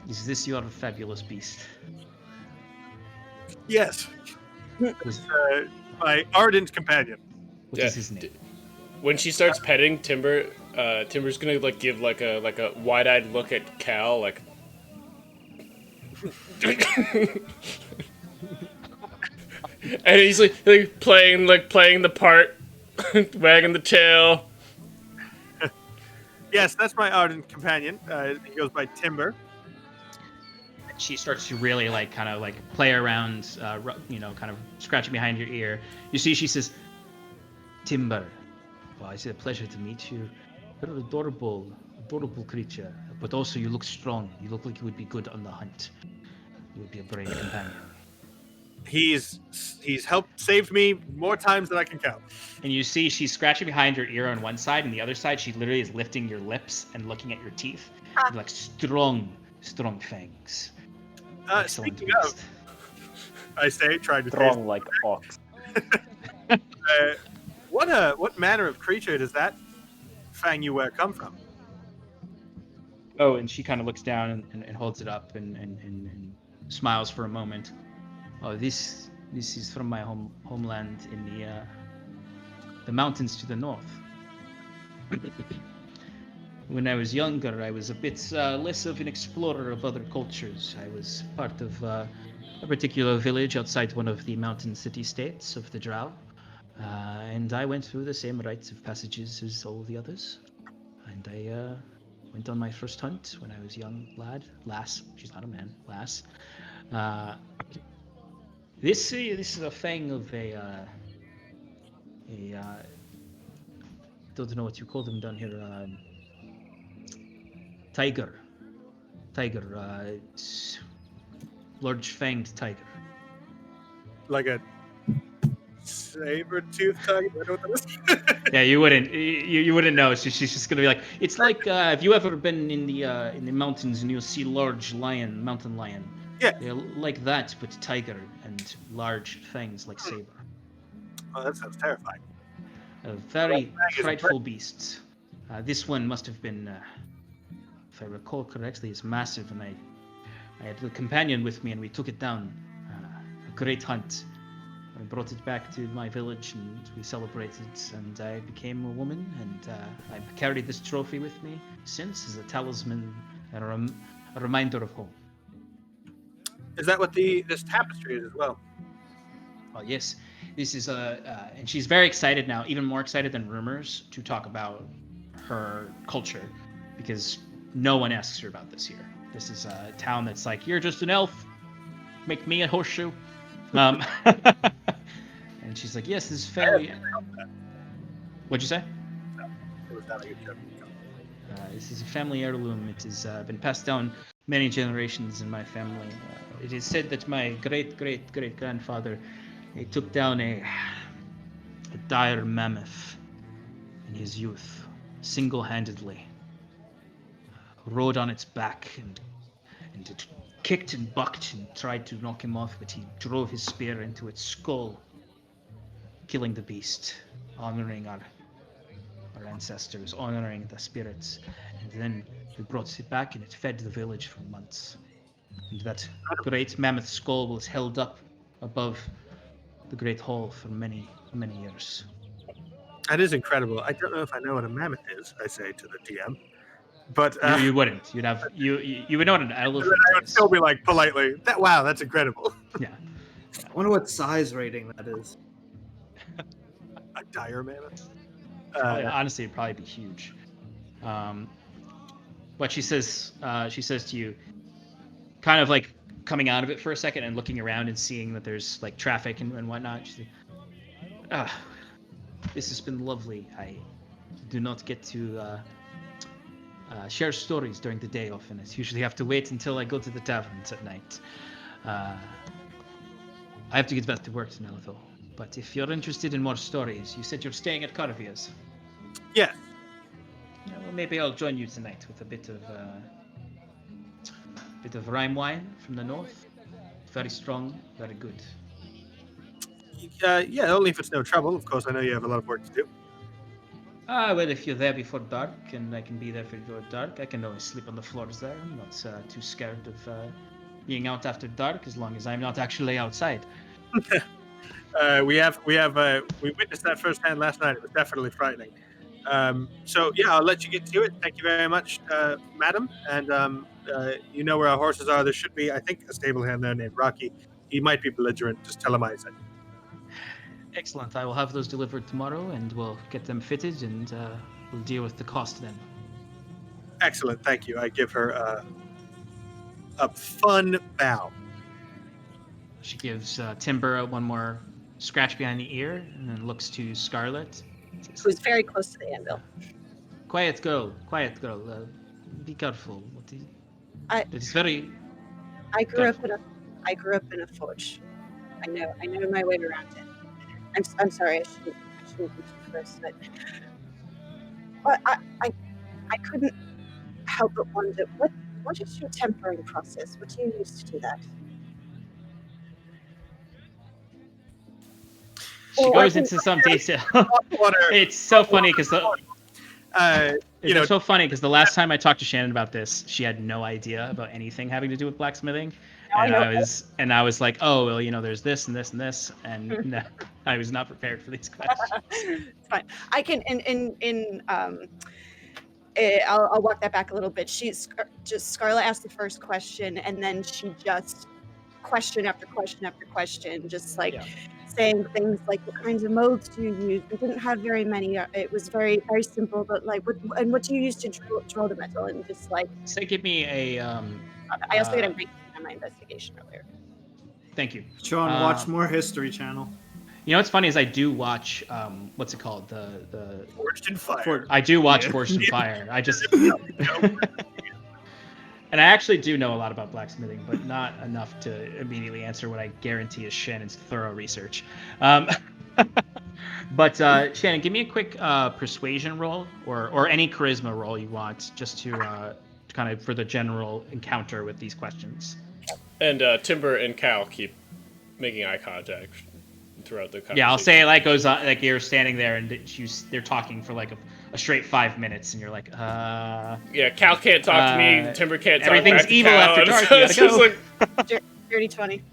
"Is this your fabulous beast?" Yes. My ardent companion. What is his name? When she starts petting Timber, Timber's gonna like give like a wide-eyed look at Cal, like. And he's like playing the part, wagging the tail. Yes, that's my ardent companion. He goes by Timber. She starts to really like kind of like play around, kind of scratching behind your ear. You see, she says, "Timber, well, it's a pleasure to meet you. You're an adorable creature, but also you look strong. You look like you would be good on the hunt. You would be a brave companion." He's saved me more times than I can count. And you see she's scratching behind your ear on one side, and the other side she literally is lifting your lips and looking at your teeth. You're like strong fangs. Speaking of, I say, trying to strong like ox. What manner of creature does that fang you wear come from? Oh, and she kind of looks down and holds it up and smiles for a moment. Oh, this is from my homeland in the mountains to the north. When I was younger, I was a bit less of an explorer of other cultures. I was part of a particular village outside one of the mountain city-states of the Drow. And I went through the same rites of passages as all the others. And I went on my first hunt when I was young lass. She's not a man, lass. This is a fang of a don't know what you call them down here. Tiger, large fanged tiger. Like a saber-toothed tiger. I don't know what that is. Yeah, you wouldn't know. She's just gonna be like, it's like have you ever been in the mountains and you'll see large mountain lion? Yeah. They're like that, but tiger and large fangs like saber. Oh, that sounds terrifying. Very frightful beasts. This one must have been, if I recall correctly, is massive, and I had the companion with me, and we took it down. A great hunt. I brought it back to my village, and we celebrated, and I became a woman, and I've carried this trophy with me since as a talisman and a reminder of home. Is that what this tapestry is as well? Oh, yes. This is and she's very excited now, even more excited than rumors, to talk about her culture, because no one asks her about this here. This is a town that's like, you're just an elf, make me a horseshoe. And she's like, yes, this is family. What'd you say? This is a family heirloom. It has been passed down many generations in my family. It is said that my great-great-great-grandfather he took down a dire mammoth in his youth, single-handedly. Rode on its back and it kicked and bucked and tried to knock him off, but he drove his spear into its skull, killing the beast, honoring our ancestors, honoring the spirits. And then we brought it back and it fed the village for months. And that great mammoth skull was held up above the Great Hall for many, many years. That is incredible. I don't know if I know what a mammoth is, I say to the DM. But You wouldn't. You'd have you would know what an elephant I would is. still be like politely, wow, that's incredible. Yeah. I wonder what size rating that is. A dire mammoth. Honestly, it'd probably be huge. But she says to you, kind of like coming out of it for a second and looking around and seeing that there's like traffic and whatnot. She's like, this has been lovely. I do not get to share stories during the day often. I usually have to wait until I go to the taverns at night. I have to get back to work now, though. But if you're interested in more stories, you said you're staying at Carvia's. Yes. Yeah, well, maybe I'll join you tonight with a bit of rime wine from the north. Very strong, very good. Yeah, only if it's no trouble. Of course, I know you have a lot of work to do. Well, if you're there before dark, and I can be there before dark, I can always sleep on the floors there. I'm not too scared of being out after dark, as long as I'm not actually outside. We witnessed that firsthand last night. It was definitely frightening. So yeah, I'll let you get to it. Thank you very much, madam. And you know where our horses are. There should be, I think, a stable hand there named Rocky. He might be belligerent. Just tell him I said. Excellent. I will have those delivered tomorrow, and we'll get them fitted, and we'll deal with the cost then. Excellent. Thank you. I give her a fun bow. She gives Timber one more scratch behind the ear, and then looks to Scarlet. Who's very close to the anvil. Quiet girl. Be careful. It's very. I grew up in a forge. I know my way around it. I'm sorry. I shouldn't be too first, but I couldn't help but wonder what is your tempering process? What do you use to do that? She goes into some detail. It's so funny because so funny because the last time I talked to Shannon about this, she had no idea about anything having to do with blacksmithing, and I was like, oh well, there's this and this and this, and no, I was not prepared for these questions. It's fine. I can I'll walk that back a little bit. Scarlett asked the first question, and then she just question after question after question, just like saying things like, "What kinds of modes do you use?" We didn't have very many. It was very very simple, but like, what do you use to drill the metal? And just like, Say, give me a. I also got a 19 on my investigation earlier. Thank you. Sean, watch more History Channel. You know what's funny is I do watch what's it called, the Forged in Fire. I do watch Forged in Fire. I just and I actually do know a lot about blacksmithing, but not enough to immediately answer what I guarantee is Shannon's thorough research. But Shannon, give me a quick persuasion roll or any charisma roll you want, just to kind of for the general encounter with these questions. And Timber and Cal keep making eye contact throughout the conversation. Yeah, I'll say it like goes on, like you're standing there and they're talking for like a straight 5 minutes, and you're like, Yeah, Cal can't talk to me. Timber can't talk everything's back to evil Cal. after dark. You It's gotta just go. like, Dirty 20.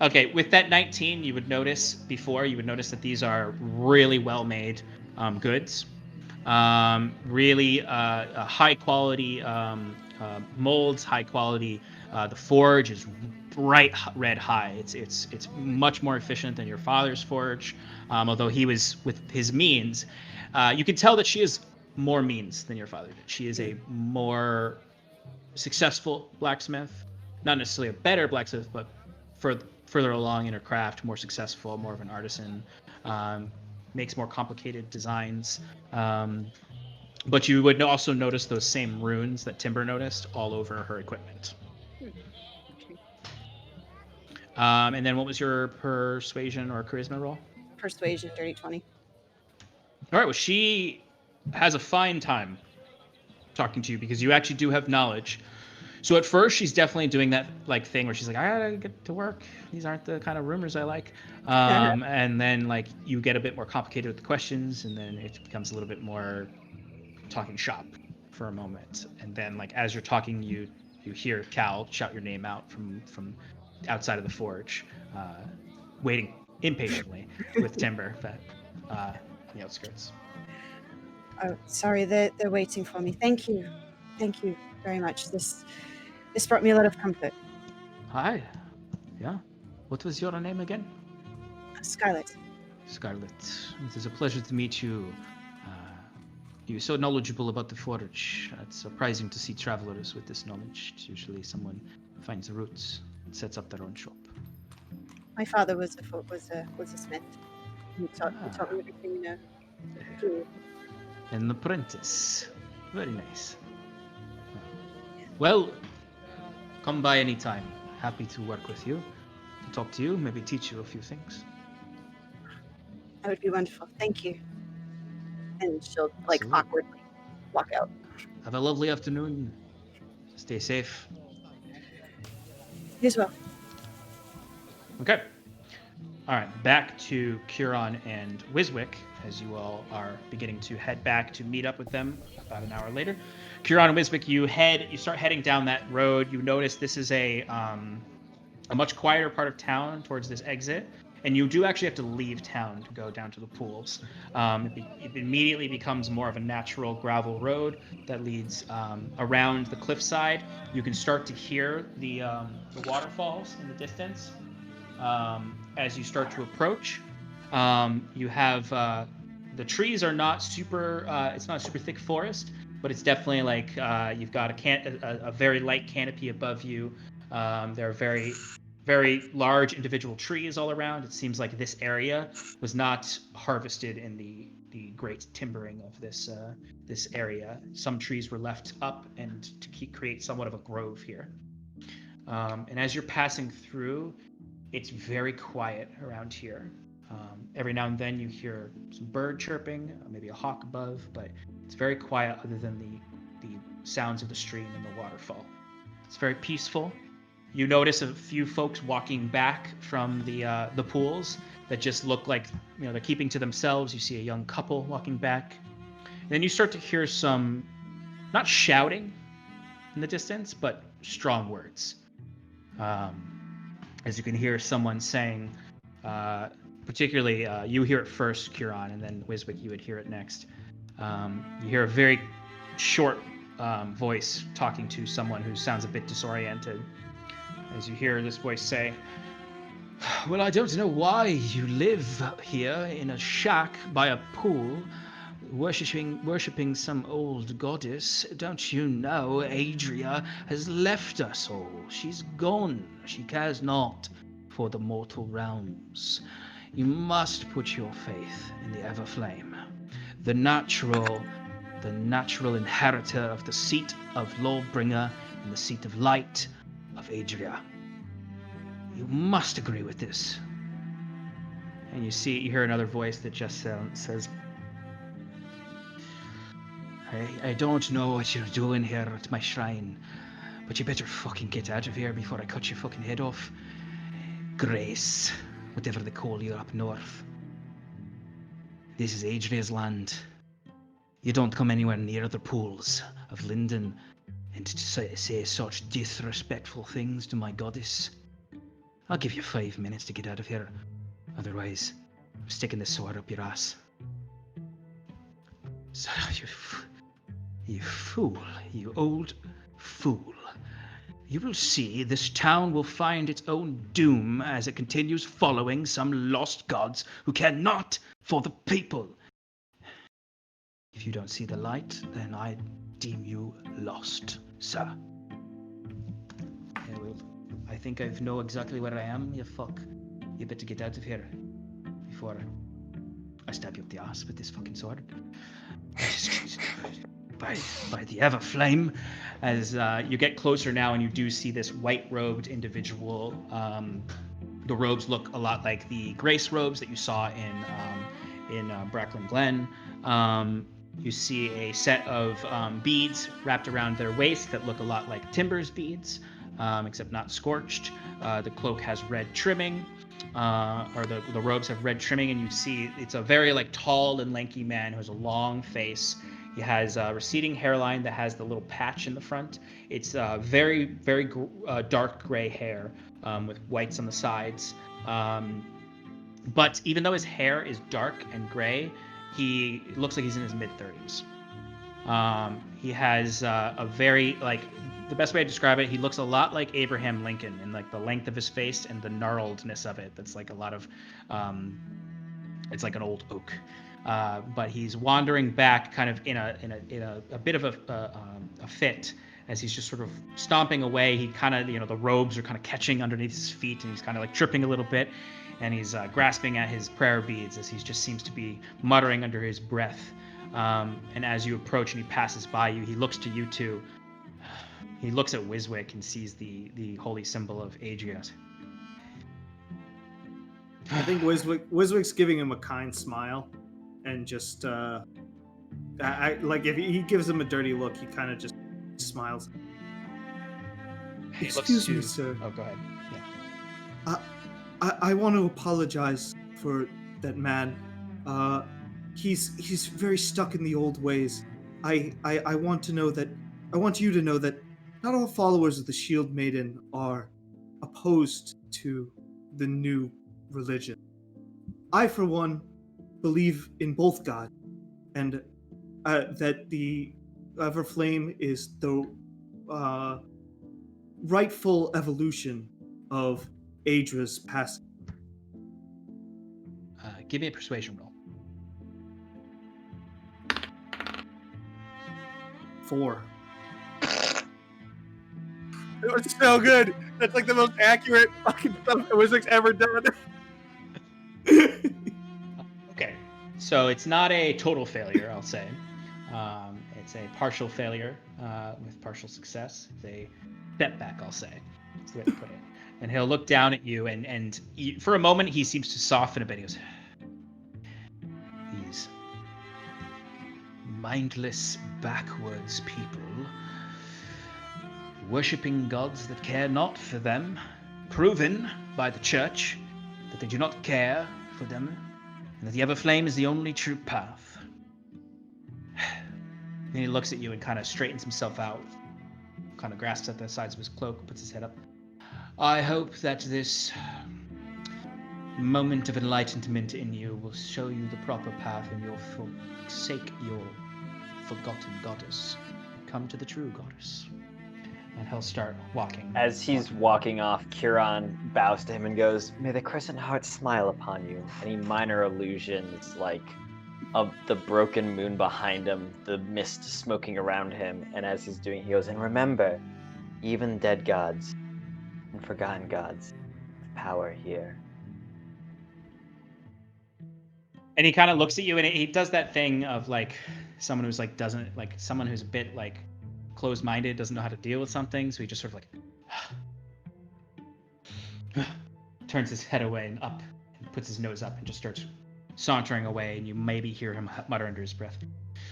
Okay, with that 19, you would notice that these are really well-made goods. Really high quality molds, high quality. The forge is bright red high. It's much more efficient than your father's forge, although he was with his means. You can tell that she has more means than your father did. She is a more successful blacksmith, not necessarily a better blacksmith, but further along in her craft, more successful, more of an artisan, makes more complicated designs. But you would also notice those same runes that Timber noticed all over her equipment. And then what was your persuasion or charisma roll? Persuasion, dirty 20. All right, well, she has a fine time talking to you because you actually do have knowledge. So at first, she's definitely doing that like thing where she's like, I gotta get to work. These aren't the kind of rumors I like. And then like you get a bit more complicated with the questions, and then it becomes a little bit more talking shop for a moment. And then like as you're talking, you hear Cal shout your name out from outside of the forge, waiting impatiently with Timber at the outskirts. Oh, sorry, they're waiting for me. Thank you very much. This brought me a lot of comfort. Hi. Yeah. What was your name again? Scarlet. Scarlet. It is a pleasure to meet you. You're so knowledgeable about the forge. It's surprising to see travelers with this knowledge. It's usually someone finds the roots and sets up their own shop. My father was a smith. He taught me everything you know. An apprentice. Very nice. Well, come by any time. Happy to work with you, to talk to you, maybe teach you a few things. That would be wonderful. Thank you. And she'll like Absolutely. awkwardly walk out. Have a lovely afternoon. Stay safe. You as well. Okay. All right, back to Curon and Wiswick as you all are beginning to head back to meet up with them about an hour later. Curon and Wiswick, you start heading down that road. You notice this is a much quieter part of town towards this exit, and you do actually have to leave town to go down to the pools. It immediately becomes more of a natural gravel road that leads around the cliffside. You can start to hear the waterfalls in the distance. As you start to approach, you have the trees are not super. It's not a super thick forest, but it's definitely like you've got a very light canopy above you. There are very, very large individual trees all around. It seems like this area was not harvested in the great timbering of this area. Some trees were left up and to create somewhat of a grove here. And as you're passing through, it's very quiet around here. Every now and then you hear some bird chirping, maybe a hawk above, but it's very quiet other than the sounds of the stream and the waterfall. It's very peaceful. You notice a few folks walking back from the pools that just look like, they're keeping to themselves. You see a young couple walking back. And then you start to hear some, not shouting in the distance, but strong words. As you can hear someone saying, particularly, you hear it first, Curon, and then Wiswick, you would hear it next. You hear a very short voice talking to someone who sounds a bit disoriented. as you hear this voice say, "Well, I don't know why you live here in a shack by a pool, worshipping some old goddess. Don't you know Adria has left us all? She's gone. She cares not for the mortal realms. You must put your faith in the Everflame, the natural inheritor of the seat of Lawbringer and the seat of light of Adria. You must agree with this." And you hear another voice that just says, I don't know what you're doing here at my shrine, but you better fucking get out of here before I cut your fucking head off. Grace, whatever they call you up north. This is Adria's land. You don't come anywhere near the pools of Linden and to say such disrespectful things to my goddess. I'll give you 5 minutes to get out of here. Otherwise, I'm sticking this sword up your ass. So, you fool, you old fool. You will see this town will find its own doom as it continues following some lost gods who care not for the people. If you don't see the light, then I deem you lost, sir. I think I know exactly where I am, you fuck. You better get out of here before I stab you up the ass with this fucking sword. By the Everflame, as you get closer now and you do see this white-robed individual. The robes look a lot like the grace robes that you saw in Bracklin Glen. You see a set of beads wrapped around their waist that look a lot like Timber's beads, except not scorched. The cloak has red trimming, or the robes have red trimming, and you see it's a very tall and lanky man who has a long face. He has a receding hairline that has the little patch in the front. It's very, very dark gray hair with whites on the sides. But even though his hair is dark and gray, he looks like he's in his mid-30s. He has a very, the best way to describe it, he looks a lot like Abraham Lincoln in the length of his face and the gnarledness of it. That's a lot of, it's like an old oak. But he's wandering back kind of in a bit of a fit as he's just sort of stomping away. He kind of, the robes are kind of catching underneath his feet, and he's kind of tripping a little bit, and he's grasping at his prayer beads as he just seems to be muttering under his breath. And as you approach and he passes by you, he looks to you two. He looks at Wiswick and sees the holy symbol of Adria. I think Wiswick's giving him a kind smile, and just if he gives him a dirty look, he kind of just smiles. Excuse me, sir. Oh, go ahead. Yeah. I want to apologize for that man. He's very stuck in the old ways. I want you to know that not all followers of the Shield Maiden are opposed to the new religion. I, for one, believe in both God, and that the Everflame is the rightful evolution of Adra's passing. Give me a persuasion roll. 4. It was so good. That's the most accurate fucking stuff Wizwick's ever done. Okay, so it's not a total failure, I'll say. It's a partial failure with partial success. It's a setback, I'll say. That's the way to put it. And he'll look down at you, and for a moment he seems to soften a bit. He goes, "These mindless, backwards people, worshipping gods that care not for them, proven by the church that they do not care for them, and that the Everflame is the only true path." And he looks at you and kind of straightens himself out, kind of grasps at the sides of his cloak, puts his head up. "I hope that this moment of enlightenment in you will show you the proper path, and you'll forsake your forgotten goddess. Come to the true goddess." and he'll start walking. As he's walking off, Kiran bows to him and goes, "May the crescent heart smile upon you." Any minor illusions, like of the broken moon behind him, the mist smoking around him, and as he's doing, he goes, "And remember, even dead gods and forgotten gods have power here." And he kind of looks at you, and he does that thing of like someone who's like someone who's a bit like closed-minded, doesn't know how to deal with something, so he just sort of like turns his head away and up, and puts his nose up, and just starts sauntering away. And you maybe hear him mutter under his breath,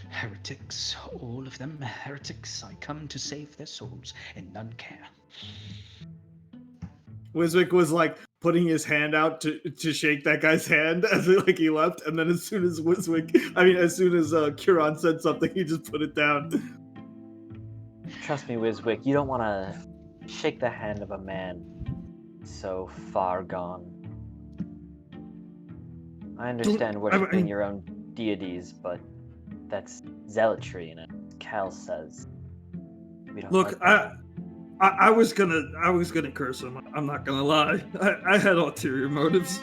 "Heretics, all of them heretics. I come to save their souls, and none care." Wiswick was like putting his hand out to shake that guy's hand as like he left, and then as soon as Kiran said something, he just put it down. Trust me, Wiswick, you don't want to shake the hand of a man so far gone. I understand worshipping your own deities, but that's zealotry, and as Cal says, we don't. Look, like I was gonna curse him. I'm not gonna lie. I had ulterior motives.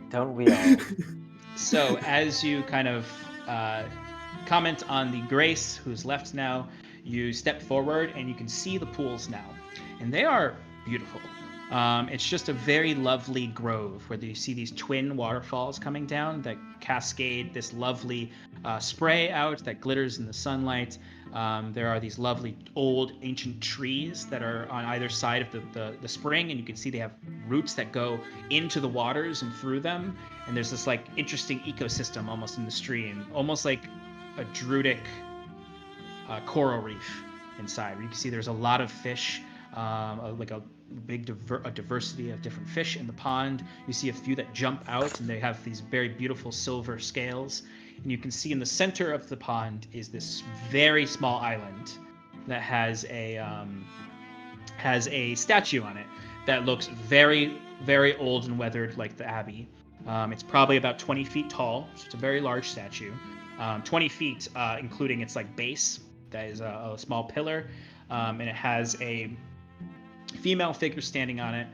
Don't we all? So as you kind of comment on the Grace, who's left now, you step forward and you can see the pools now, and they are beautiful. It's just a very lovely grove where you see these twin waterfalls coming down that cascade this lovely spray out that glitters in the sunlight. There are these lovely old ancient trees that are on either side of the spring, and you can see they have roots that go into the waters and through them. And there's this like interesting ecosystem almost in the stream, almost like a druidic coral reef inside, where you can see there's a lot of fish, like a big diversity of different fish in the pond. You see a few that jump out, and they have these very beautiful silver scales. And you can see in the center of the pond is this very small island that has a statue on it that looks very, very old and weathered, like the Abbey. It's probably about 20 feet tall, so it's a very large statue. 20 feet, including its like base, that is a small pillar, and it has a female figure standing on it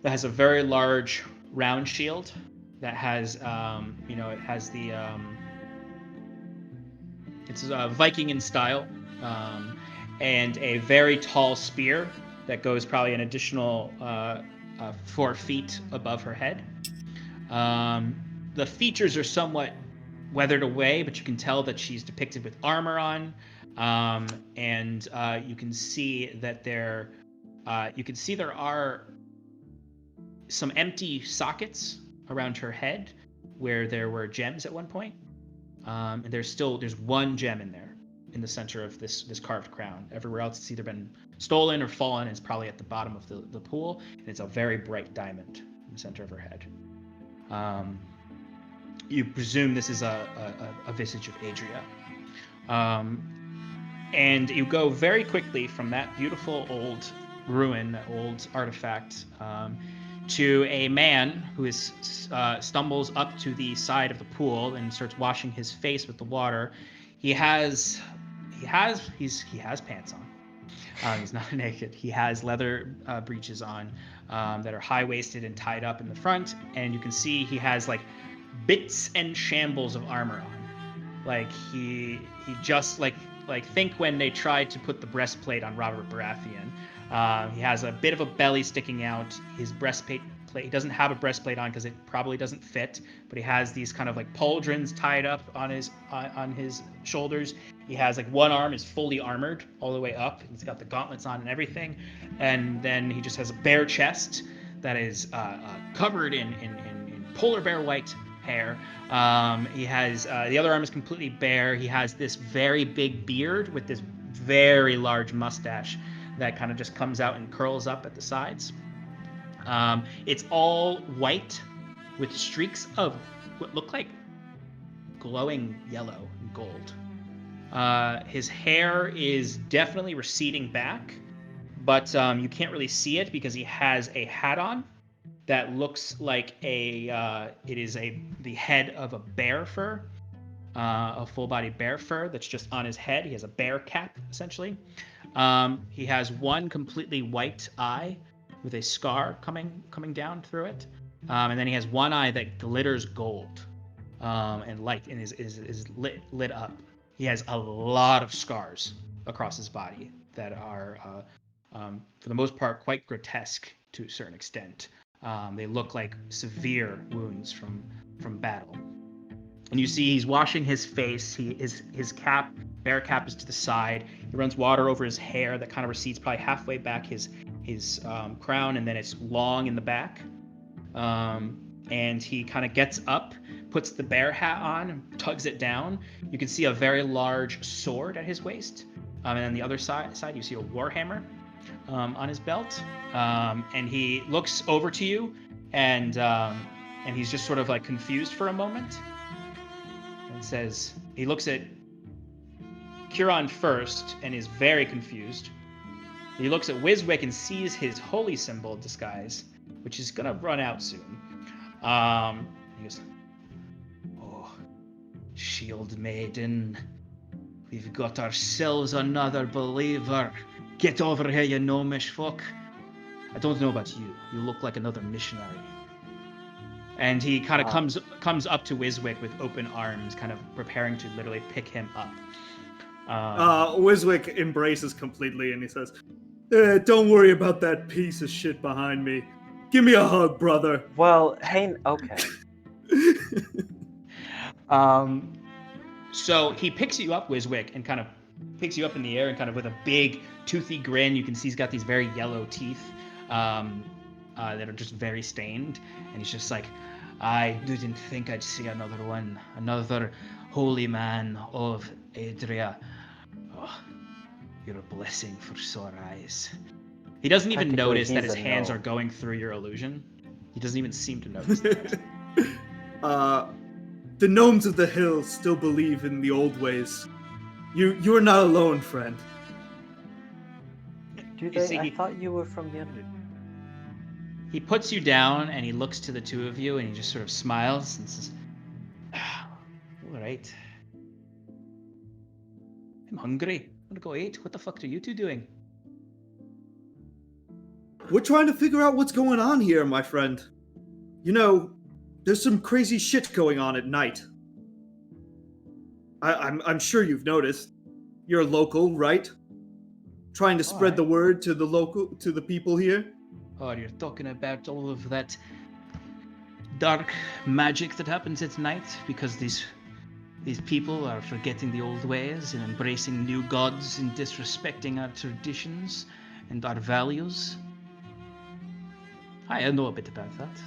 that has a very large round shield that has, it has the, it's Viking in style, and a very tall spear that goes probably an additional 4 feet above her head. The features are somewhat weathered away, but you can tell that she's depicted with armor on, and you can see that there are some empty sockets around her head where there were gems at one point. And there's one gem in there in the center of this carved crown. Everywhere else it's either been stolen or fallen. It's probably at the bottom of the pool, and it's a very bright diamond in the center of her head. You presume this is a visage of Adria. And you go very quickly from that beautiful old ruin, that old artifact, to a man who stumbles up to the side of the pool and starts washing his face with the water. He has pants on. He's not naked. He has leather breeches on that are high-waisted and tied up in the front, and you can see he has like bits and shambles of armor on. Like he just like think when they tried to put the breastplate on Robert Baratheon. He has a bit of a belly sticking out. His breastplate, he doesn't have a breastplate on because it probably doesn't fit, but he has these kind of like pauldrons tied up on his shoulders. He has like one arm is fully armored all the way up. He's got the gauntlets on and everything, and then he just has a bare chest that is covered in polar bear white hair. He has the other arm is completely bare. He has this very big beard with this very large mustache that kind of just comes out and curls up at the sides. It's all white with streaks of what look like glowing yellow and gold. His hair is definitely receding back, but you can't really see it because he has a hat on that looks like the head of a bear fur, a full-body bear fur that's just on his head. He has a bear cap, essentially. He has one completely white eye with a scar coming down through it, and then he has one eye that glitters gold and light and is lit up. He has a lot of scars across his body that are, for the most part, quite grotesque to a certain extent. They look like severe wounds from battle. And you see he's washing his face. His cap, bare cap, is to the side. He runs water over his hair that kind of recedes probably halfway back his crown, and then it's long in the back. And he kind of gets up, puts the bear hat on, and tugs it down. You can see a very large sword at his waist. And on the other side you see a warhammer on his belt. And he looks over to you, and he's just sort of like confused for a moment. And says, he looks at Curon first and is very confused. He looks at Wiswick and sees his holy symbol disguise, which is gonna run out soon. He goes, "Oh, Shield Maiden, we've got ourselves another believer. Get over here, you gnomish fuck. I don't know about you. You look like another missionary." And he kind of comes up to Wiswick with open arms, kind of preparing to literally pick him up. Wiswick embraces completely, and he says, "Don't worry about that piece of shit behind me. Give me a hug, brother." Well, hey, okay. So he picks you up, Wiswick, and kind of picks you up in the air, and kind of with a big toothy grin. You can see he's got these very yellow teeth that are just very stained, and he's just like, "I didn't think I'd see another one, another holy man of Adria. Oh, you're a blessing for sore eyes." He doesn't even notice that his hands are going through your illusion. He doesn't even seem to notice that. The gnomes of the hills still believe in the old ways. You are not alone, friend. Do they? I thought you were from the under. He puts you down and he looks to the two of you and he just sort of smiles and says, "All right. I'm hungry. I'm gonna go eat. What the fuck are you two doing?" We're trying to figure out what's going on here, my friend. You know, there's some crazy shit going on at night. I'm sure you've noticed. You're local, right? Trying to spread the word to the people here. Oh, you're talking about all of that dark magic that happens at night because these people are forgetting the old ways and embracing new gods and disrespecting our traditions and our values. I know a bit about that.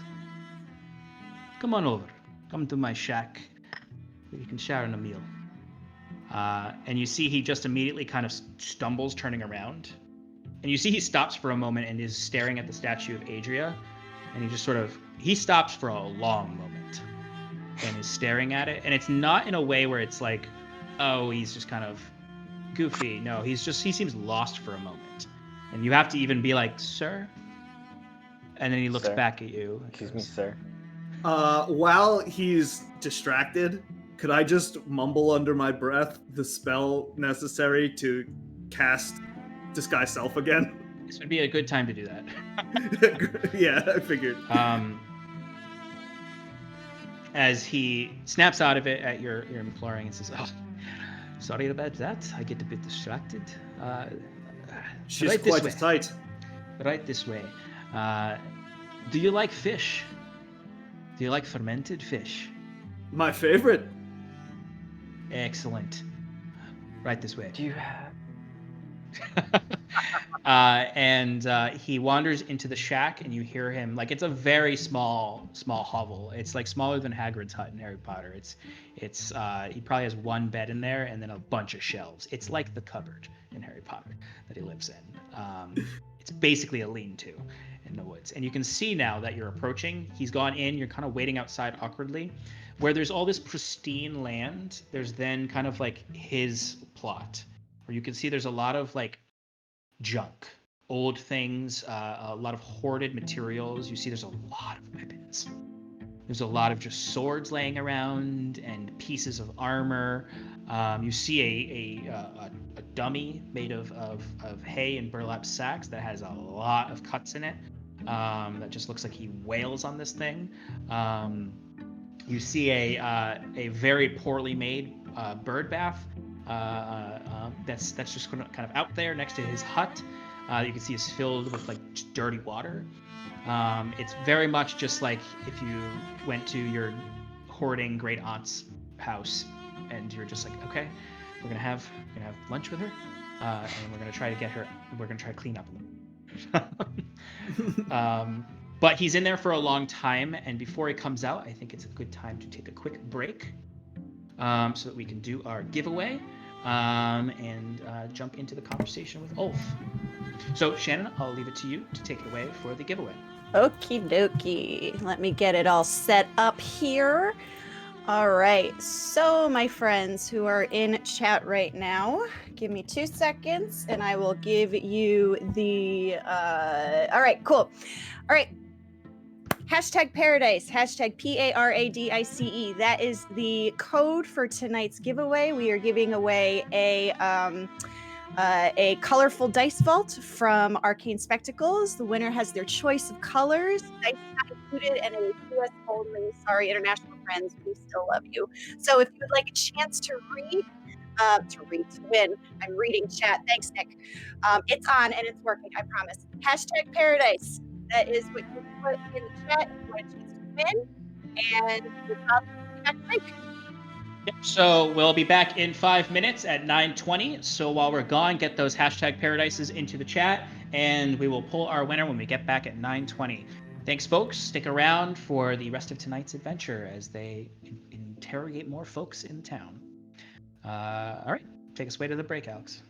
Come on over. Come to my shack where you can share in a meal. And you see he just immediately kind of stumbles, turning around. And you see he stops for a moment and is staring at the statue of Adria. And he stops for a long moment and is staring at it. And it's not in a way where it's like, oh, he's just kind of goofy. No, he seems lost for a moment. And you have to even be like, "Sir?" And then he looks back at you. Excuse me, sir. While he's distracted, could I just mumble under my breath the spell necessary to cast Disguise Self again? This would be a good time to do that. Yeah, I figured. As he snaps out of it at your imploring and says, "Oh, sorry about that. I get a bit distracted. She's right quite this way. tight. Right this way. Do you like fish? Do you like fermented fish?" My favorite. Excellent. Right this way. Do you have? And he wanders into the shack, and you hear him. Like, it's a very small hovel. It's like smaller than Hagrid's hut in Harry Potter. It's he probably has one bed in there and then a bunch of shelves. It's like the cupboard in Harry Potter that he lives in. It's basically a lean-to in the woods. And you can see now that you're approaching. He's gone in. You're kind of waiting outside awkwardly. Where there's all this pristine land, there's then kind of like his plot, where you can see there's a lot of like junk, old things, a lot of hoarded materials. You see there's a lot of weapons. There's a lot of just swords laying around and pieces of armor. You see a dummy made of hay and burlap sacks that has a lot of cuts in it. That just looks like he wails on this thing. You see a very poorly made bird bath that's just kind of out there next to his hut. You can see is filled with like dirty water. It's very much just like if you went to your hoarding great aunt's house and you're just like, okay, we're gonna have lunch with her, and we're gonna try to get her. We're gonna try to clean up a little. But he's in there for a long time, and before he comes out, I think it's a good time to take a quick break, so that we can do our giveaway, and jump into the conversation with Ulf. So Shannon, I'll leave it to you to take it away for the giveaway. Okie dokie. Let me get it all set up here. All right. So, my friends who are in chat right now, give me 2 seconds and I will give you the. All right, cool. All right. Hashtag Paradice, hashtag Paradice. That is the code for tonight's giveaway. We are giving away a colorful dice vault from Arcane Spectacles. The winner has their choice of colors, dice not included, and it is US only. Sorry, international friends, we still love you. So if you would like a chance to win, I'm reading chat. Thanks, Nick. It's on and it's working, I promise. Hashtag Paradise. That is what you put in the chat if you want a chance to win. And we'll probably be back next week. Yep, so we'll be back in 5 minutes at 9:20. So while we're gone, get those hashtag paradises into the chat, and we will pull our winner when we get back at 9:20. Thanks, folks. Stick around for the rest of tonight's adventure as they interrogate more folks in town. All right, take us away to the break, Alex.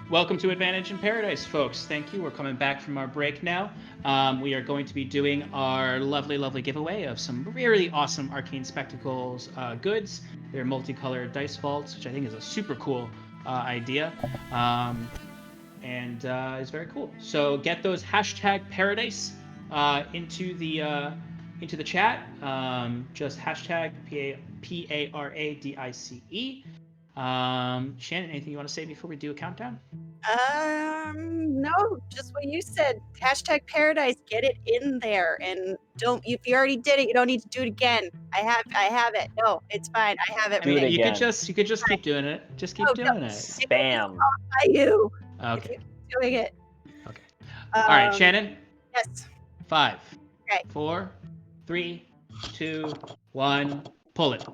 Welcome to Advantage in Paradise, folks. Thank you. We're coming back from our break now. We are going to be doing our lovely, lovely giveaway of some really awesome Arcane Spectacles goods. They're multicolored dice vaults, which I think is a super cool idea. And it's very cool. So get those #Paradice into the chat. Just hashtag PARADICE. Shannon, anything you want to say before we do a countdown? No, just what you said. #Paradise. Get it in there, and don't. If you already did it, you don't need to do it again. I have it. No, it's fine. I have it. Do it ready. You could again. just keep doing it. Just keep doing it. Spam. By you. Okay. Keep doing it. Okay. All right, Shannon. Yes. 5, Okay. 4, 3, 2, 1. Pull it.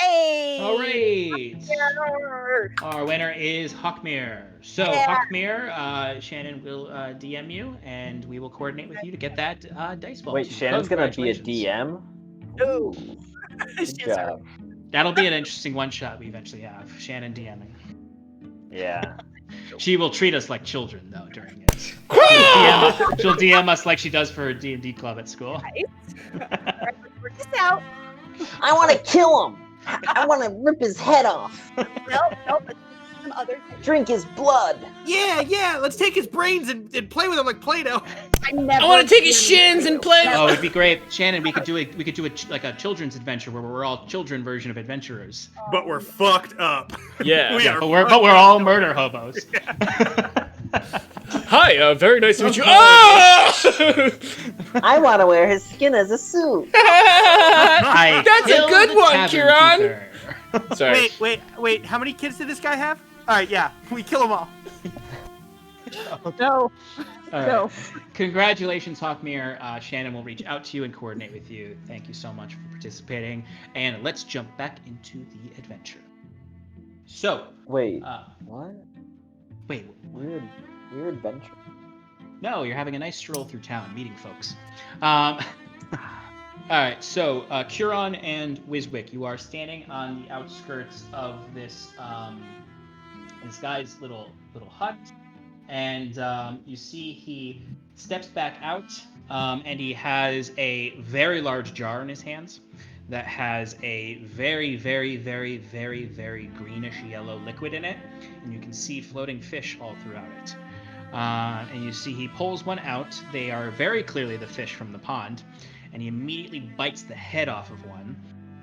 Hey. All right. Yarr. Our winner is Hawkmere. So, Yeah. Hawkmere, Shannon will DM you, and we will coordinate with you to get that dice vault. Wait, Shannon's gonna be a Congratulations. DM? Ooh. Good job. That'll be an interesting one-shot we eventually have. Shannon DMing. Yeah. She will treat us like children, though, during it. She'll DM us like she does for her D&D club at school. Nice. All right, let's work this out. I want to kill him. I want to rip his head off. Nope. Let's do some other things. Drink his blood. Yeah. Let's take his brains and play with him like Play-Doh. I want to take his shins and play. Oh, it'd be great, Shannon. We could do like a children's adventure where we're all children version of adventurers. But we're fucked up. Yeah. We are. But we're all murder hobos. Hi, very nice to meet you. Oh! I want to wear his skin as a suit. That's a good one, Kieran. Sorry. Wait. How many kids did this guy have? All right, yeah. We kill them all. No. All right. No. Congratulations, Hawkmere. Shannon will reach out to you and coordinate with you. Thank you so much for participating. And let's jump back into the adventure. So, Wait. What? wait, Weird adventure. no, you're having a nice stroll through town, meeting folks. All right, so Curon and Wiswick, you are standing on the outskirts of this guy's little hut, and you see he steps back out, and he has a very large jar in his hands that has a very, very, very, very, very greenish yellow liquid in it, and you can see floating fish all throughout it. And you see he pulls one out. They are very clearly the fish from the pond, and he immediately bites the head off of one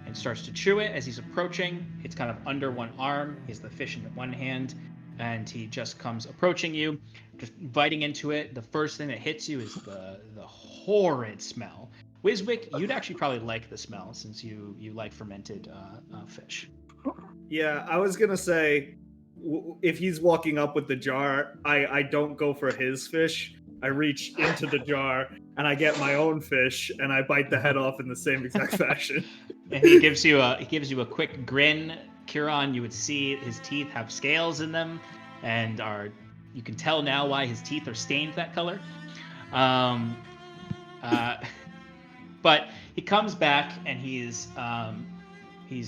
and starts to chew it as he's approaching. It's kind of under one arm. He has the fish in one hand, and he just comes approaching you, just biting into it. The first thing that hits you is the horrid smell. Wiswick, you'd actually probably like the smell since you like fermented fish. Yeah, I was gonna say, if he's walking up with the jar, I don't go for his fish. I reach into the jar and I get my own fish and I bite the head off in the same exact fashion. And he gives you a quick grin. Curon, you would see his teeth have scales in them, and you can tell now why his teeth are stained that color. But he comes back and he's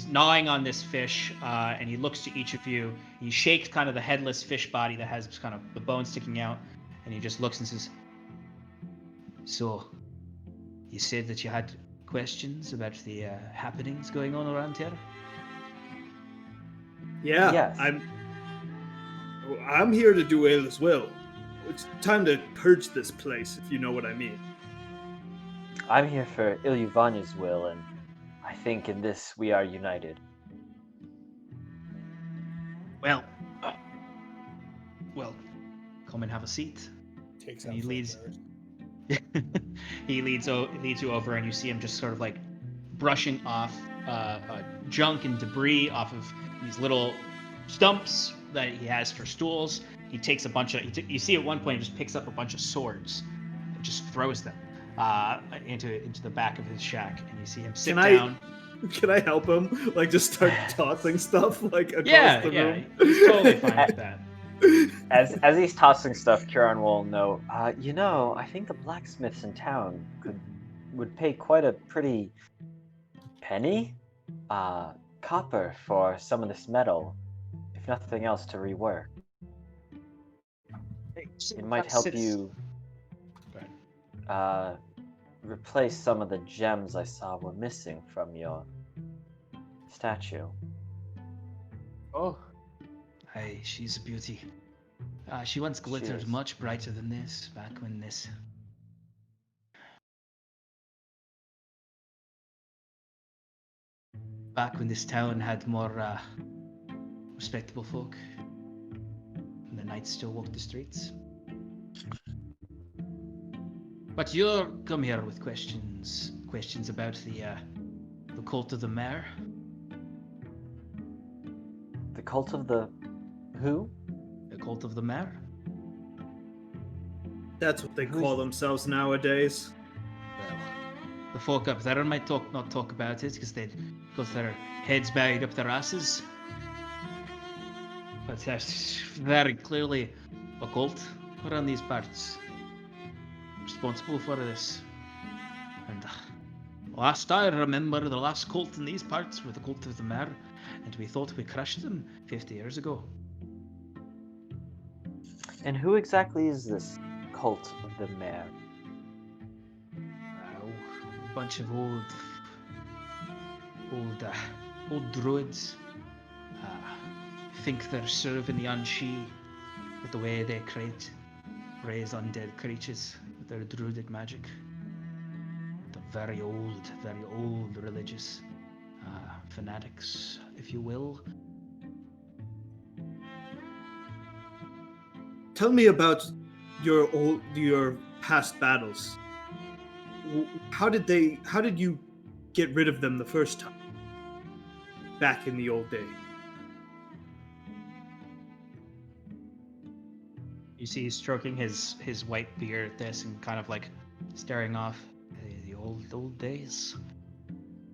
gnawing on this fish, and he looks to each of you. He shakes kind of the headless fish body that has kind of the bone sticking out, and he just looks and says, "So, you said that you had questions about the happenings going on around here?" Yeah, Yes. I'm here to do ill as well. It's time to purge this place, if you know what I mean. I'm here for Ilyuvanya's will, and I think in this we are united. Well, come and have a seat. Takes And out he leads- flamethrower. He leads you over, and you see him just sort of like brushing off junk and debris off of these little stumps that he has for stools. He takes a bunch of. You see at one point he just picks up a bunch of swords and just throws them into the back of his shack, and you see him sit down. Can I help him? Like, just start tossing stuff like across the room? He's totally fine with that. As he's tossing stuff, Kieran will know. I think the blacksmiths in town would pay quite a pretty penny, copper for some of this metal. if nothing else, to rework. Hey, It might help you replace some of the gems I saw were missing from your statue. Oh. Aye, she's a beauty. She once glittered is. much brighter than this, back when this town had more respectable folk, and the knights still walked the streets. But you're come here with questions about the cult of the mare. The cult of the who? The cult of the mare. That's what they Who's- call themselves nowadays. Well, the folk up there might not talk about it because they'd got their heads buried up their asses. But there's very clearly a cult around these parts responsible for this. And last I remember, the last cult in these parts were the cult of the mare, and we thought we crushed them 50 years ago. And who exactly is this cult of the mare? A bunch of old druids. Think they're serving the Unshi with the way they raise undead creatures with their druidic magic. They're very old religious fanatics, if you will. Tell me about your past battles. How did you get rid of them the first time? Back in the old day. You see he's stroking his white beard at this and kind of like staring off. The old days.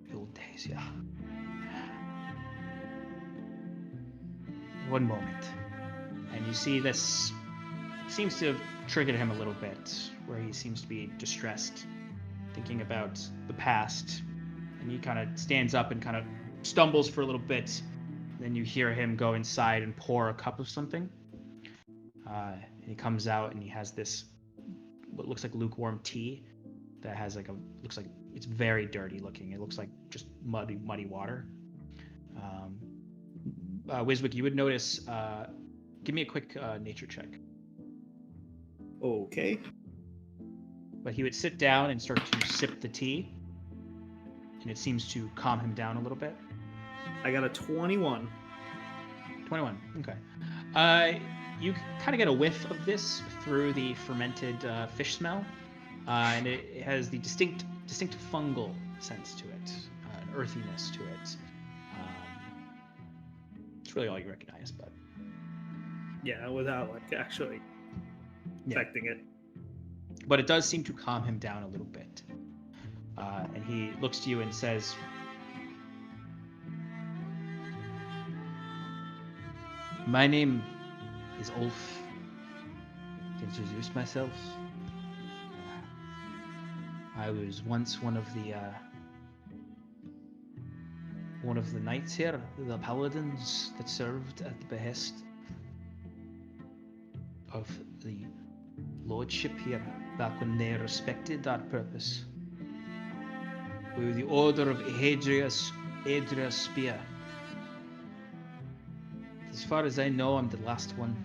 The old days, yeah. One moment. And you see this seems to have triggered him a little bit, where he seems to be distressed, thinking about the past. And he kind of stands up and kind of stumbles for a little bit. Then you hear him go inside and pour a cup of something. He comes out and he has this what looks like lukewarm tea that has looks like it's very dirty looking. It looks like just muddy water. Wiswick, you would notice. Give me a quick nature check. Okay. But he would sit down and start to sip the tea, and it seems to calm him down a little bit. I got a 21. 21. Okay. You kind of get a whiff of this through the fermented fish smell, and it has the distinct fungal sense to it, an earthiness to it. It's really all you recognize, but Yeah, without actually affecting it. But it does seem to calm him down a little bit. And he looks to you and says, "My name is Ulf. To introduce myself, I was once one of the knights here, the paladins that served at the behest of the lordship here back when they respected our purpose. We were the Order of Adria's Spear. As far as I know, I'm the last one.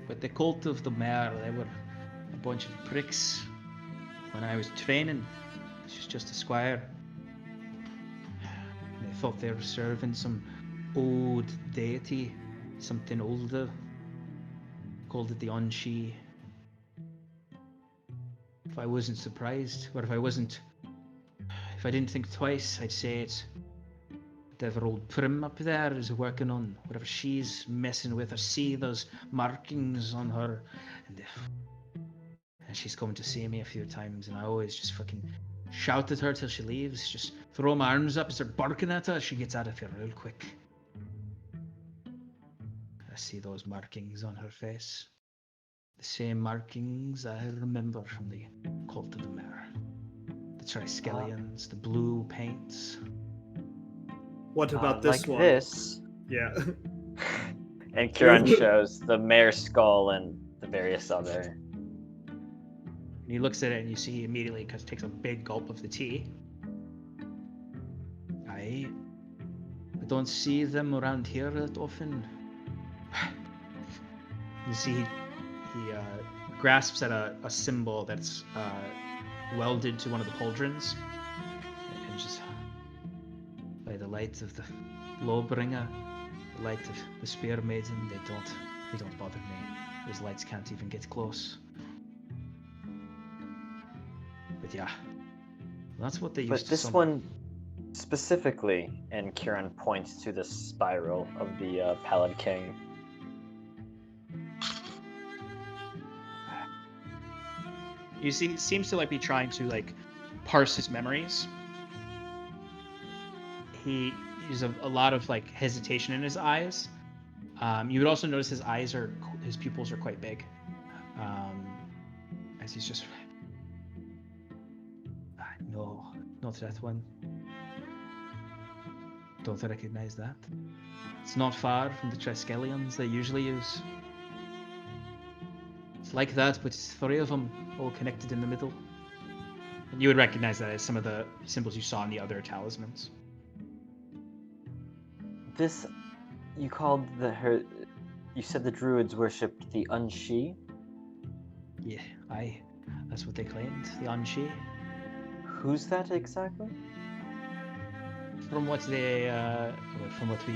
But the cult of the mare, they were a bunch of pricks. When I was training, I was just a squire. They thought they were serving some old deity, something older. Called it the Unshi. If I wasn't surprised, or if I didn't think twice, I'd say it's whatever old Prim up there is working on, whatever she's messing with. I see those markings on her, and she's come to see me a few times, and I always just fucking shout at her till she leaves, just throw my arms up and start barking at her. She gets out of here real quick. I see those markings on her face. The same markings I remember from the Cult of the Mare. The Triskelions, the blue paints. What about this like one? this. Yeah. And Kieran shows the mare's skull and the various other. And he looks at it, and you see immediately, because takes a big gulp of the tea. I don't see them around here that often. You see, he grasps at a symbol that's welded to one of the pauldrons, and just by the light of the Lawbringer, the light of the Spear Maiden, they don't bother me. Those lights can't even get close. But yeah, that's what they used But to this summon. one specifically, and Kieran points to the spiral of the Pallid King. You see, he seems to be trying to parse his memories. He uses a lot of hesitation in his eyes. You would also notice his pupils are quite big, as he's just no, not that one. Don't recognize that. It's not far from the Triskelions they usually use. It's like that, but it's 3 of them all connected in the middle. And you would recognize that as some of the symbols you saw in the other talismans. This, you called you said the druids worshipped the Unshi? Yeah, aye. That's what they claimed, the Anshi. Who's that exactly? From what we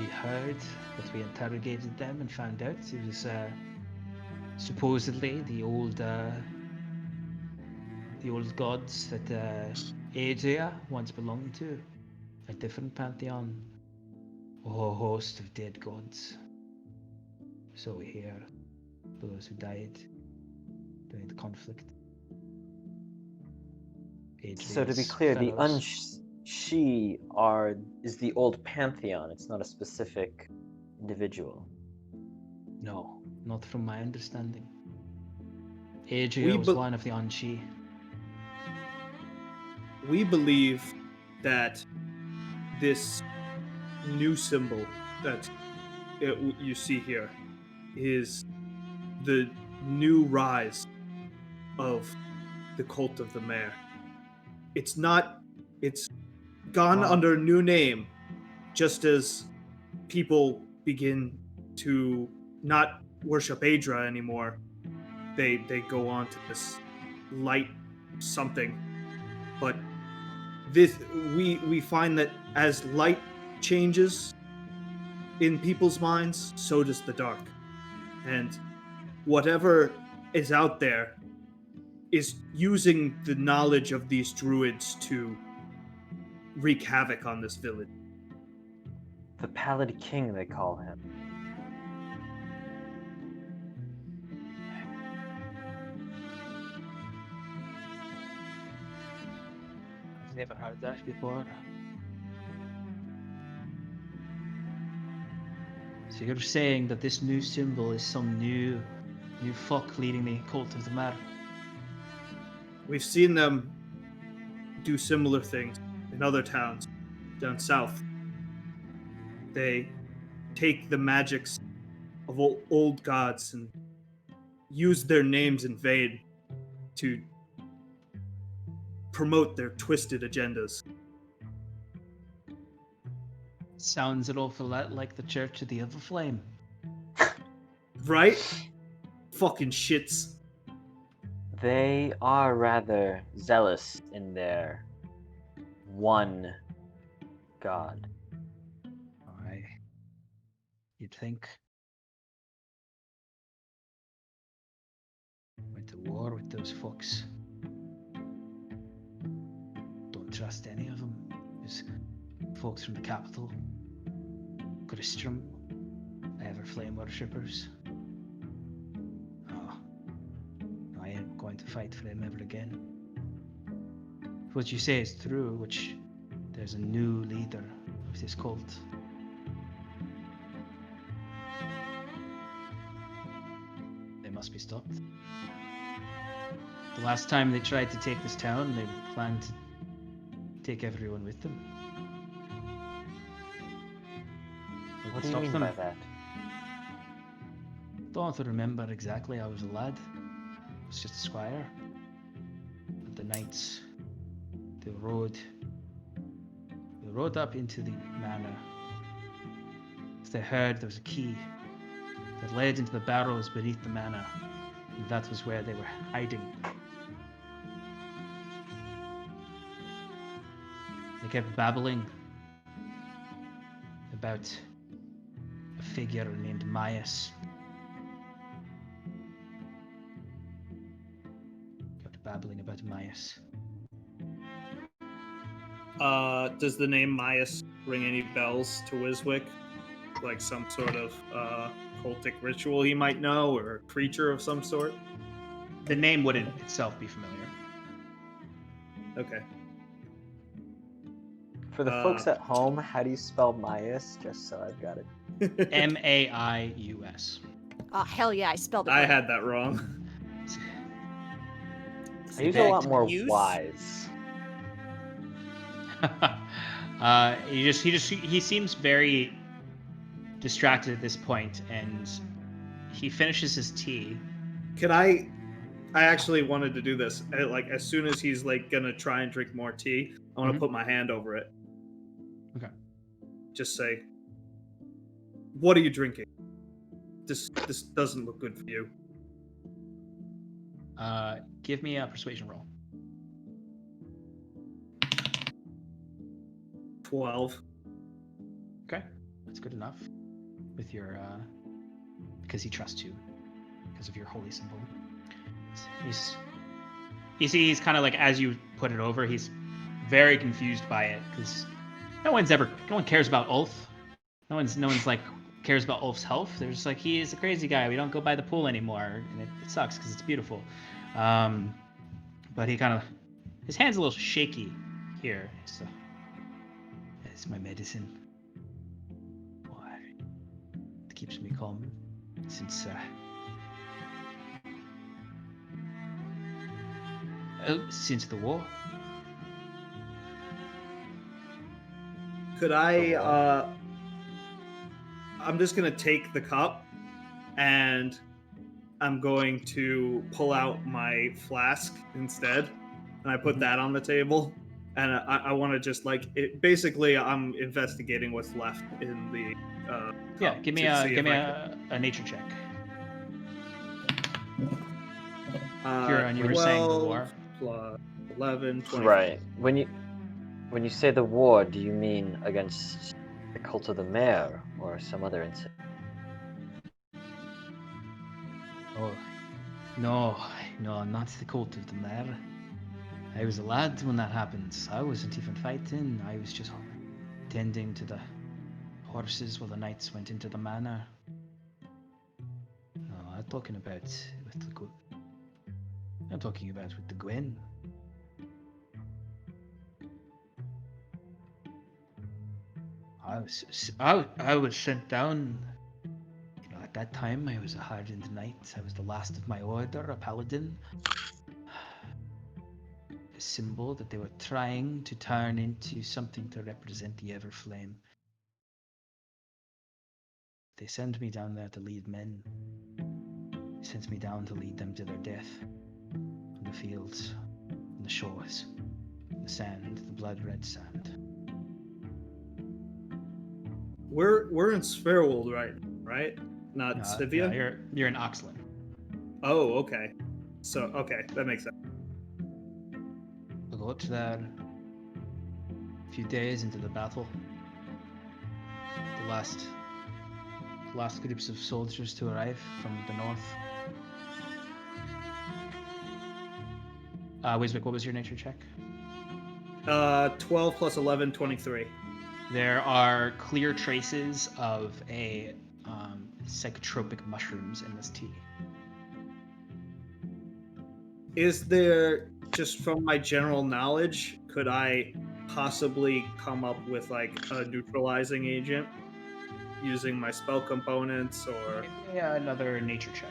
heard, what we interrogated them and found out, it was supposedly the old gods that Adria once belonged to, a different pantheon, a whole host of dead gods. So we hear, those who died during the conflict. So to be Adria's clear, the fellows. Unshi is the old pantheon. It's not a specific individual. No, not from my understanding. Adria was one of the Anshi. We believe that this new symbol that you see here is the new rise of the cult of the mare. It's gone under a new name, just as people begin to not worship Adra anymore. They go on to this light something. But we find that as light changes in people's minds, so does the dark. And whatever is out there is using the knowledge of these druids to wreak havoc on this village. The Pallid King, they call him. I've never heard that before. So you're saying that this new symbol is some new fuck leading the cult of the mare? We've seen them do similar things in other towns down south. They take the magics of old gods and use their names in vain to promote their twisted agendas. Sounds an awful lot like the Church of the Everflame. Right? Fucking shits. They are rather zealous in their one god. Aye. You'd think. Went to war with those fucks. Don't trust any of them. There's folks from the capital, Gristrum, Everflame worshippers. Oh, I ain't going to fight for them ever again. If what you say is true, which there's a new leader of this cult. They must be stopped. The last time they tried to take this town, they planned to take everyone with them. What do you Stop mean them. by that? Don't remember exactly. I was a lad. I was just a squire. But the knights, they rode up into the manor. They heard there was a key that led into the barrows beneath the manor, and that was where they were hiding. They kept babbling about a figure named Maius. Kept babbling about Maius. Does the name Maius ring any bells to Wiswick? Like some sort of cultic ritual he might know, or a creature of some sort? The name wouldn't itself be familiar. Okay. For the folks at home, how do you spell Maius? Just so I've got it. Maius. Oh, hell yeah, I spelled it I right. had that wrong. I use a lot more Use? Y's. He seems very distracted at this point, and he finishes his tea. Can I actually wanted to do this. Like as soon as he's like gonna try and drink more tea, I want to put my hand over it. Okay. Just say, "What are you drinking? This doesn't look good for you." Give me a persuasion roll. 12. Okay, that's good enough. With your, because he trusts you, because of your holy symbol. He's kind of like, as you put it over, he's very confused by it, because no one cares about Ulf. No one's like cares about Ulf's health. They're just like, he's a crazy guy. We don't go by the pool anymore, and it sucks because it's beautiful. But he kind of, his hand's a little shaky here. So it's my medicine. Why? It keeps me calm since since the war. Could I'm just gonna take the cup, and I'm going to pull out my flask instead, and I put that on the table. And I want to just like it. Basically, I'm investigating what's left in the. Yeah, cup give me to see if a nature check. can- Huron, you were saying the 12 war. plus 11, 20. Right. When you say the war, do you mean against the cult of the mare or some other incident? Oh, no, not the cult of the mare. I was a lad when that happened. I wasn't even fighting. I was just tending to the horses while the knights went into the manor. No, I'm talking about with the I'm talking about with the Gwen. I was sent down. You know, at that time I was a hardened knight. I was the last of my order, a paladin. A symbol that they were trying to turn into something to represent the Everflame. They sent me down there to lead men. They sent me down to lead them to their death. On the fields, on the shores, on the sand, the blood-red sand. We're in Sverwold right? Not Sivia? Yeah, you're in Oxland. Oh, okay. So okay, that makes sense. We got there a few days into the battle. The last groups of soldiers to arrive from the north. Wiswick, what was your nature check? 12 plus 11, 23. There are clear traces of a psychotropic mushrooms in this tea. Is there, just from my general knowledge, could I possibly come up with like a neutralizing agent using my spell components or Yeah, another nature check.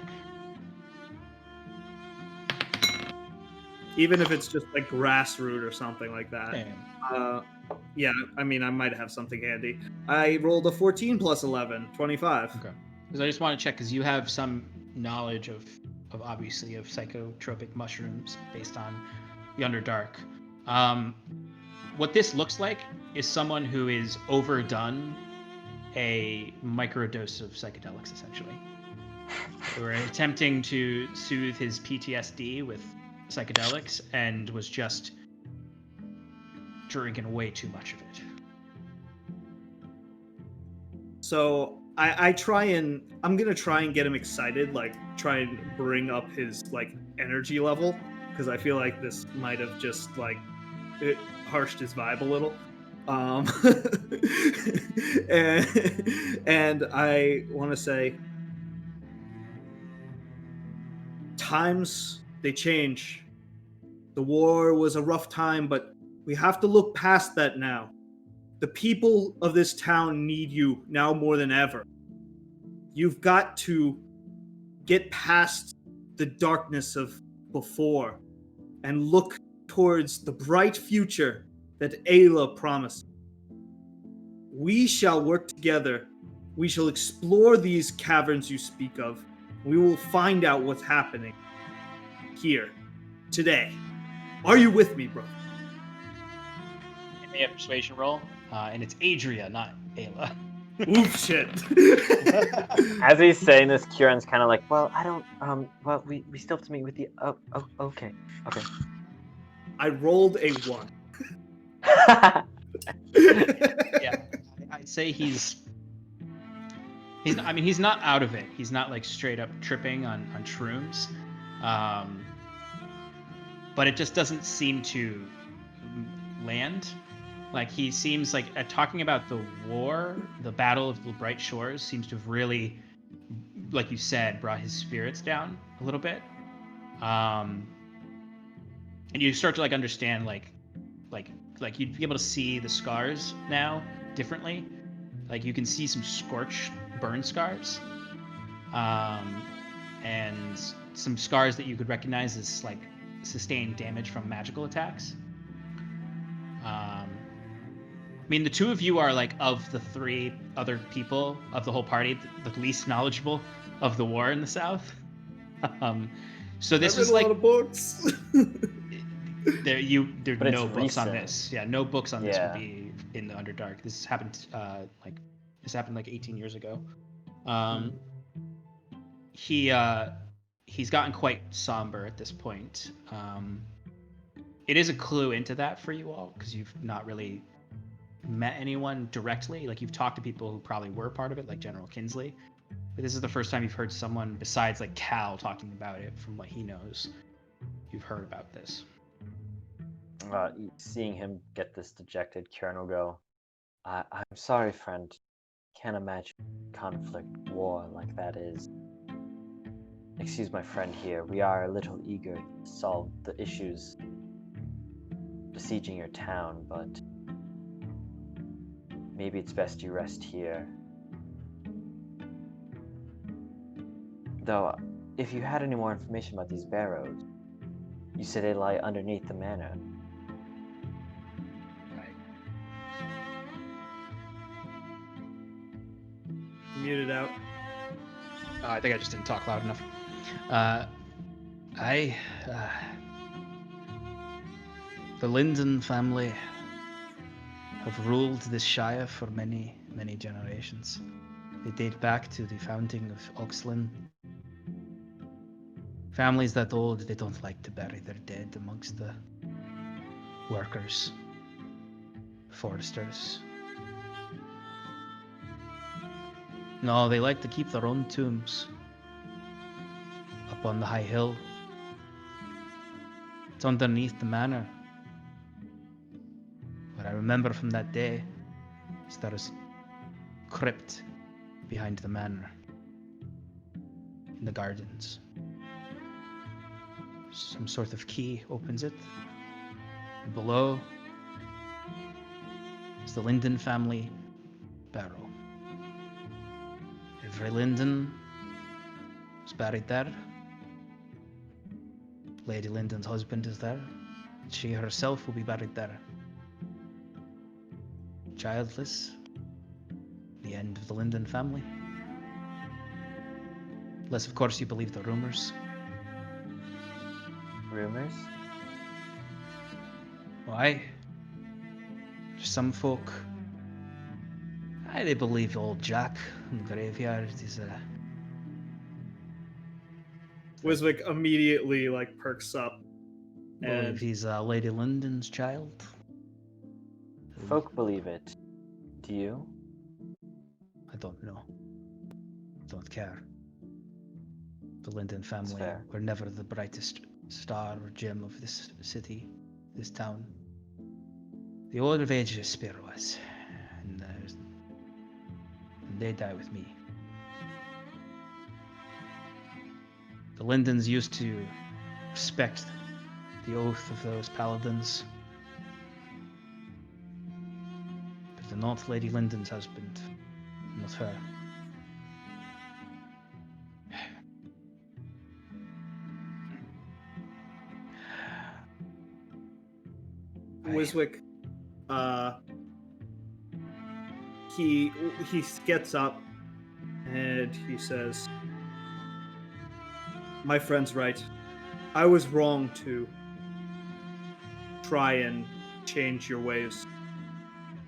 even if it's just like grass root or something like that? Yeah. Yeah, I mean, I might have something handy. I rolled a 14 plus 11, 25. Okay. Because I just want to check, because you have some knowledge of obviously of psychotropic mushrooms based on the Underdark. What this looks like is someone who is overdone a microdose of psychedelics, essentially. They were attempting to soothe his PTSD with psychedelics and was just drinking way too much of it. So I'm gonna try and get him excited, like try and bring up his like energy level, because I feel like this might have just like it harshed his vibe a little. And I want to say, times they change. The war was a rough time, but we have to look past that now. The people of this town need you now more than ever. You've got to get past the darkness of before and look towards the bright future that Ayla promised. We shall work together. We shall explore these caverns you speak of. We will find out what's happening here, today. Are you with me, bro? Give me a persuasion roll, and it's Adria, not Ayla. Oof, shit. As he's saying this, Kieran's kind of like, well, I don't, well, we still have to meet with you. Oh, okay. I rolled a 1. Yeah, I'd say he's not out of it. He's not like straight up tripping on shrooms, but it just doesn't seem to land. Like he seems like talking about the war, the Battle of the Bright Shores seems to have really, like you said, brought his spirits down a little bit. And you start to like understand like you'd be able to see the scars now differently. Like you can see some scorch burn scars, and some scars that you could recognize as like sustained damage from magical attacks. I mean, the two of you are like of the 3 other people of the whole party, the least knowledgeable of the war in the South. So this is like a lot of books. there's But it's no books on recent. this. Yeah, no books on this Yeah. would be in the Underdark. This happened like 18 years ago. He's gotten quite somber at this point. It is a clue into that for you all because you've not really met anyone directly. Like you've talked to people who probably were part of it, like General Kinsley. But this is the first time you've heard someone besides like Cal talking about it. From what he knows, you've heard about this. Seeing him get this dejected, Kieran will go, I'm sorry, friend. Can't imagine conflict, war like that is. Excuse my friend here. We are a little eager to solve the issues besieging your town, but maybe it's best you rest here. Though, if you had any more information about these barrows, you said they lie underneath the manor. Muted out. I think I just didn't talk loud enough. The Linden family have ruled this shire for many, many generations. They date back to the founding of Oxlin. Families that old, they don't like to bury their dead amongst the workers, foresters. No, they like to keep their own tombs up on the high hill. It's underneath the manor. What I remember from that day is there is a crypt behind the manor in the gardens. Some sort of key opens it. And below is the Linden family barrow. Every Linden was buried there. Lady Linden's husband is there. She herself will be buried there. childless. The end of the Linden family. Unless, of course, you believe the rumors. Rumors? Why? Some folk, they believe old Jack in the graveyard is a... Wiswick immediately like perks up. believe And he's Lady Linden's child. Folk believe it. Do you? I don't know. Don't care. The Linden family fair. were never the brightest star or gem of this city, this town. The order of ages Spear was, and they die with me. The Lindens used to respect the oath of those paladins, but they're not Lady Linden's husband, not her. Wiswick, he gets up and he says, "My friend's right. I was wrong to try and change your ways.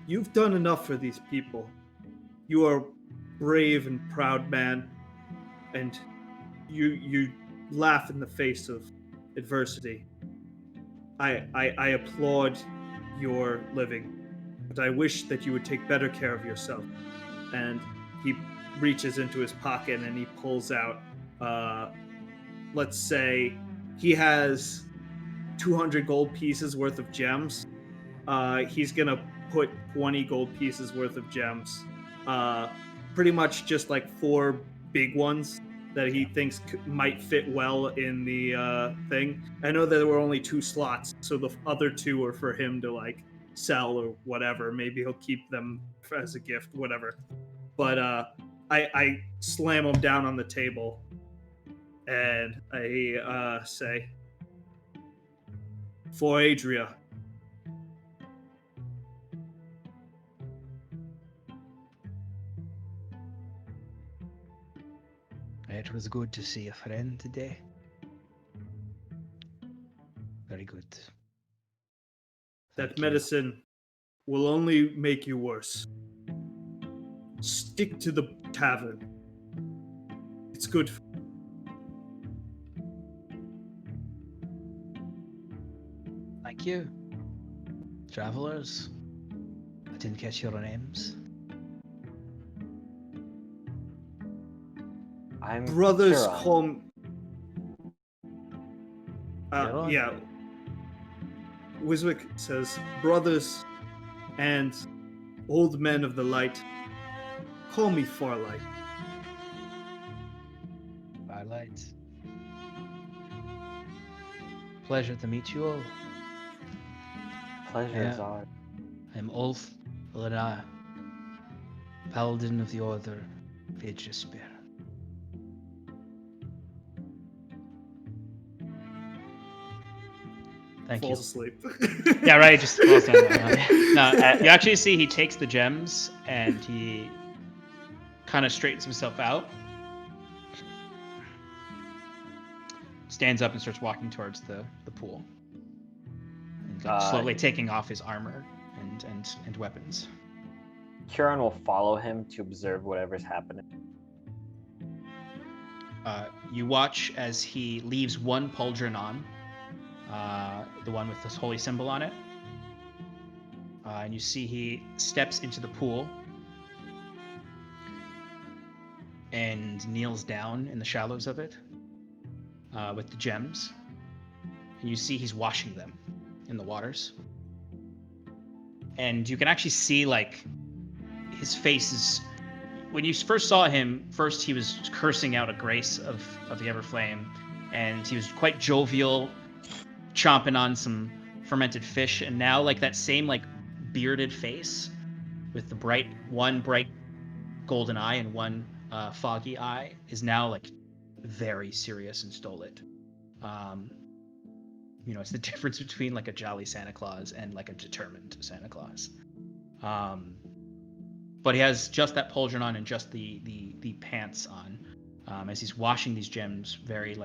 You've done enough for these people. You are a brave and proud man, and you laugh in the face of adversity. I applaud your living, but I wish that you would take better care of yourself." And he reaches into his pocket and he pulls out, let's say, he has 200 gold pieces worth of gems. He's gonna put 20 gold pieces worth of gems. Pretty much just like 4 big ones that he thinks might fit well in the thing. I know that there were only 2 slots, so the other 2 are for him to like sell or whatever. Maybe he'll keep them as a gift, whatever. But I slam them down on the table and I say, "For Adria." It was good to see a friend today. Very good. That Thank you. medicine will only make you worse. Stick to the tavern. It's good. Thank you. Travelers. I didn't catch your names. I'm Brothers Huron. call. Huron? Yeah. Wiswick says, "Brothers and old men of the light, call me Farlight." Firelight. Pleasure to meet you all. Pleasure is Yeah. ours. I'm Ulf Lena, Paladin of the Order of Aegis Spear. Thank Falls you. asleep. Yeah, right. Just falls down there. No, you actually see he takes the gems and he kind of straightens himself out, stands up and starts walking towards the pool, and like, slowly taking off his armor and weapons. Huron will follow him to observe whatever's happening. You watch as he leaves one pauldron on, the one with this holy symbol on it, and you see he steps into the pool and kneels down in the shallows of it with the gems, and you see he's washing them in the waters, and you can actually see like his face is, when you first saw him, first he was cursing out a grace of the Everflame, and he was quite jovial, chomping on some fermented fish, and now like that same like bearded face with the bright golden eye and one foggy eye is now like very serious and stolid. It's the difference between like a jolly Santa Claus and like a determined Santa Claus. but he has just that pauldron on and just the pants on, as he's washing these gems very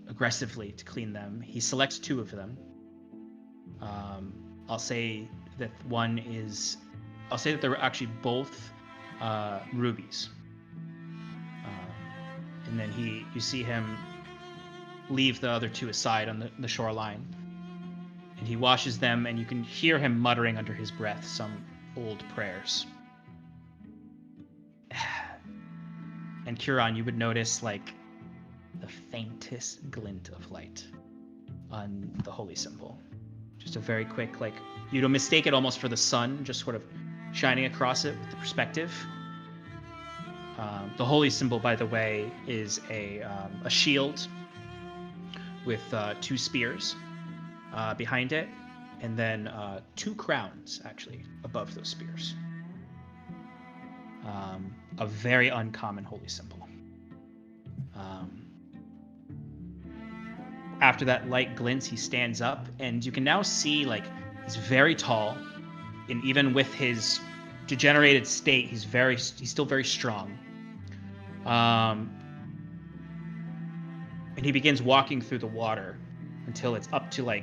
aggressively to clean them. He selects 2 of them. I'll say that they're actually both rubies. And then you see him leave the other 2 aside on the shoreline. And he washes them, and you can hear him muttering under his breath some old prayers. And Curon, you would notice the faintest glint of light on the holy symbol. Just a very quick, you'd mistake it almost for the sun, just sort of shining across it with the perspective. The holy symbol, by the way, is a shield with 2 spears behind it, and then 2 crowns, actually, above those spears. A very uncommon holy symbol. After that light glints, he stands up, and you can now see, he's very tall, and even with his degenerated state, he's still very strong. And he begins walking through the water until it's up to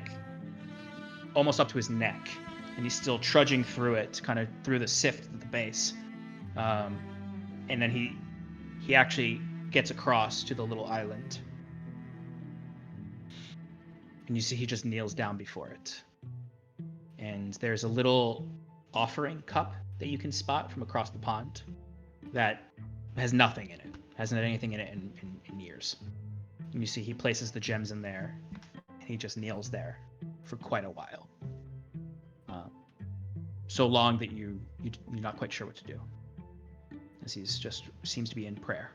almost up to his neck, and he's still trudging through it, kind of through the sift at the base. And then he actually gets across to the little island, and you see he just kneels down before it. And there's a little offering cup that you can spot from across the pond that has nothing in it, hasn't had anything in it in years. And you see he places the gems in there, and he just kneels there for quite a while. So long that you're not quite sure what to do, as he's just seems to be in prayer.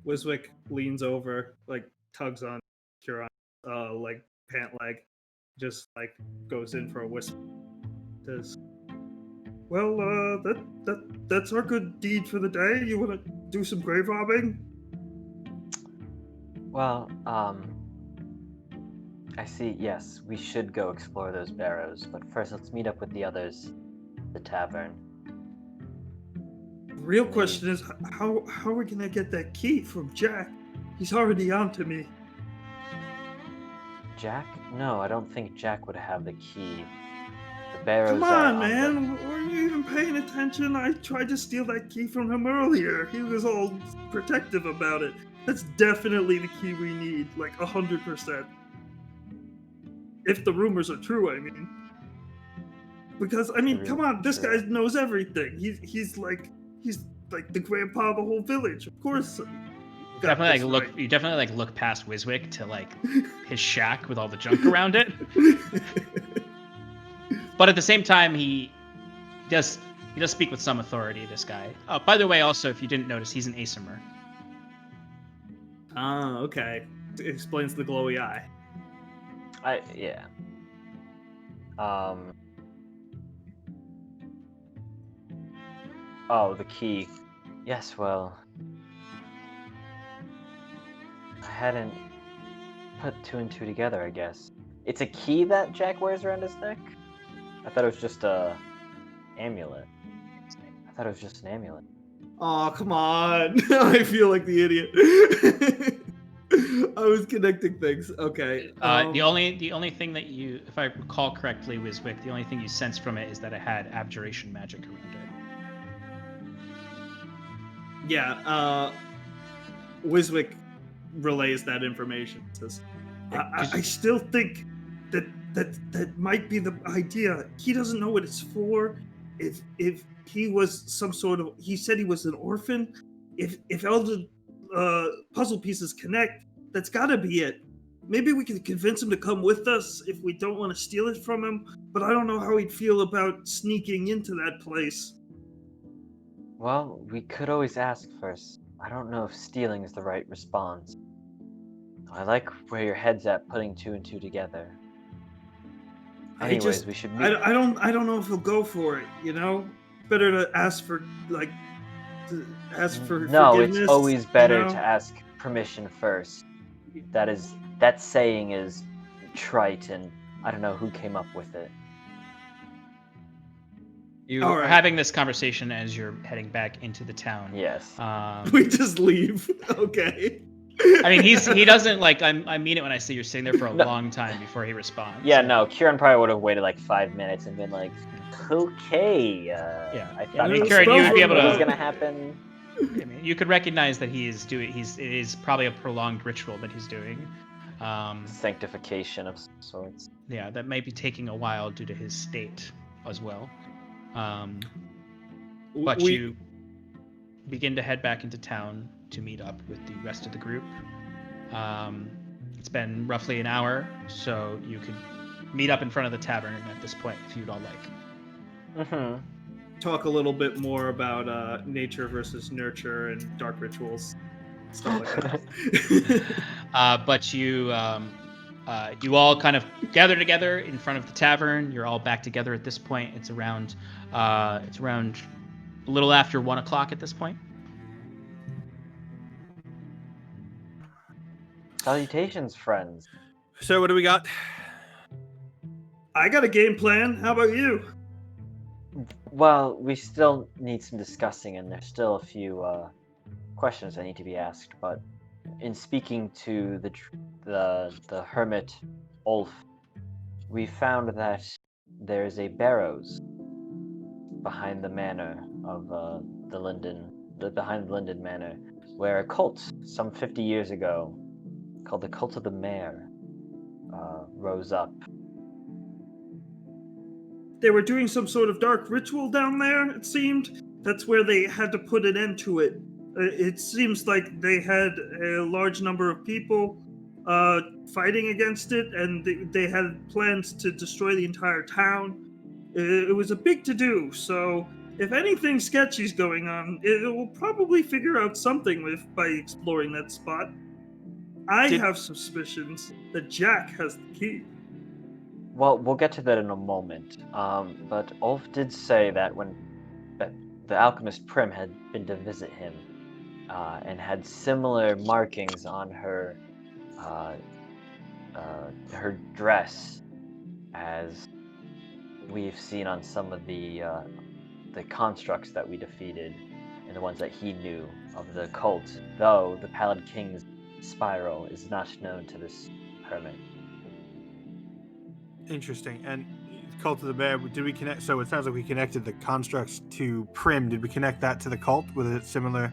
Wiswick leans over, tugs on Curon's pant leg, just goes in for a whisper. Says, Well, that's our good deed for the day. You want to do some grave robbing? Well, I see, yes, we should go explore those barrows, but first let's meet up with the others at the tavern. The real question is, how are we going to get that key from Jack? He's already on to me. Jack? No, I don't think Jack would have the key. The barrows Come are on, man. Weren't you even paying attention? I tried to steal that key from him earlier. He was all protective about it. That's definitely the key we need, 100%. If the rumors are true, I mean. Because, come on, this guy knows everything. He's the grandpa of the whole village. Of course. You definitely look past Wiswick to his shack with all the junk around it. But at the same time, he does speak with some authority, this guy. Oh, by the way, also, if you didn't notice, he's an Aesimer. Ah, okay. Explains the glowy eye. Yeah. Oh, the key. Yes, well, I hadn't put 2 and 2 together, I guess. It's a key that Jack wears around his neck? I thought it was just a amulet. I thought it was just an amulet. Oh, come on. I feel like the idiot. I was connecting things. Okay. The only thing that you, if I recall correctly, Wiswick, the only thing you sense from it is that it had abjuration magic around it. Yeah, Wiswick relays that information. Says, I still think that might be the idea. He doesn't know what it's for. If he was some sort of, he said he was an orphan. If elder puzzle pieces connect, that's got to be it. Maybe we can convince him to come with us if we don't want to steal it from him. But I don't know how he'd feel about sneaking into that place. Well, we could always ask first. I don't know if stealing is the right response. I like where your head's at, putting 2 and 2 together. Anyways, we should meet. I don't know if he'll go for it. Better to ask for No, forgiveness. it's always better to ask permission first. That saying is trite, and I don't know who came up with it. You All are right. having this conversation as you're heading back into the town. Yes. We just leave. Okay. I mean, he doesn't like. I mean it when I say you're sitting there for a No. long time before he responds. Yeah, so- no, Kieran probably would have waited like 5 minutes and been like, okay, Yeah. I I thought mean, the Kieran, you would be able what was to. gonna happen. I mean, you could recognize that it is probably a prolonged ritual that he's doing. Sanctification of sorts. Yeah, that might be taking a while due to his state as well. But you begin to head back into town to meet up with the rest of the group. It's been roughly an hour, so you could meet up in front of the tavern at this point if you'd all like. Mm-hmm. Talk a little bit more about nature versus nurture and dark rituals, stuff like that. But you all kind of gather together in front of the tavern. You're all back together at this point. It's around a little after 1 o'clock at this point. Salutations, friends. So what do we got? I got a game plan. How about you? Well, we still need some discussing, and there's still a few questions that need to be asked. But in speaking to the hermit Ulf, we found that there's a barrows behind the manor of behind the Linden Manor, where a cult some 50 years ago, called the Cult of the Mare, rose up. They were doing some sort of dark ritual down there, it seemed. That's where they had to put an end to it. It seems like they had a large number of people fighting against it, and they had plans to destroy the entire town. It was a big to-do, so if anything sketchy's going on, it will probably figure out something by exploring that spot. I have suspicions that Jack has the key. Well, we'll get to that in a moment. But Ulf did say that when the alchemist Prim had been to visit him, and had similar markings on her dress as we've seen on some of the constructs that we defeated, and the ones that he knew of the cult. Though the Pallid King's spiral is not known to this hermit. Interesting. And Cult of the Bear, did we connect? So it sounds like we connected the constructs to Prim. Did we connect that to the cult? Was it similar?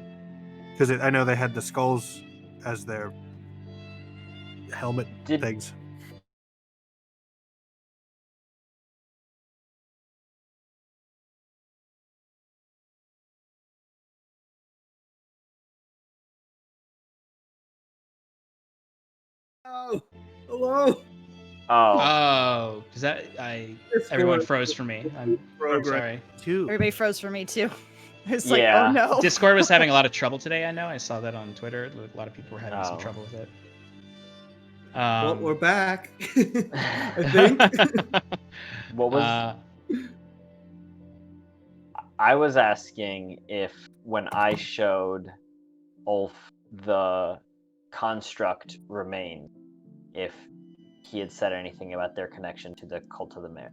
Because I know they had the skulls as their helmet things. Oh, hello. Oh. Does that everyone froze for me. I'm sorry. Everybody froze for me too. It's Yeah. like, oh no. Discord was having a lot of trouble today. I know. I saw that on Twitter. A lot of people were having some Oh. trouble with it. Well, we're back. I think. What was? I was asking if when I showed Ulf the construct remained, if he had said anything about their connection to the Cult of the Mare.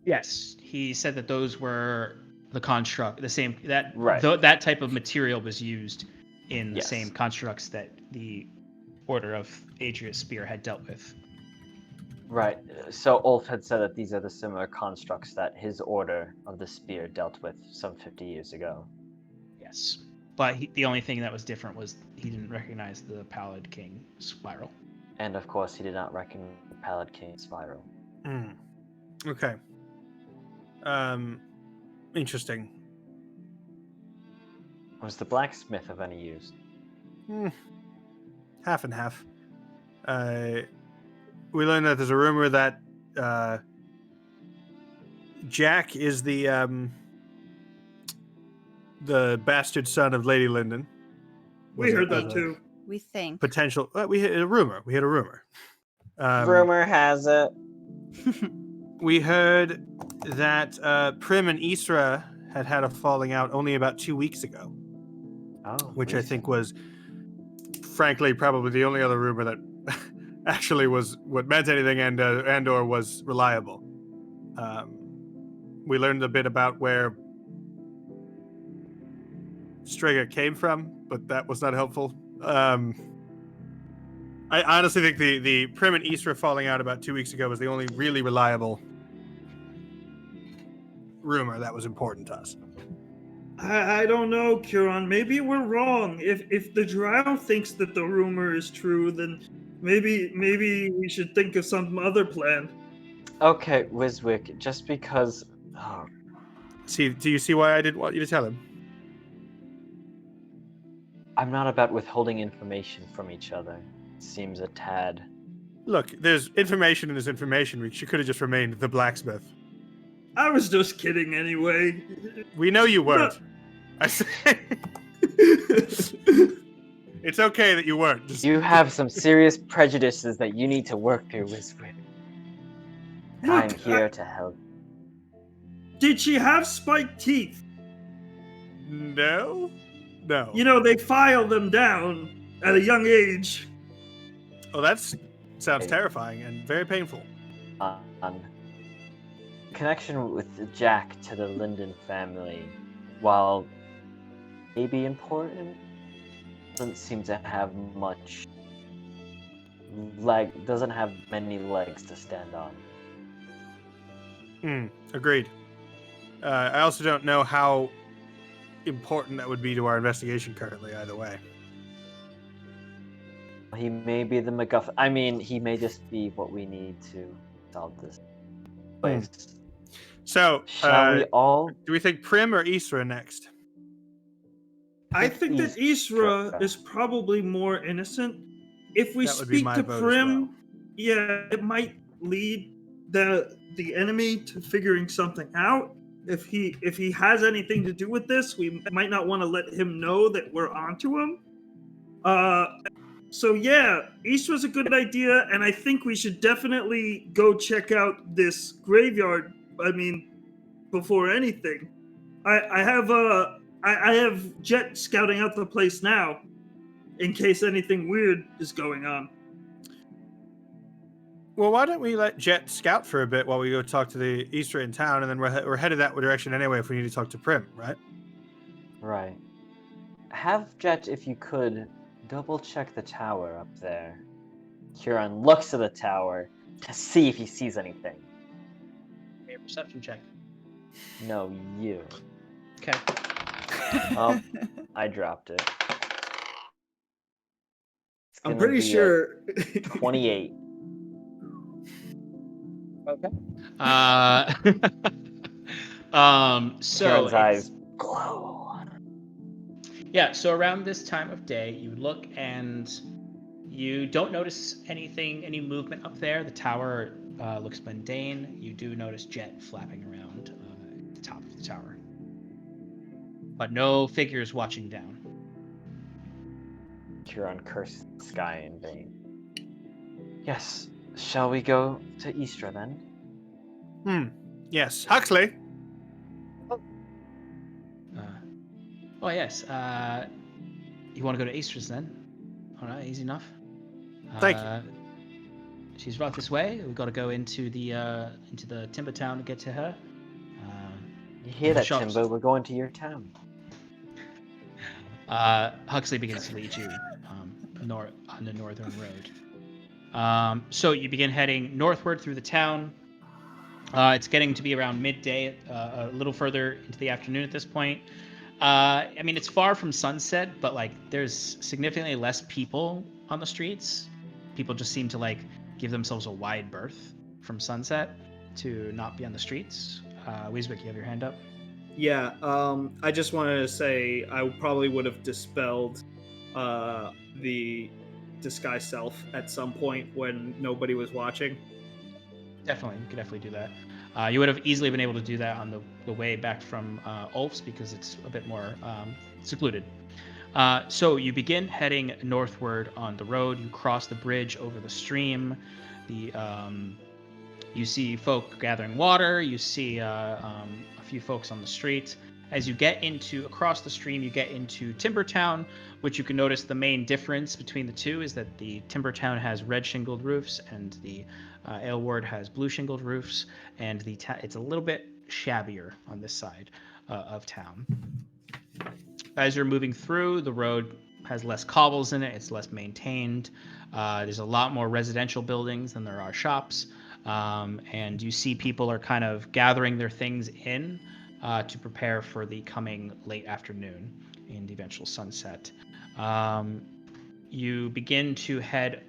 Yes, he said that those were the construct, the same that Right. That type of material was used in the Yes. same constructs that the Order of Adria's Spear had dealt with. Right. So Ulf had said that these are the similar constructs that his Order of the Spear dealt with some 50 years ago. Yes, but the only thing that was different was he didn't recognize the Pallid King spiral. And of course, he did not recognize the Pallid King spiral. Okay. Interesting. Was the blacksmith of any use? Half and half. We learned that there's a rumor that Jack is the bastard son of Lady Linden. We heard that too. We think. Potential. We had a rumor. Rumor has it. We heard that Prim and Isra had a falling out only about 2 weeks ago. Oh, which I think was, frankly, probably the only other rumor that actually was what meant anything and or was reliable. we learned a bit about where Strega came from, but that was not helpful. I honestly think the Prim and Isra falling out about 2 weeks ago was the only really reliable rumor that was important to us. I don't know, Kieran. Maybe we're wrong. If the drow thinks that the rumor is true, then maybe we should think of some other plan. Okay, Wiswick, just because. Oh, See, do you see why I didn't want you to tell him? I'm not about withholding information from each other. It seems a tad. Look, there's information and there's information. She could have just remained the blacksmith. I was just kidding anyway. We know you weren't. I say it's okay that you weren't. Just... You have some serious prejudices that you need to work through, Wiswick. I'm here to help. Did she have spiked teeth? No. You know, they file them down at a young age. Oh, that sounds terrifying and very painful. Connection with Jack to the Linden family, while maybe important, doesn't seem to have much doesn't have many legs to stand on. Agreed. I also don't know how important that would be to our investigation currently, either way. He may be the MacGuffin. I mean, he may just be what we need to solve this. So, shall we all? Do we think Prim or Isra next? I think that Isra is probably more innocent. If we speak to Prim, yeah, it might lead the enemy to figuring something out. If he has anything to do with this, we might not want to let him know that we're onto him. So yeah, Isra's a good idea, and I think we should definitely go check out this graveyard. I mean, before anything, I have Jet scouting out the place now, in case anything weird is going on. Well, why don't we let Jet scout for a bit while we go talk to the Isra in town, and then we're headed that direction anyway if we need to talk to Prim, right? Right. Have Jet, if you could, double check the tower up there. Kieran looks at the tower to see if he sees anything. Okay, perception check. No, you. Okay. Oh, I dropped it. I'm pretty sure. 28. Okay. So Kieran's eyes glow. Yeah, so around this time of day, you look and you don't notice any movement up there. The tower looks mundane. You do notice Jet flapping around at the top of the tower, but no figures watching down. Kieran cursed the sky in vain. Yes, shall we go to Istra then? Yes. Huxley! Oh yes. You want to go to Istra's then? All right, easy enough. Thank you. She's right this way. We've got to go into the timber town to get to her. You hear that, Timbo? We're going to your town. Huxley begins to lead you on the northern road. So you begin heading northward through the town. It's getting to be around midday, a little further into the afternoon at this point. I mean, it's far from sunset, but like there's significantly less people on the streets. People just seem to like give themselves a wide berth from sunset to not be on the streets. Weiswick, you have your hand up? Yeah, I just wanted to say I probably would have dispelled the disguise self at some point when nobody was watching. Definitely, you could definitely do that. You would have easily been able to do that on the way back from Ulf's because it's a bit more secluded. So you begin heading northward on the road. You cross the bridge over the stream. You see folk gathering water. You see a few folks on the street. As you get across the stream, you get into Timbertown, which you can notice the main difference between the two is that the Timbertown has red shingled roofs and the Aylward has blue shingled roofs, and it's a little bit shabbier on this side of town. As you're moving through, the road has less cobbles in it. It's less maintained. There's a lot more residential buildings than there are shops. And you see people are kind of gathering their things in to prepare for the coming late afternoon and the eventual sunset. You begin to head,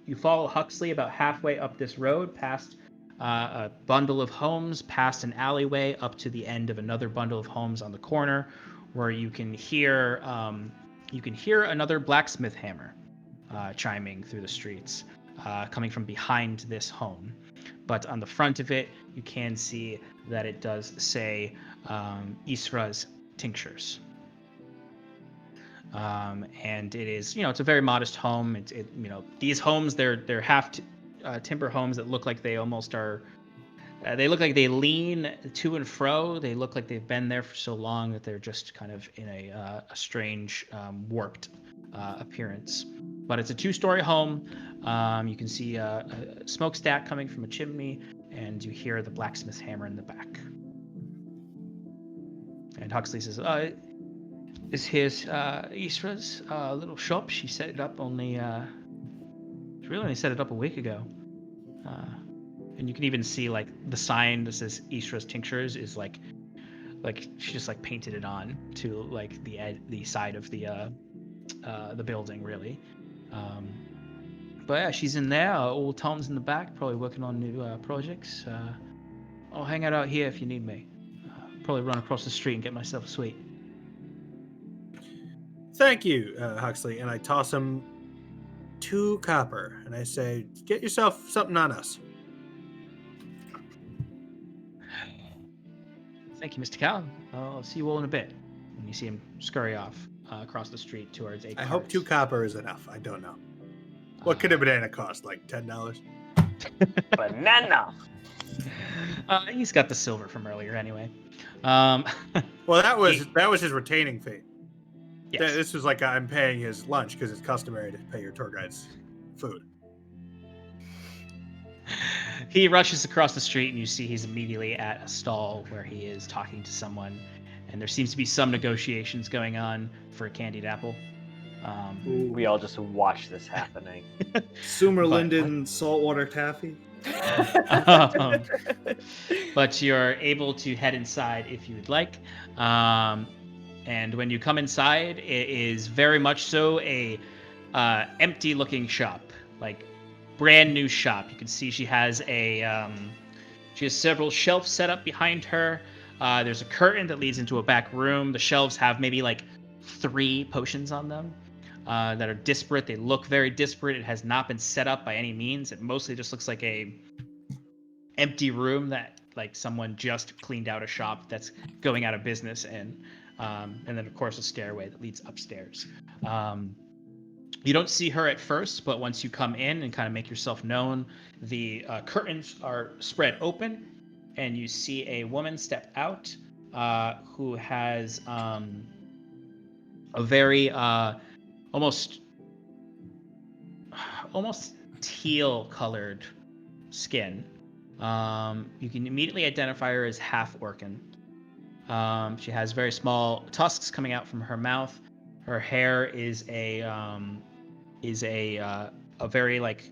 you follow Huxley about halfway up this road, past a bundle of homes, past an alleyway, up to the end of another bundle of homes on the corner, where you can hear another blacksmith hammer chiming through the streets, coming from behind this home. But on the front of it, you can see that it does say Isra's Tinctures. And it is, it's a very modest home. These homes, they're half timber homes that look like they almost are. They look like they lean to and fro. They look like they've been there for so long that they're just kind of in a strange, warped appearance. But it's a 2-story home. You can see a smokestack coming from a chimney, and you hear the blacksmith's hammer in the back. And Huxley says, "This here's Isra's little shop. She set it up only set it up a week ago." And you can even see like the sign that says Isra's Tinctures is like she just like painted it on to like the side of the building, really. But yeah, she's in there. Old Tom's in the back, probably working on new projects. I'll hang out here if you need me. Probably run across the street and get myself a sweet. Thank you, Huxley. And I toss him 2 copper, and I say, "Get yourself something on us." Thank you, Mr. Callan. I'll see you all in a bit. And you see him scurry off across the street towards a I hope 2 copper is enough. I don't know. What could a banana cost? Like $10? Banana. He's got the silver from earlier anyway. Well, that was his retaining fee. Yes. This was like I'm paying his lunch because it's customary to pay your tour guide's food. He rushes across the street, and you see he's immediately at a stall where he is talking to someone, and there seems to be some negotiations going on for a candied apple. We all just watch this happening. Sumer Linden saltwater taffy. But you're able to head inside if you would like. And when you come inside, it is very much so a empty-looking shop, like brand new shop. You can see she has several shelves set up behind her. There's a curtain that leads into a back room. The shelves have maybe like 3 potions on them that are disparate. They look very disparate. It has not been set up by any means. It mostly just looks like a empty room that like someone just cleaned out a shop that's going out of business in. And then of course a stairway that leads upstairs. You don't see her at first, but once you come in and kind of make yourself known, the curtains are spread open, and you see a woman step out who has a very almost teal colored skin. You can immediately identify her as half Orcan. She has very small tusks coming out from her mouth. Her hair is a very like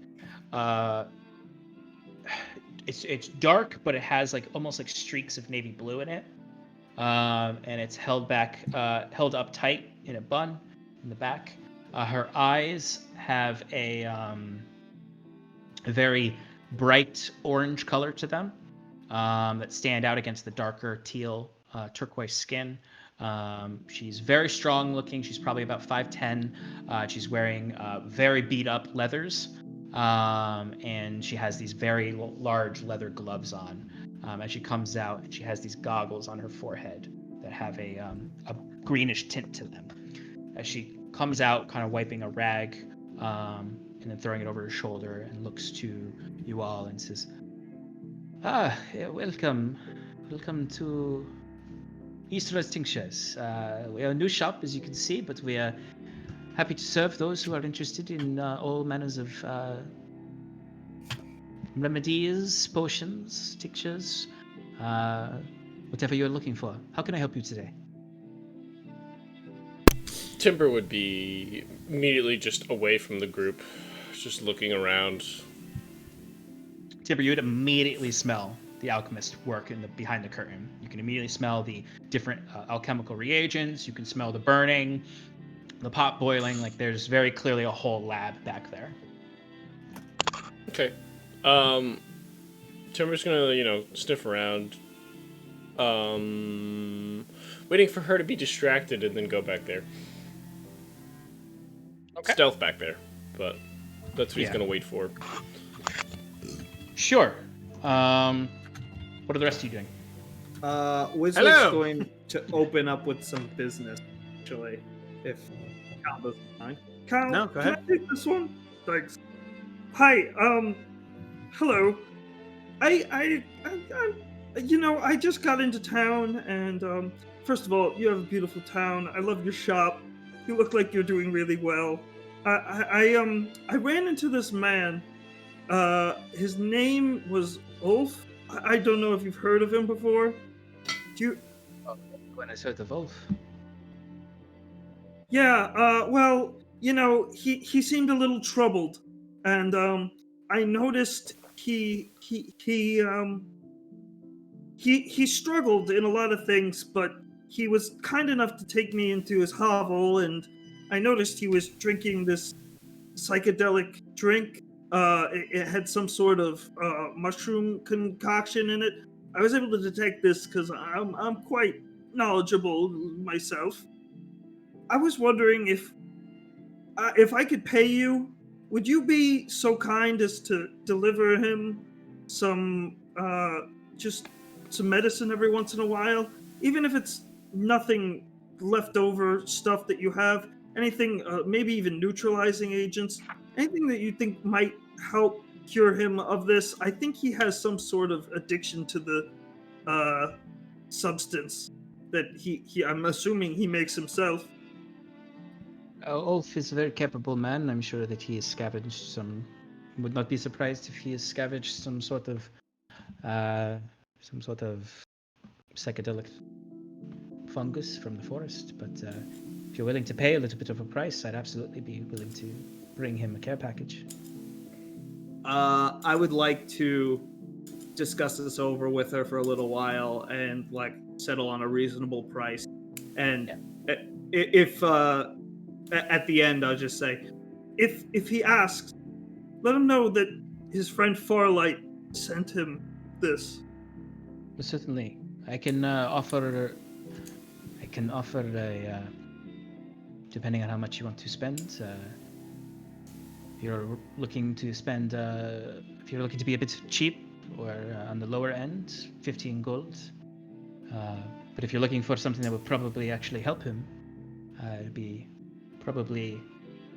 it's dark, but it has like almost like streaks of navy blue in it, and it's held up tight in a bun in the back. Her eyes have a very bright orange color to them that stand out against the darker teal turquoise skin. She's very strong looking. She's probably about 5'10". She's wearing very beat up leathers, and she has these very large leather gloves on. As she comes out, and she has these goggles on her forehead that have a greenish tint to them. As she comes out, kind of wiping a rag, and then throwing it over her shoulder, and looks to you all and says, welcome to Isra's Tinctures. We are a new shop, as you can see, but we are happy to serve those who are interested in all manners of remedies, potions, tinctures. whatever you're looking for. How can I help you today? Timber would be immediately just away from the group, just looking around. Timber, you would immediately smell the alchemist work behind the curtain. You can immediately smell the different alchemical reagents. You can smell the burning, the pot boiling. Like there's very clearly a whole lab back there. Okay. Timber's gonna, sniff around. Waiting for her to be distracted and then go back there. Okay. Stealth back there, but that's what he's gonna wait for. Sure. What are the rest of you doing? Wizard's Hello. going to open up with some business, actually, if Cal doesn't mind. Cal, No, go can ahead. I take this one? Thanks. Hi, hello. I just got into town, and first of all, you have a beautiful town. I love your shop. You look like you're doing really well. I ran into this man. His name was Ulf. I don't know if you've heard of him before. Do you? When I saw the wolf. Yeah. Well, he seemed a little troubled, and I noticed he struggled in a lot of things, but he was kind enough to take me into his hovel, and I noticed he was drinking this psychedelic drink. It had some sort of mushroom concoction in it. I was able to detect this because I'm quite knowledgeable myself. I was wondering if I could pay you, would you be so kind as to deliver him some just some medicine every once in a while, even if it's nothing leftover stuff that you have, anything, maybe even neutralizing agents, anything that you think might help cure him of this. I think he has some sort of addiction to the substance that he I'm assuming he makes himself. Ulf is a very capable man. I'm sure that he has scavenged some. Would not be surprised if he has scavenged some sort of psychedelic fungus from the forest. But if you're willing to pay a little bit of a price, I'd absolutely be willing to bring him a care package. I would like to discuss this over with her for a little while and settle on a reasonable price. And if at the end I'll just say, If he asks, let him know that his friend Farlight sent him this. Well, certainly, I can offer. I can offer a. Depending on how much you want to spend. If you're looking to spend, if you're looking to be a bit cheap or on the lower end, 15 gold. But if you're looking for something that would probably actually help him, it'd be probably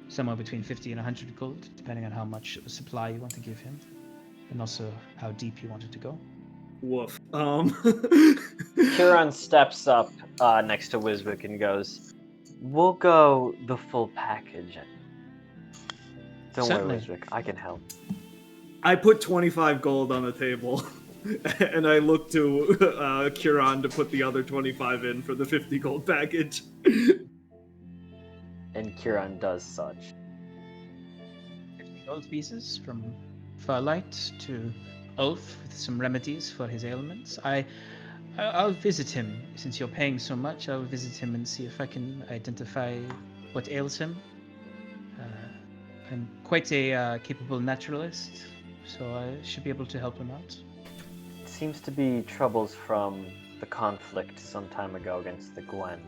somewhere between 50 and 100 gold, depending on how much supply you want to give him, and also how deep you want it to go. woof. Huron steps up next to Wiswick and goes, "We'll go the full package. Don't Certainly. worry, Wiswick, I can help." I put 25 gold on the table, and I look to Kiran to put the other 25 in for the 50 gold package. And Huron does such. 50 gold pieces from Farlight to Ulf with some remedies for his ailments. I'll visit him. Since you're paying so much, I'll visit him and see if I can identify what ails him. I'm quite a capable naturalist, so I should be able to help him out. It seems to be troubles from the conflict some time ago against the Gwen.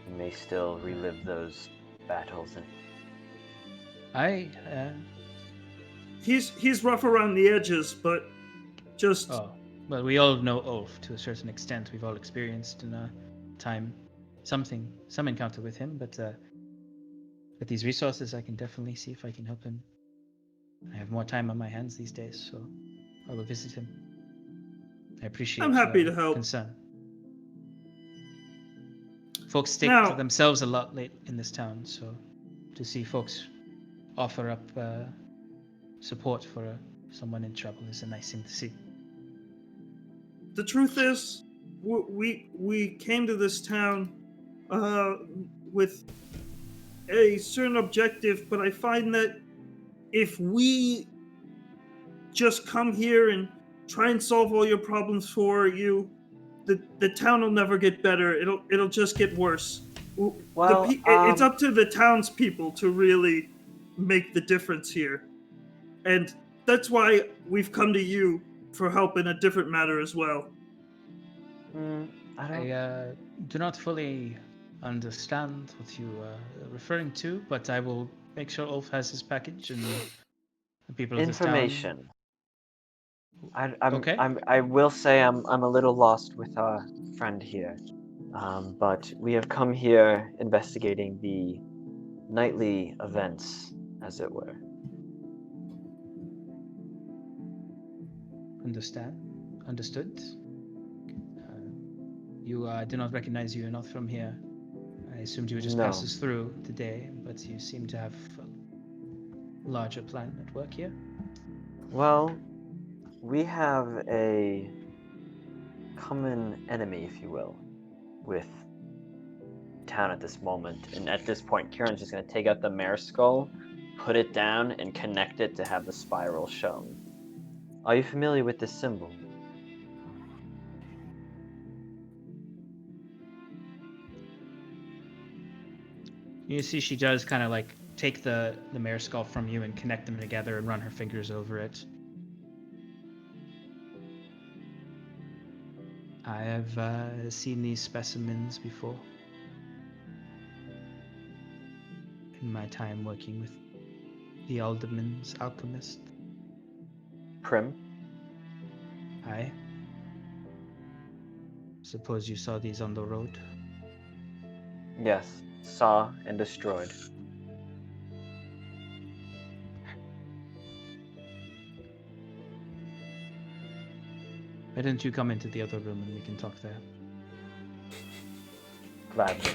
You may still relive those battles. And He's rough around the edges, but just Oh, well, we all know Ulf to a certain extent. We've all experienced in a time some encounter with him, but with these resources, I can definitely see if I can help him. I have more time on my hands these days, so I will visit him. I appreciate I'm happy your to help. concern. Folks take Now- to themselves a lot late in this town, so to see folks offer up support for someone in trouble is a nice thing to see. the truth is, we came to this town with a certain objective, but I find that if we just come here and try and solve all your problems for you, the town will never get better. It'll just get worse. Well, It's up to the townspeople to really make the difference here, and that's why we've come to you for help in a different matter as well. I don't. I do not fully understand what you are referring to, but I will make sure Ulf has his package and the people of this town. Information. Okay. I will say I'm a little lost with our friend here, but we have come here investigating the nightly events, as it were. Understood. You do not recognize you. You're not from here. I assumed you would just pass No. us through today, but you seem to have a larger plan at work here. Well, we have a common enemy, if you will, with town at this moment. And at this point, Kieran's just going to take out the mare skull, put it down, and connect it to have the spiral shown. Are you familiar with this symbol? You see she does kind of like take the mare skull from you and connect them together and run her fingers over it. I have seen these specimens before in my time working with the Alderman's alchemist. Prim? I suppose you saw these on the road. Yes. Saw and destroyed. Why don't you come into the other room and we can talk there? Gladly.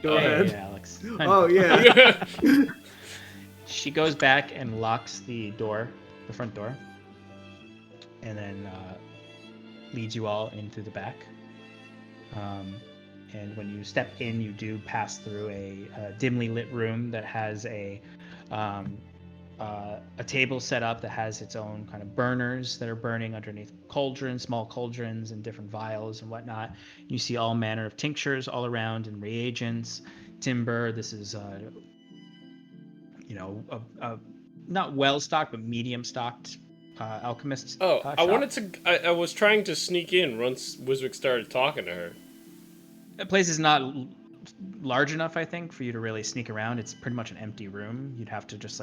Go ahead. Hey, Alex. Oh yeah. She goes back and locks the door, the front door, and then leads you all in through the back. And when you step in, you do pass through a dimly lit room that has a table set up that has its own kind of burners that are burning underneath cauldrons, small cauldrons and different vials and whatnot. You see all manner of tinctures all around and reagents, timber. This is, not well stocked, but medium stocked alchemist. I shop. wanted to. I was trying to sneak in once Wiswick started talking to her. The place is not large enough, I think, for you to really sneak around. It's pretty much an empty room. You'd have to just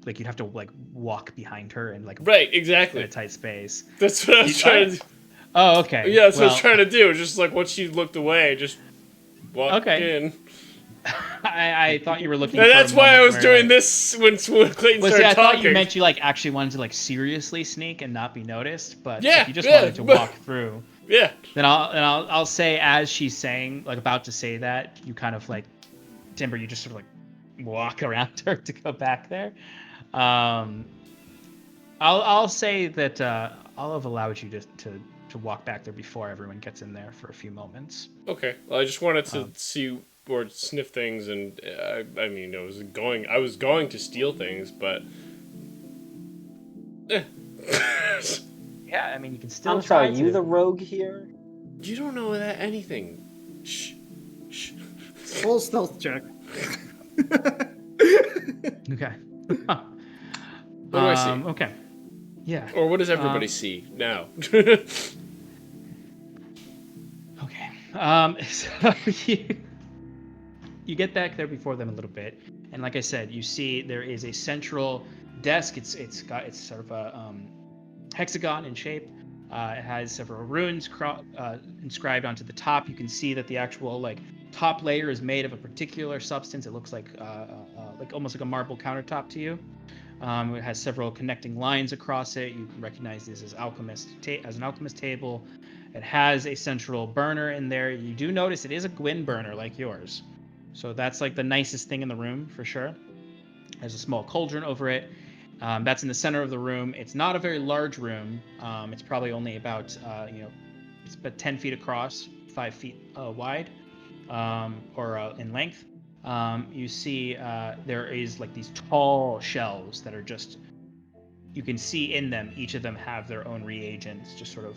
you'd have to walk behind her and Right, exactly. in a tight space. That's what I was trying to do. Oh, okay. Yeah, that's what I was trying to do. Just like once she looked away, just walk in. I thought you were looking. And for that's a why I moment was where, doing this when Clayton started talking. I thought you meant you actually wanted to seriously sneak and not be noticed. But Yeah, if you just wanted to walk through. Yeah. Then I'll say, as she's saying, about to say that, you kind of Timber, you just sort of walk around her to go back there. I'll say that I'll have allowed you to walk back there before everyone gets in there for a few moments. Okay. Well, I just wanted to see or sniff things, and I mean, I was going to steal things, but. Yeah, I mean, you can still. I'm sorry, you the rogue here? You don't know that anything. Shh. Full stealth check. Okay. What do I see? Okay. Yeah. Or what does everybody see now? Okay. So you get back there before them a little bit, and like I said, you see there is a central desk. It's sort of a hexagon in shape. It has several runes inscribed onto the top. You can see that the actual top layer is made of a particular substance. It looks like almost like a marble countertop to you. It has several connecting lines across it. You can recognize this as an alchemist table. It has a central burner in there. You do notice it is a Gwyn burner like yours. So that's the nicest thing in the room for sure. There's a small cauldron over it. That's in the center of the room. It's not a very large room. It's probably only about, it's about 10 feet across, 5 feet wide, or in length. You see there is like these tall shelves that are just, you can see in them, each of them have their own reagents, just sort of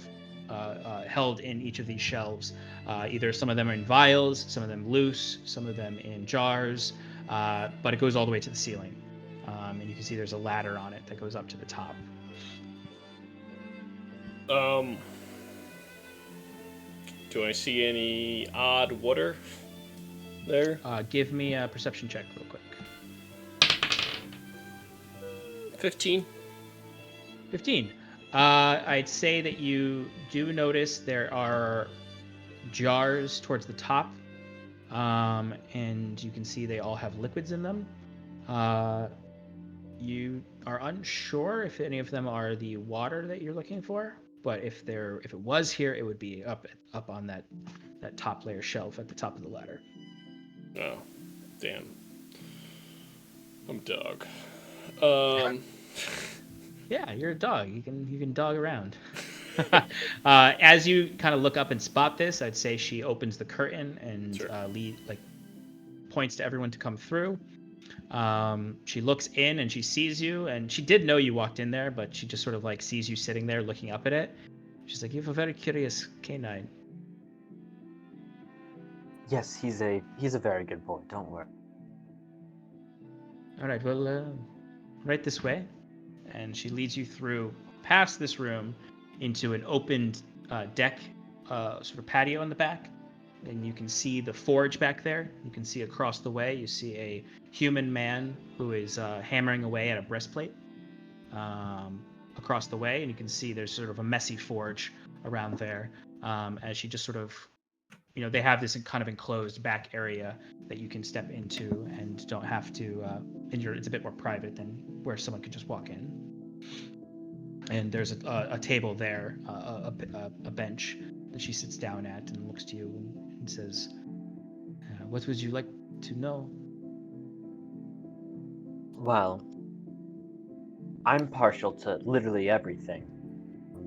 held in each of these shelves. Either some of them are in vials, some of them loose, some of them in jars, but it goes all the way to the ceiling. And you can see there's a ladder on it that goes up to the top. Do I see any odd water there? Give me a perception check real quick. 15. 15. I'd say that you do notice there are jars towards the top, and you can see they all have liquids in them. You are unsure if any of them are the water that you're looking for, but if it was here, it would be up on that top layer shelf at the top of the ladder. Oh, damn. I'm a dog. Yeah, you're a dog. You can dog around. As you kind of look up and spot this, I'd say she opens the curtain and Sure. points to everyone to come through. She looks in and she sees you, and she did know you walked in there, but she just sort of like sees you sitting there looking up at it. She's like, "You have a very curious canine." Yes, he's a very good boy. Don't worry. All right, well, right this way. And she leads you through past this room into an opened deck, sort of patio in the back. And you can see the forge back there. You can see across the way, you see a human man who is hammering away at a breastplate across the way. And you can see there's sort of a messy forge around there as she just sort of, they have this kind of enclosed back area that you can step into and don't have to, it's a bit more private than where someone could just walk in. And there's a table there, a bench that she sits down at and looks to you and says, "What would you like to know?" Well, I'm partial to literally everything,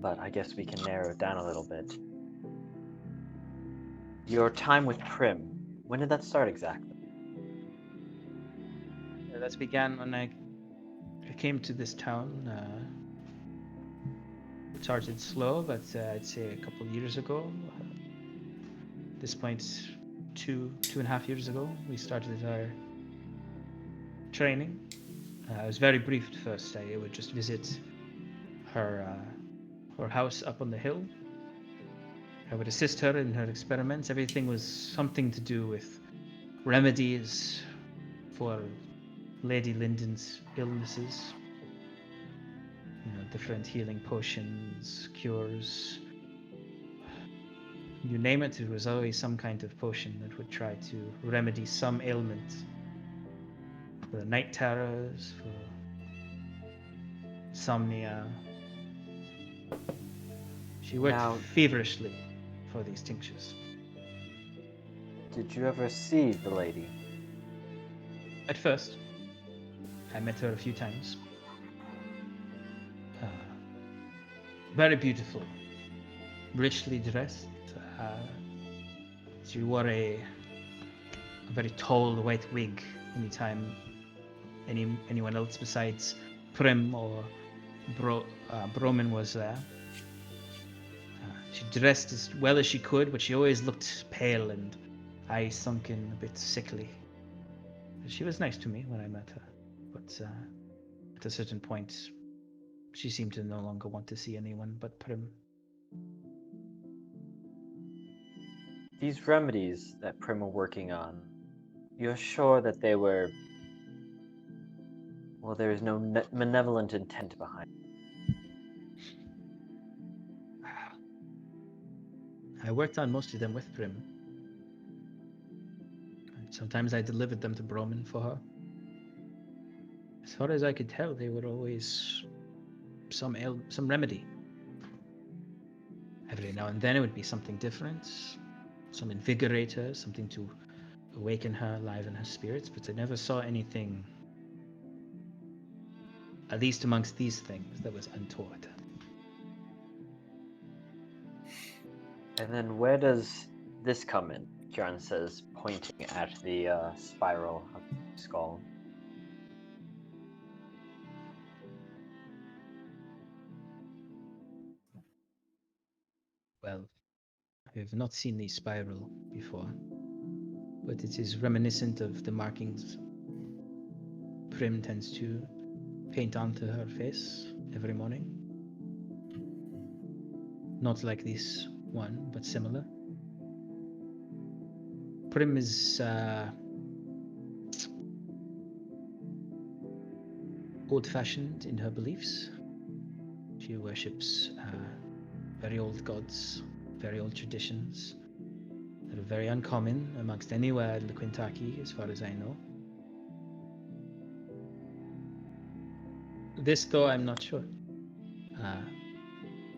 but I guess we can narrow it down a little bit. Your time with Prim, when did that start exactly? That began when I came to this town. It started slow, but I'd say a couple of years ago. At this point, 2.5 years ago, we started our training. It was very brief at first. I would just visit her house up on the hill. I would assist her in her experiments. Everything was something to do with remedies for Lady Lyndon's illnesses. Different healing potions, cures. You name it, it was always some kind of potion that would try to remedy some ailment. For the night terrors, for insomnia. She worked feverishly for these tinctures. Did you ever see the lady? At first, I met her a few times. Very beautiful, richly dressed. She wore a very tall white wig anytime anyone else besides Prim or Broman was there. She dressed as well as she could, but she always looked pale and eyes sunken, a bit sickly. She was nice to me when I met her, but at a certain point, she seemed to no longer want to see anyone but Prim. These remedies that Prim were working on, you're sure that they were... Well, there is no malevolent intent behind it. I worked on most of them with Prim. Sometimes I delivered them to Broman for her. As far as I could tell, they were always some remedy. Every now and then it would be something different, some invigorator, something to awaken her, liven her spirits, but I never saw anything At least amongst these things, there was untoward. And then where does this come in? Kieran says, pointing at the spiral of the skull. Well, I have not seen the spiral before, but it is reminiscent of the markings Prim tends to paint onto her face every morning. Not like this one, but similar. Prim is old-fashioned in her beliefs. She worships very old gods, very old traditions that are very uncommon amongst anywhere in the Quintaki, as far as I know. This, though, I'm not sure.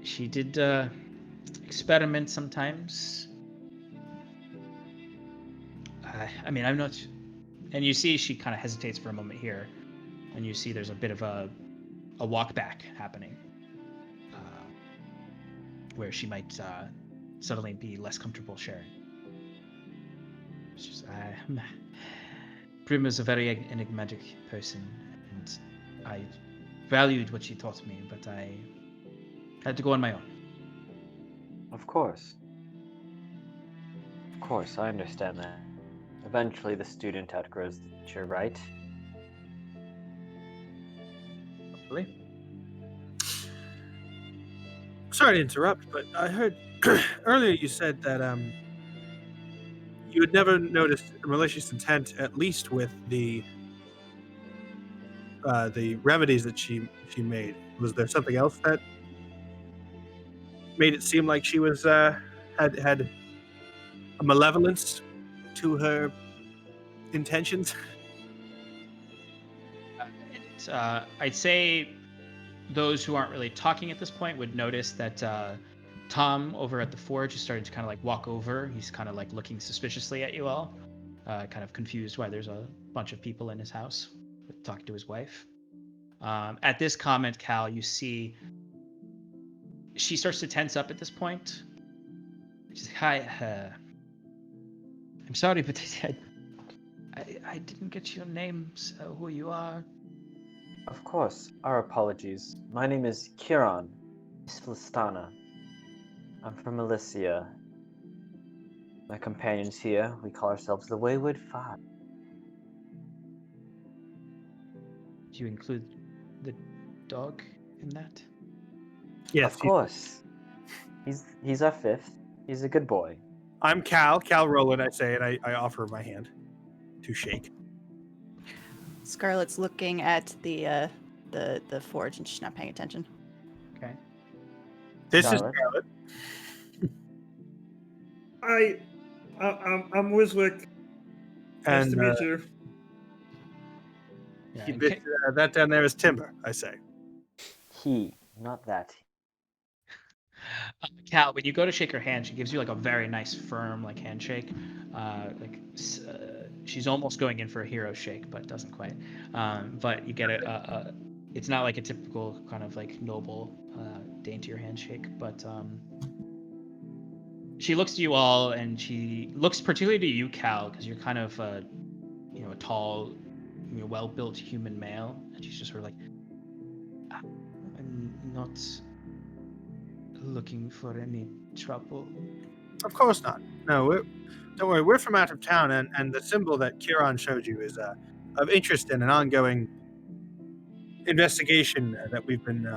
She did experiment sometimes. I mean, I'm not... And you see she kind of hesitates for a moment here, and you see there's a bit of a walk back happening, where she might suddenly be less comfortable sharing. It's just, Prim is a very enigmatic person, and I valued what she taught me, but I had to go on my own. Of course. Of course, I understand that. Eventually the student outgrows the teacher, right? Hopefully. Sorry to interrupt, but I heard earlier you said that you had never noticed malicious intent, at least with the remedies that she made. Was there something else that made it seem like she was had a malevolence to her intentions? I'd say those who aren't really talking at this point would notice that Tom over at the forge is starting to kind of like walk over. He's kind of like looking suspiciously at you all, kind of confused why there's a bunch of people in his house talking to his wife. At this comment, Cal, you see she starts to tense up at this point. She's like, hi, I'm sorry, but I didn't get your names, who you are. Of course, our apologies. My name is Kieran, Flistana. I'm from Elysia. My companions here, we call ourselves the Wayward Five. Do you include the dog in that? Yes, Of course. He's our fifth. He's a good boy. I'm Cal Rowland, I say, and I offer my hand to shake. Scarlett's looking at the forge and she's not paying attention. Okay. This Scarlet. is Scarlett. I'm Wiswick. Nice And to meet you. Yeah, that down there is Timber, I say. He, not that. Cal, when you go to shake her hand, she gives you like a very nice, firm like handshake. She's almost going in for a hero shake, but doesn't quite. But you get it's not like a typical kind of like noble, daintier handshake, but she looks to you all, and she looks particularly to you, Cal, because you're kind of a tall, well-built human male, and she's just sort of like, I'm not looking for any trouble. Of course not. No, don't worry. We're from out of town, and the symbol that Kieran showed you is of interest in an ongoing investigation that we've been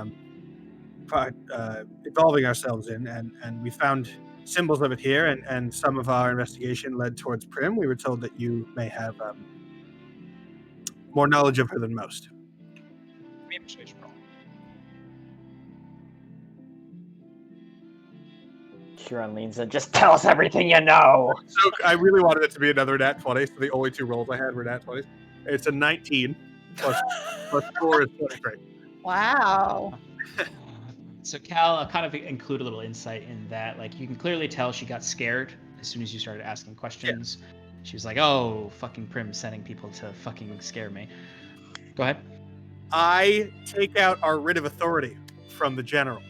involving ourselves in, and we found symbols of it here, and some of our investigation led towards Prim. We were told that you may have more knowledge of her than most. Maybe she's wrong. Kieran leans in. Just tell us everything you know. So I really wanted it to be another nat 20, so the only two rolls I had were nat 20s. It's a 19 plus 4 is 23. Wow. So Cal, I'll kind of include a little insight in that. Like, you can clearly tell she got scared as soon as you started asking questions. Yeah. She was like, oh, fucking Prim sending people to fucking scare me. Go ahead. I take out our writ of authority from the general,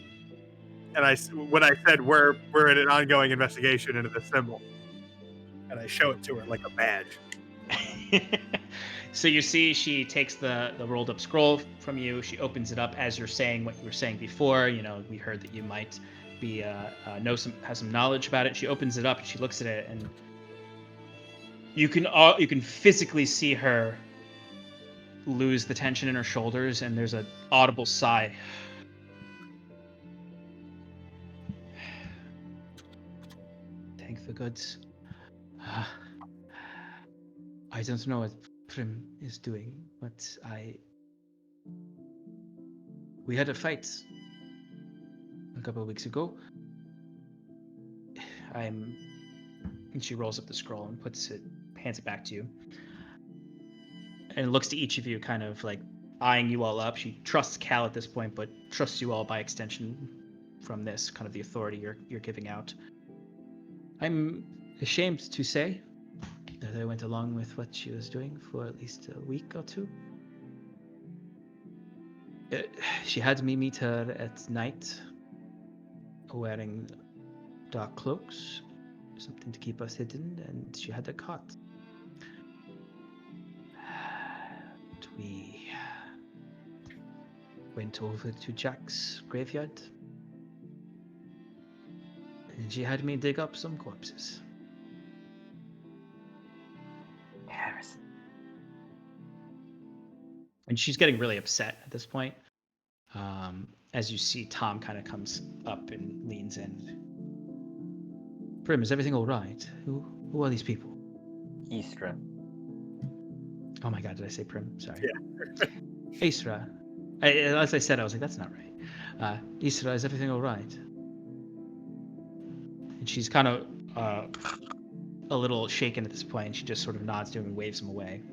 and when I said we're in an ongoing investigation into the symbol, and I show it to her like a badge. So you see she takes the rolled up scroll from you. She opens it up as you're saying what you were saying before. You know, we heard that you might be have some knowledge about it. She opens it up and she looks at it, and you can physically see her lose the tension in her shoulders, and there's an audible sigh. Thank the gods. I don't know what Prim is doing, but we had a fight a couple of weeks ago. And she rolls up the scroll and hands it back to you. And looks to each of you, kind of like eyeing you all up. She trusts Cal at this point, but trusts you all by extension from this, kind of the authority you're giving out. I'm ashamed to say that I went along with what she was doing for at least a week or two. She had me meet her at night, wearing dark cloaks, something to keep us hidden, and she had a cot. We went over to Jack's graveyard, and she had me dig up some corpses. Harrison. And she's getting really upset at this point. As you see, Tom kind of comes up and leans in. Prim, is everything all right? Who are these people? Istra. Oh my god, did I say Prim? Sorry. Yeah. Isra. As I said, I was like, that's not right. Isra, is everything all right? And she's kind of a little shaken at this point. And she just sort of nods to him and waves him away.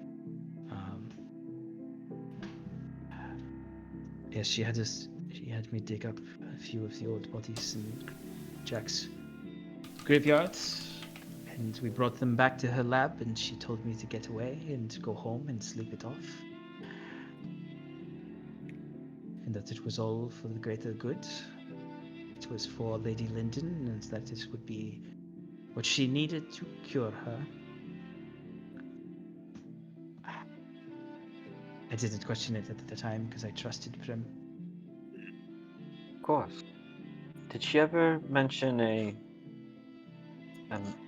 Yes, she had me dig up a few of the old bodies in Jack's graveyard, and we brought them back to her lab, and she told me to get away and go home and sleep it off. And that it was all for the greater good. It was for Lady Linden, and that it would be what she needed to cure her. I didn't question it at the time because I trusted Prim. Of course. Did she ever mention a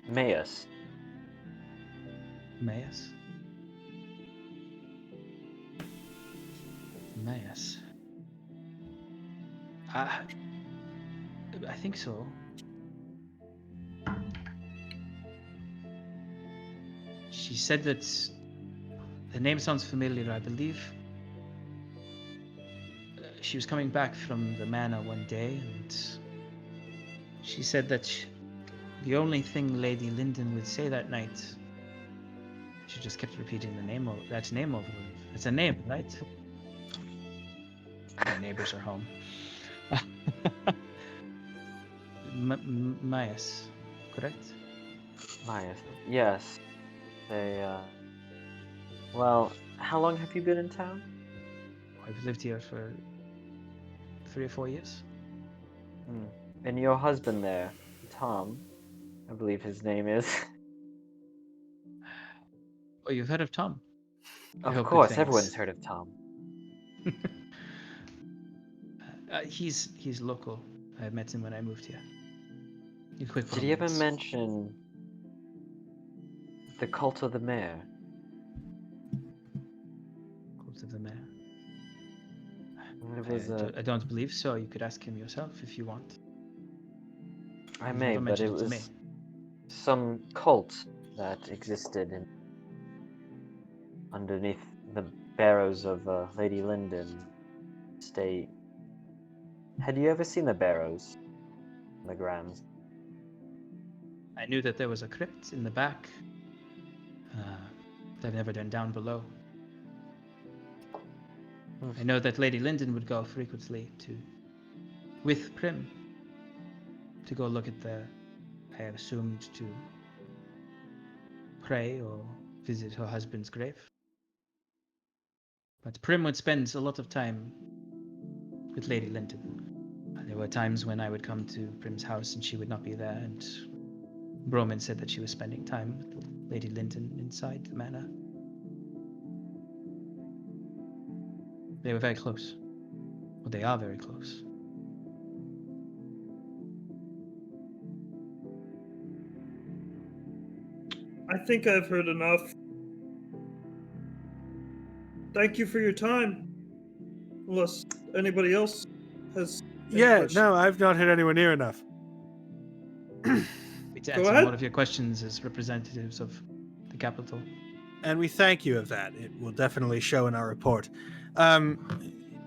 Maius? Maius? Maius. I think so. She said that the name sounds familiar, I believe. She was coming back from the manor one day, and she said that the only thing Lady Linden would say that night, she just kept repeating that name over. It's a name, right? My neighbors are home. Maius, correct? Maius. Yes. Well, how long have you been in town? I've lived here for 3 or 4 years. And your husband there, Tom, I believe his name is. Oh, you've heard of Tom? Of course, everyone's heard of Tom. He's local. I met him when I moved here. Did he ever mention the cult of the mayor? Cult of the mayor? It was I don't believe so. You could ask him yourself if you want. I may, but it was some cult that existed underneath the barrows of Lady Linden State. Had you ever seen the barrows on the grounds? I knew that there was a crypt in the back. I've never been down below. I know that Lady Linden would go frequently with Prim to go look at I assumed to pray or visit her husband's grave. But Prim would spend a lot of time with Lady Linton. There were times when I would come to Prim's house and she would not be there, and Broman said that she was spending time with Lady Linton inside the manor. They were very close. Well, they are very close. I think I've heard enough. Thank you for your time. Unless anybody else has any Yeah, questions. no, I've not hit anywhere near enough. We to Go answer ahead. all of your questions as representatives of the capital. And we thank you of that. It will definitely show in our report.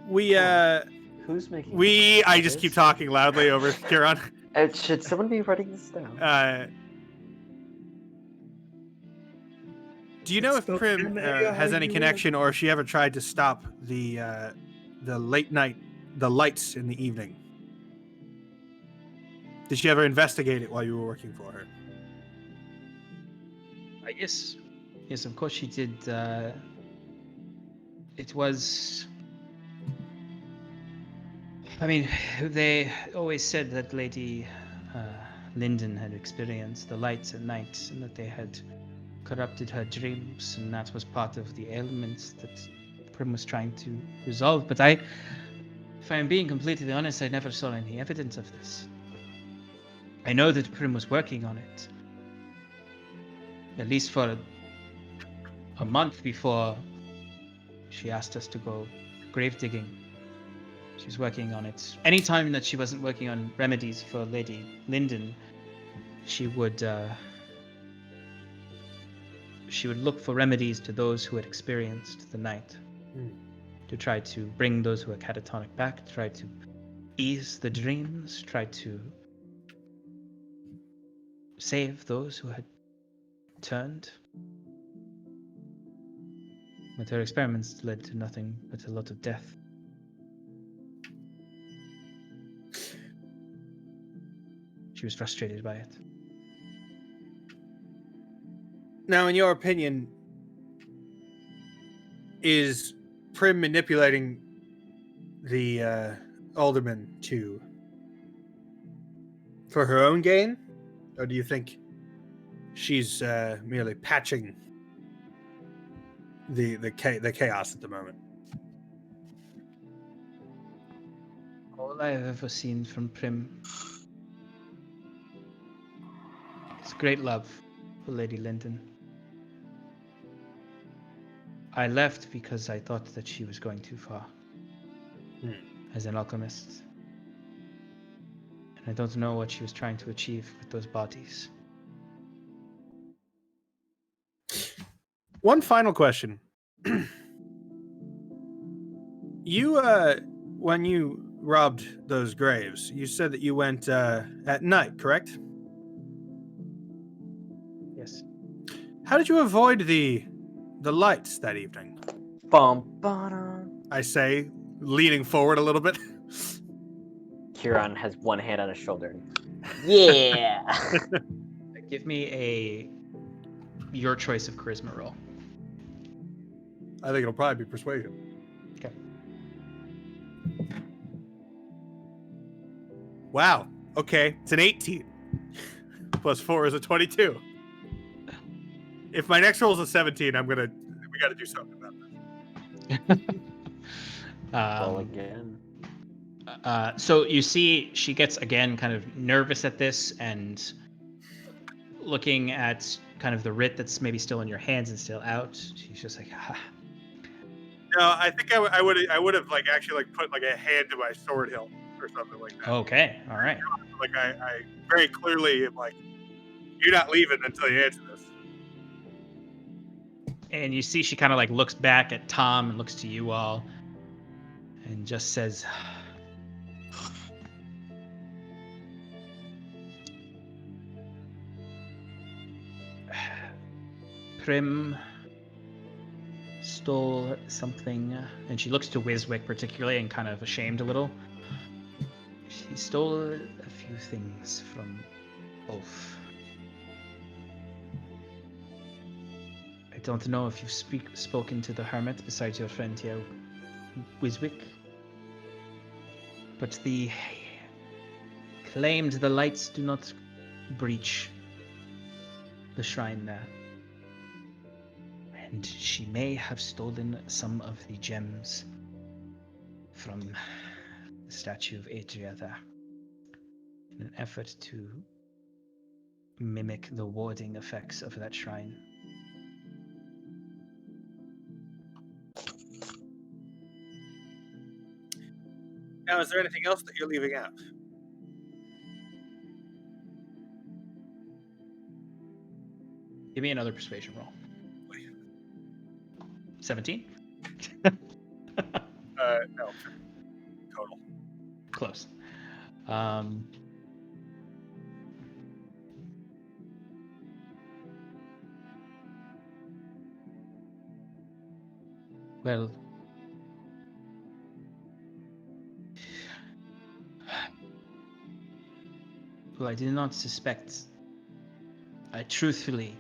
We Who's making? I just keep this? talking loudly over Huron. Should someone be writing this down? Do you know if Spelled Prim has any M-A-I-U-M. connection, or if she ever tried to stop the late night, the lights in the evening? Did she ever investigate it while you were working for her? Yes, of course she did. It was. I mean, they always said that Lady Linden had experienced the lights at night, and that they had corrupted her dreams, and that was part of the ailments that Prim was trying to resolve. But if I'm being completely honest, I never saw any evidence of this. I know that Prim was working on it, at least for a month before she asked us to go grave digging. She was working on it. Anytime that she wasn't working on remedies for Lady Linden, she would look for remedies to those who had experienced the night, to try to bring those who are catatonic back, try to ease the dreams, try to save those who had turned. But her experiments led to nothing but a lot of death. She was frustrated by it. Now, in your opinion, is Prim manipulating the alderman for her own gain, or do you think she's merely patching the chaos at the moment? All I have ever seen from Prim is great love for Lady Linden. I left because I thought that she was going too far as an alchemist. And I don't know what she was trying to achieve with those bodies. One final question. You, when you robbed those graves, you said that you went at night, correct? Yes. How did you avoid the lights that evening? I say, leaning forward a little bit. Huron has one hand on his shoulder. Yeah. Give me your choice of charisma roll. I think it'll probably be persuasion. Okay. Wow. Okay, it's an 18. Plus 4 is a 22. If my next roll is a 17, we got to do something about this. Roll again. So you see she gets again kind of nervous at this and looking at kind of the writ that's maybe still in your hands and still out. She's just like, No, I think I would have like actually like put like a hand to my sword hilt or something like that. Okay, all right. Like I very clearly am like, you're not leaving until you answer this. And you see she kind of like looks back at Tom and looks to you all and just says, Prim stole something, and she looks to Wiswick particularly and kind of ashamed a little. She stole a few things from Ulf. I don't know if you've spoken to the hermit besides your friend here, Wiswick. But the claimed the lights do not breach the shrine there. And she may have stolen some of the gems from the statue of Adria there in an effort to mimic the warding effects of that shrine. Now, is there anything else that you're leaving out? Give me another persuasion roll. 17? No. Total. Close. Well, I do not suspect. I truthfully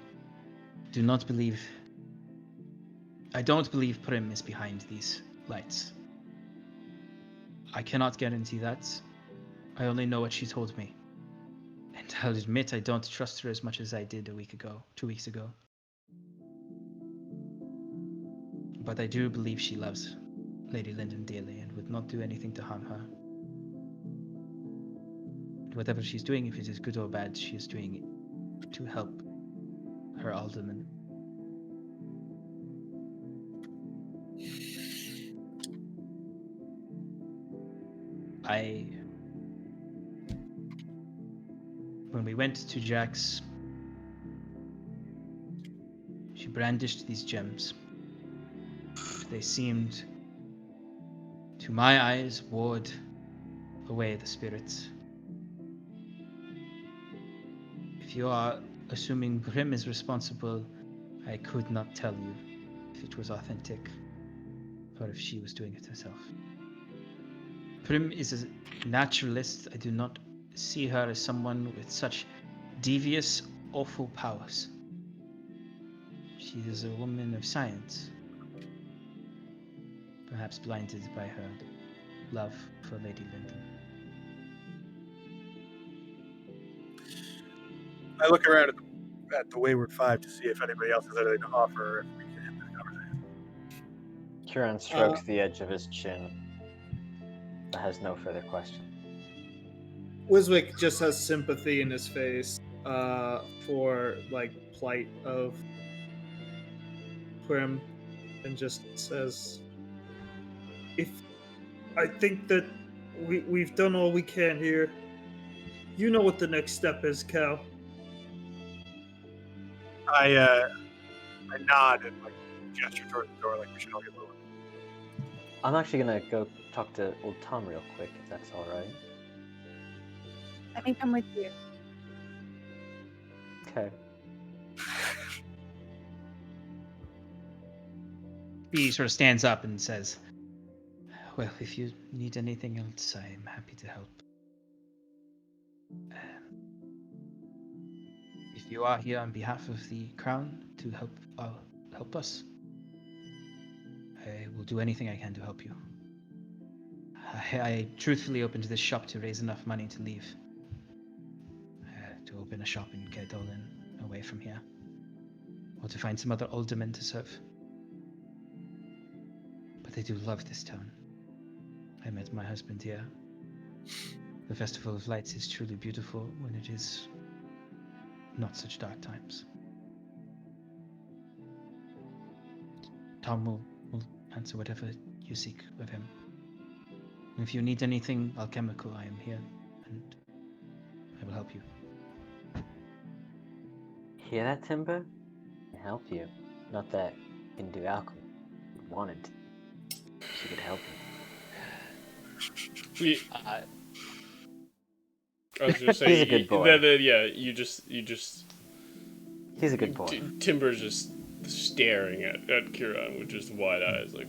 do not believe. I don't believe Prim is behind these lights. I cannot guarantee that. I only know what she told me. And I'll admit I don't trust her as much as I did 2 weeks ago. But I do believe she loves Lady Linden dearly and would not do anything to harm her. Whatever she's doing, if it is good or bad, she is doing it to help her alderman. When we went to Jack's, she brandished these gems. They seemed, to my eyes, ward away the spirits. If you are assuming Prim is responsible, I could not tell you if it was authentic or if she was doing it herself. Prim is a naturalist. I do not see her as someone with such devious, awful powers. She is a woman of science, perhaps blinded by her love for Lady Linden. I look around at the Wayward Five to see if anybody else has anything to offer, or if we can end this conversation. Kieran strokes the edge of his chin, but has no further question. Wiswick just has sympathy in his face for like plight of Prim, and just says, I think that we've done all we can here. You know what the next step is, Cal. I nod and like gesture toward the door, like we should all get moving. I'm actually gonna go talk to old Tom real quick, if that's all right. I think I'm with you. Okay. He sort of stands up and says, well, if you need anything else, I'm happy to help. If you are here on behalf of the Crown to help us, I will do anything I can to help you. I truthfully opened this shop to raise enough money to leave. To open a shop in Caerdolen, away from here. Or to find some other aldermen to serve. But I do love this town. I met my husband here. The Festival of Lights is truly beautiful when it is not such dark times. Tom will answer whatever you seek of him. If you need anything alchemical, I am here, and I will help you. Hear that, Timber? I can help you. Not that I can do alchemy. If you wanted to. She could help you. I was gonna say, He's a good boy. yeah, you just. He's a good boy. Timber's just staring at Kieran with just wide eyes, like.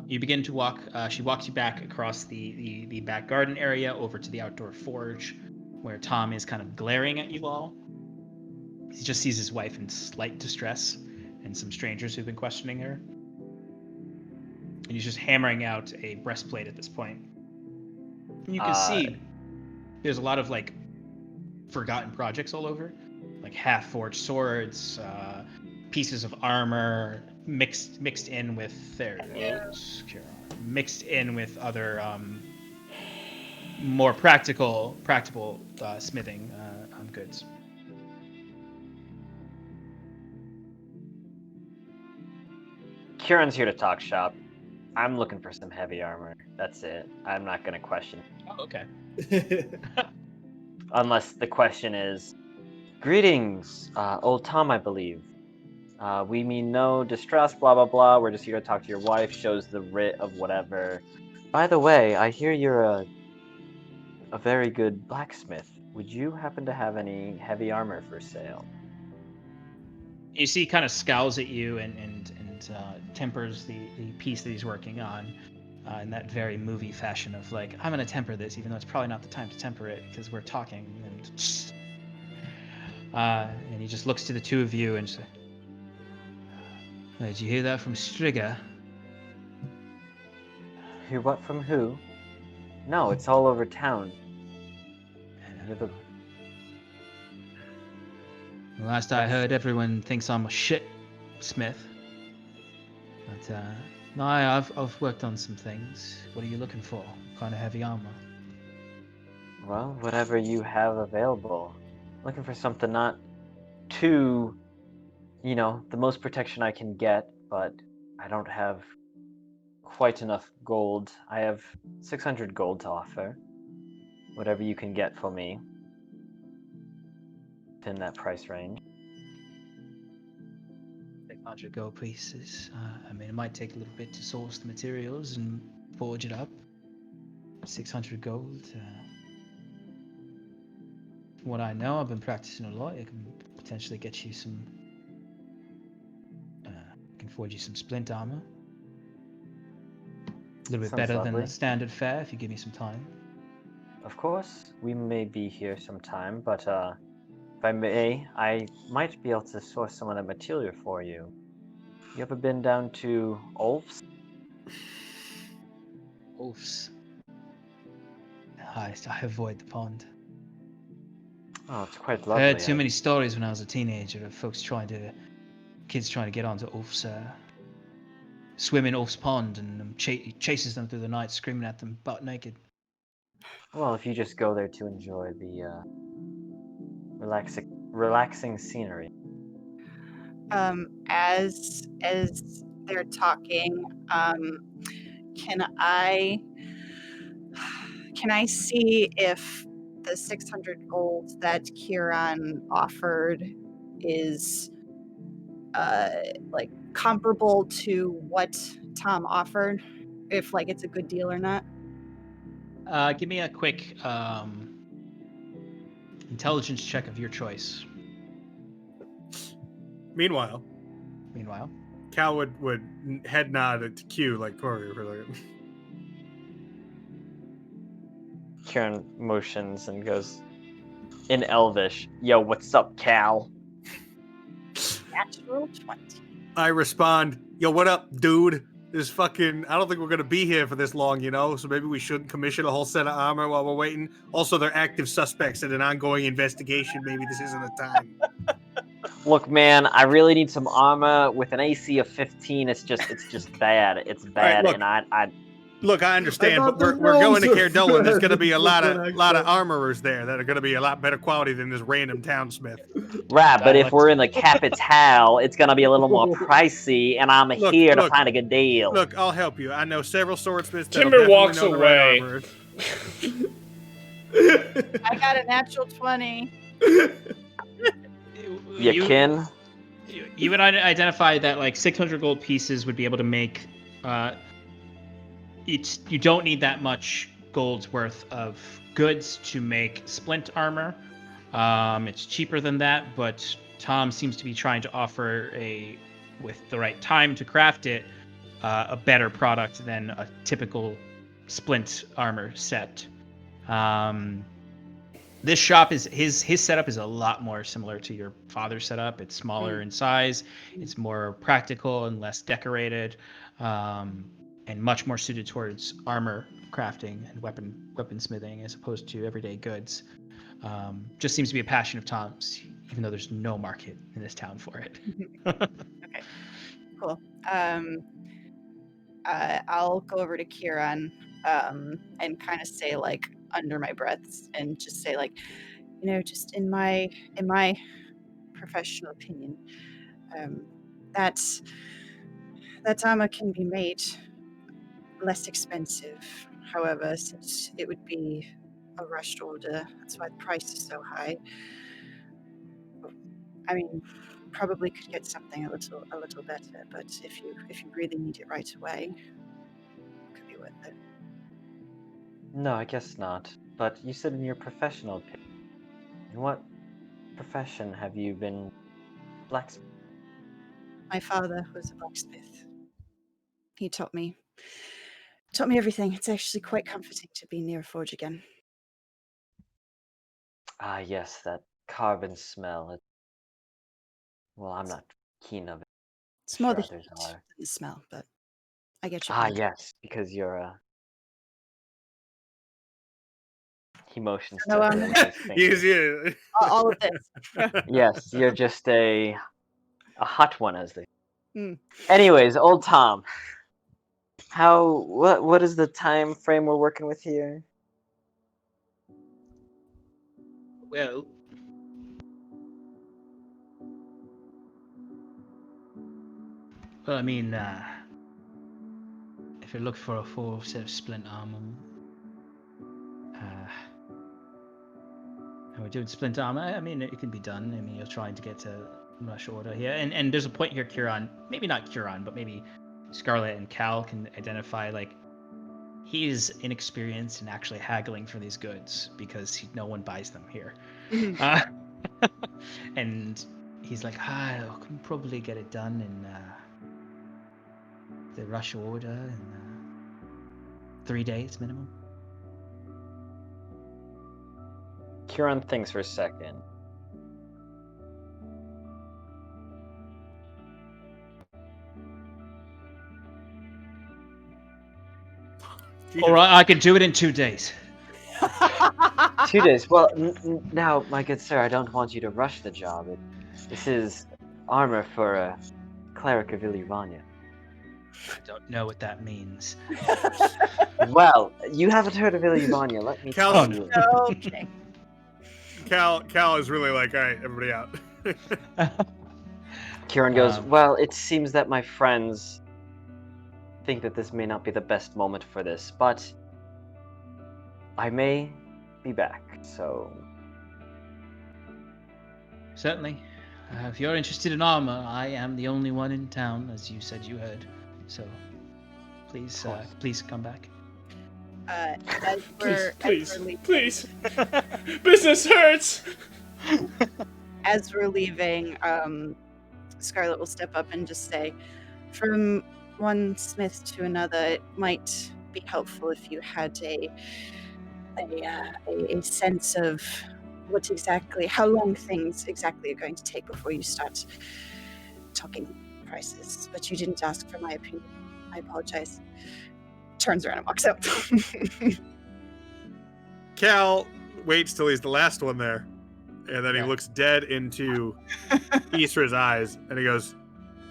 You begin to walk. She walks you back across the back garden area over to the outdoor forge, where Tom is kind of glaring at you all. He just sees his wife in slight distress and some strangers who've been questioning her. And he's just hammering out a breastplate at this point. And you can see there's a lot of like forgotten projects all over, like half-forged swords, pieces of armor mixed in with mixed in with other more practical smithing goods. Kieran's here to talk shop. I'm looking for some heavy armor. That's it. I'm not gonna question. Oh, okay. Unless the question is, greetings, old Tom, I believe. We mean no distress, blah blah blah. We're just here to talk to your wife. Shows the writ of whatever. By the way, I hear you're a very good blacksmith. Would you happen to have any heavy armor for sale? You see, he kind of scowls at you and tempers the piece that he's working on in that very movie fashion of like, I'm gonna temper this, even though it's probably not the time to temper it because we're talking. And he just looks to the two of you and says, "Did you hear that from Striga?" Hear what from who? No, it's all over town. You're the... Last I heard, everyone thinks I'm a shit smith. But no, I've worked on some things. What are you looking for? What kind of heavy armor? Well, whatever you have available. Looking for something not too, the most protection I can get, but I don't have quite enough gold. I have 600 gold to offer. Whatever you can get for me. In that price range. 600 gold pieces. I mean, it might take a little bit to source the materials and forge it up. 600 gold. From what I know, I've been practicing a lot. It can potentially get you some. Can forge you some splint armor. A little bit better than the standard fare if you give me some time. Of course, we may be here sometime, but if I may, I might be able to source some of that material for you. You ever been down to Ulf's? Ulf's. I avoid the pond. Oh, it's quite lovely. I heard too many stories when I was a teenager of kids trying to get onto Ulf's, swim in Ulf's pond, and chases them through the night, screaming at them butt naked. Well, if you just go there to enjoy the relaxing scenery. As they're talking, can I see if the 600 gold that Kieran offered is like comparable to what Tom offered, if like it's a good deal or not? Give me a quick intelligence check of your choice. Meanwhile, Cal would head nod to Q like Corey for like. Kieran motions and goes in Elvish, "Yo, what's up, Cal?" Natural 20. I respond, "Yo, what up, dude? This fucking, I don't think we're gonna be here for this long, so maybe we shouldn't commission a whole set of armor while we're waiting. Also, they're active suspects in an ongoing investigation. Maybe this isn't the time." Look, man, I really need some armor with an AC of 15. It's just bad. It's bad, look. and I Look, I understand, but we're going to Cairdolan. There's going to be a lot of armorers there that are going to be a lot better quality than this random townsmith. Right, but if we're in the capital, it's going to be a little more pricey, and I'm here to find a good deal. Look, I'll help you. I know several swordsmiths. Timber walks away. I got a natural 20. You would identify that like 600 gold pieces would be able to make. You don't need that much gold's worth of goods to make splint armor. It's cheaper than that, but Tom seems to be trying to offer with the right time to craft it, a better product than a typical splint armor set. this shop is his setup is a lot more similar to your father's setup. It's smaller in size, it's more practical and less decorated, and much more suited towards armor crafting and weaponsmithing as opposed to everyday goods. Just seems to be a passion of Tom's, even though there's no market in this town for it. Okay, cool. I'll go over to Kieran and kind of say, like, under my breath, and just say, like, just in my professional opinion, that armor can be made less expensive. However, since it would be a rushed order, that's why the price is so high. I mean, probably could get something a little better, but if you really need it right away, it could be worth it. No, I guess not. But you said in your professional opinion. In what profession have you been blacksmith? My father was a blacksmith. He taught me everything. It's actually quite comforting to be near a forge again. Ah, yes, that carbon smell. Well, I'm not keen of it. It's more the Sure, heat others than are. the smell, but I get your Ah, point. yes, because you're he motions No, to her with his Yes, finger. yeah. all of this. Yes, you're just a hot one, as they. Hmm. Anyways, old Tom. What is the time frame we're working with here? Well, I mean, if you look for a full set of splint armor, and we're doing splint armor, I mean, it can be done. I mean, you're trying to get to rush order here, and there's a point here, Kieran. Maybe not Kieran, but maybe Scarlet and Cal can identify, like, he's inexperienced in actually haggling for these goods because no one buys them here. And he's like, I can probably get it done in the rush order in 3 days minimum. Kieran thinks for a second. All right, I can do it in 2 days. 2 days. Well, now, my good sir, I don't want you to rush the job. This is armor for a cleric of Illyvania. I don't know what that means. Well, you haven't heard of Illyvania. Let me Cal- tell you. Okay. Cal is really like, all right, everybody out. Kieran goes, well, it seems that my friends think that this may not be the best moment for this, but I may be back, so... Certainly. If you're interested in armor, I am the only one in town, as you said you heard. So, please, please come back. As Please, please, we're leaving, please. Business hurts. as we're leaving, Scarlet will step up and just say, from one smith to another, it might be helpful if you had a sense of how long things exactly are going to take before you start talking prices. But you didn't ask for my opinion. I apologize. Turns around and walks out. Cal waits till he's the last one there, and then he looks dead into Isra's eyes, and he goes,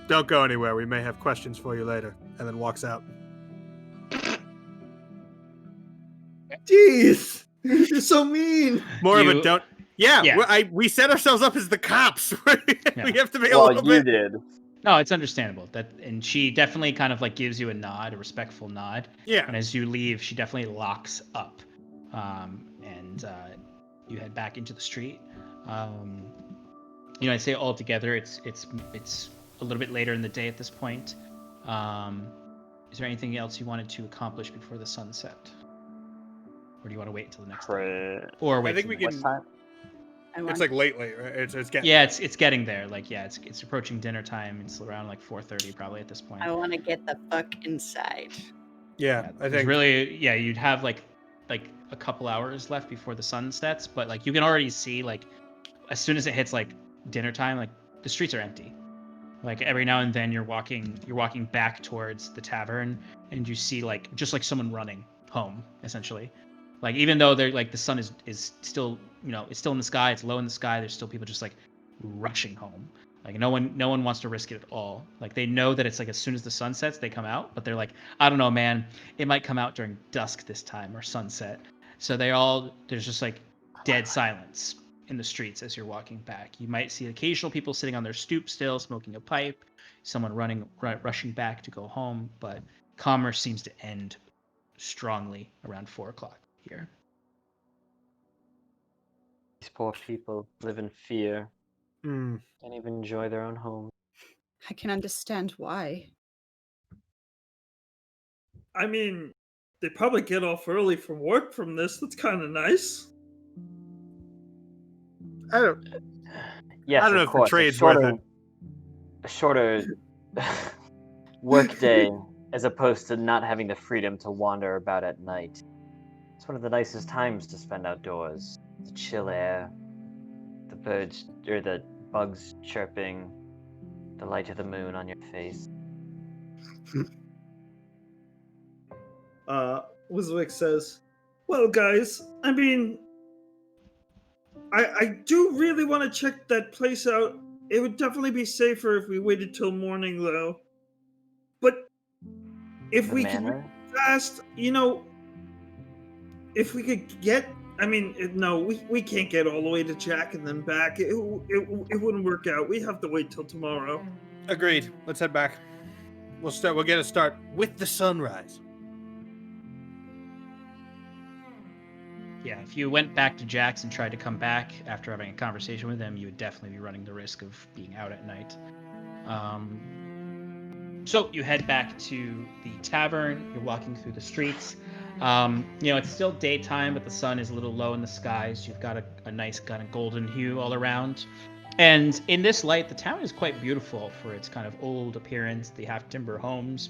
don't go anywhere. We may have questions for you later, and then walks out. Jeez, you're so mean. More of a don't. Yeah, Yeah. we set ourselves up as the cops. We have to be a Well, little you bit. did. No, it's understandable. And she definitely kind of like gives you a nod, a respectful nod. Yeah. And as you leave, she definitely locks up, and you head back into the street. I'd say altogether, it's a little bit later in the day at this point. Is there anything else you wanted to accomplish before the sunset, or do you want to wait until the next day? Or wait. I think we What can. time? It's like late, right? It's getting. Yeah, it's getting there. Like, yeah, it's approaching dinner time. It's around like 4:30 probably at this point. I want to get the fuck inside. Yeah, I It's think. really, yeah, you'd have like a couple hours left before the sun sets, but like you can already see like as soon as it hits like dinner time, like the streets are empty. Like every now and then you're walking back towards the tavern and you see like just like someone running home essentially. Like even though they're like the sun is still, it's still in the sky, it's low in the sky, there's still people just like rushing home. Like no one wants to risk it at all. Like they know that it's like as soon as the sun sets they come out, but they're like, I don't know, man, it might come out during dusk this time or sunset. So there's just like dead silence in the streets as you're walking back. You might see occasional people sitting on their stoop still smoking a pipe, someone rushing back to go home, but commerce seems to end strongly around 4 o'clock here. These poor people live in fear. Mm. Can't even enjoy their own home. I can understand why. I mean, they probably get off early from work from this. That's kind of nice. I don't. Yes, I don't know of if course. the trade's worth it. A shorter work day as opposed to not having the freedom to wander about at night. It's one of the nicest times to spend outdoors. The chill air, the birds or the bugs chirping, the light of the moon on your face. Wiswick says, Well, guys, I mean, I do really want to check that place out. It would definitely be safer if we waited till morning, though. But if The we manor? could fast, if we could get, I mean, no, we can't get all the way to Jack and then back. It wouldn't work out. We have to wait till tomorrow. Agreed. Let's head back. We'll get a start with the sunrise. Yeah, if you went back to Jack's and tried to come back after having a conversation with him, you would definitely be running the risk of being out at night. So you head back to the tavern. You're walking through the streets. It's still daytime, but the sun is a little low in the skies. You've got a nice kind of golden hue all around. And in this light, the town is quite beautiful for its kind of old appearance, the half-timber homes.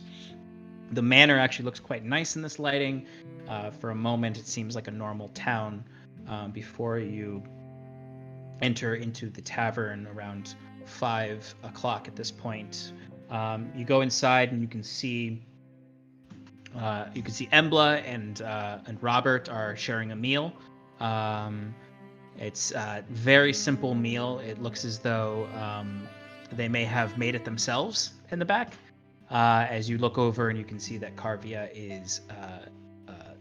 The manor actually looks quite nice in this lighting. For a moment, it seems like a normal town before you enter into the tavern around 5 o'clock at this point. You go inside and you can see Embla and Robert are sharing a meal. It's a very simple meal. It looks as though they may have made it themselves in the back. As you look over and you can see that Carvia is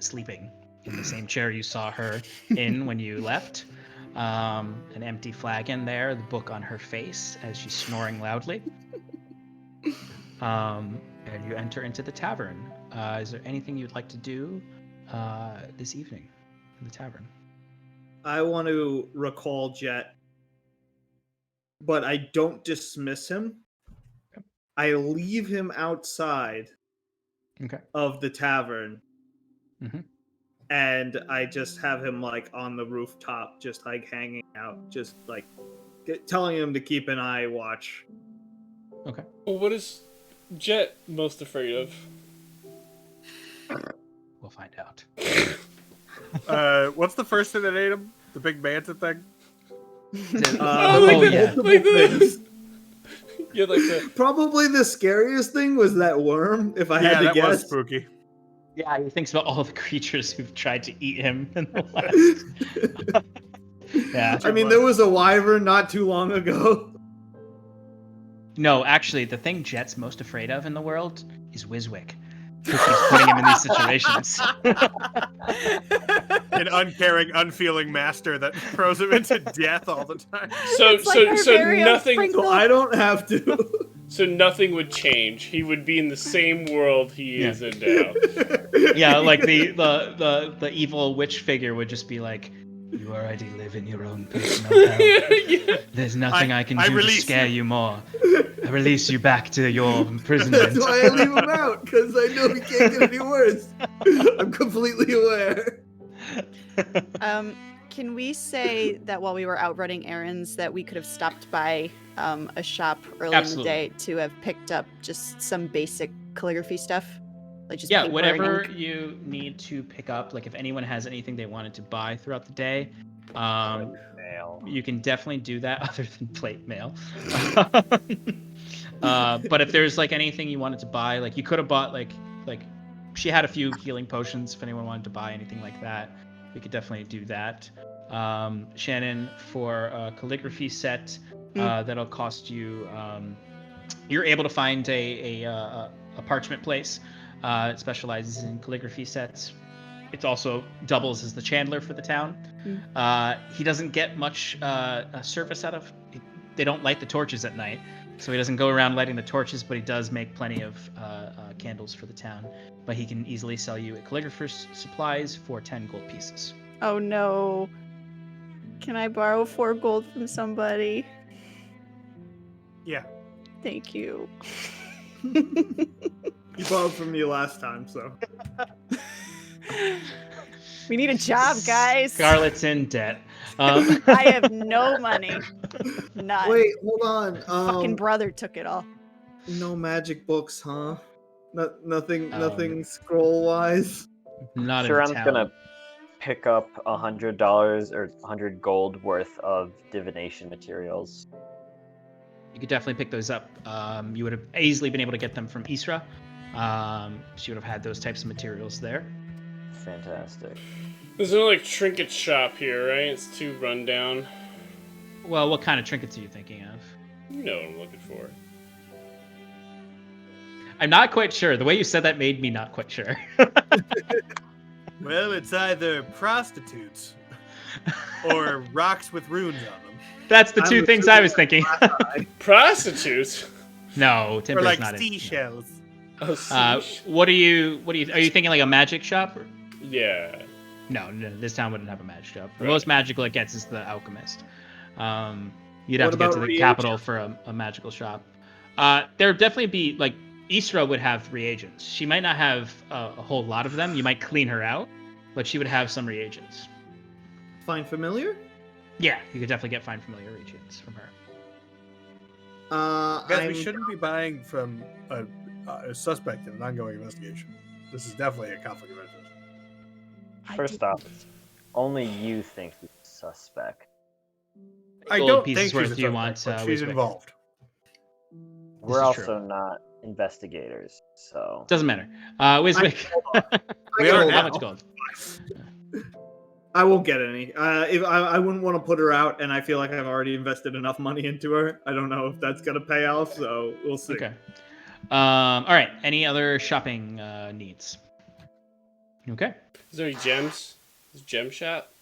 sleeping in the same chair you saw her in when you left. An empty flagon there, the book on her face as she's snoring loudly. And you enter into the tavern. Is there anything you'd like to do this evening in the tavern? I want to recall Jet, but I don't dismiss him. Okay. I leave him outside of the tavern. Mm-hmm. And I just have him like on the rooftop, just like hanging out, just like telling him to keep an eye watch. Okay. Well, what is Jet most afraid of? We'll find out. What's the first thing that ate him? The big manta thing? Yeah, like the... Probably the scariest thing was that worm, if I had to that guess. was spooky. Yeah, he thinks about all the creatures who've tried to eat him in the last. Yeah. I mean, there was a wyvern not too long ago. No, actually, the thing Jet's most afraid of in the world is Wiswick, who keeps putting him in these situations. An uncaring, unfeeling master that throws him into death all the time. So nothing. So I don't have to. So nothing would change. He would be in the same world he is in now. Yeah, like the evil witch figure would just be like, you already live in your own personal hell. Yeah. There's nothing I can do to scare you more. I release you back to your imprisonment. That's why I leave him out, because I know he can't get any worse. I'm completely aware. Can we say that while we were out running errands that we could have stopped by a shop early in the day to have picked up just some basic calligraphy stuff? Like just Yeah, paper and whatever ink? you need to pick up, like if anyone has anything they wanted to buy throughout the day, Mail. you can definitely do that other than plate mail. But if there's like anything you wanted to buy, like you could have bought like she had a few healing potions. If anyone wanted to buy anything like that, we could definitely do that. Shannon, for a calligraphy set, that'll cost you. You're able to find a parchment place. It specializes in calligraphy sets. It also doubles as the chandler for the town. He doesn't get much service out of. They don't light the torches at night, so he doesn't go around lighting the torches. But he does make plenty of candles for the town. But he can easily sell you a calligrapher's supplies for 10 gold pieces. Oh no. Can I borrow 4 gold from somebody? Yeah. Thank you. You borrowed from me last time, so. We need a job, guys. Scarlet's in debt. I have no money. None. Wait, hold on. Fucking brother took it all. No magic books, huh? Nothing Um, scroll wise. Not in Sharon's town. gonna pick up $100 or 100 gold worth of divination materials. You could definitely pick those up. You would have easily been able to get them from Isra. She would have had those types of materials there. Fantastic. There's no like trinket shop here, right? It's too rundown. Well, what kind of trinkets are you thinking of? You know what I'm looking for. I'm not quite sure. The way you said that made me not quite sure. Well, it's either prostitutes or rocks with runes on them. That's the two things I was thinking. Prostitutes? No, Or Timber's like not in. seashells. Oh, Are you thinking like a magic shop? Or? yeah. No, this town wouldn't have a magic shop. The most magical it gets is the alchemist. You'd have What to get to about the capital for a magical shop. There would definitely be like Isra would have reagents. She might not have a whole lot of them. You might clean her out, but she would have some reagents. Find familiar? Yeah, you could definitely get fine familiar reagents from her. Guys, we shouldn't be buying from a suspect in an ongoing investigation. This is definitely a conflict of interest. First off, only you think he's a suspect. I Gold don't pieces think worth she's do you a want, suspect, but she's Wiswick? involved. We're is also true. not investigators, so Doesn't matter. Wiswick. We are How now. much gold? I won't get any. If I wouldn't want to put her out, and I feel like I've already invested enough money into her. I don't know if that's gonna pay off, so we'll see. Okay. All right. Any other shopping needs? Okay. Is there any gems? Is gem shop?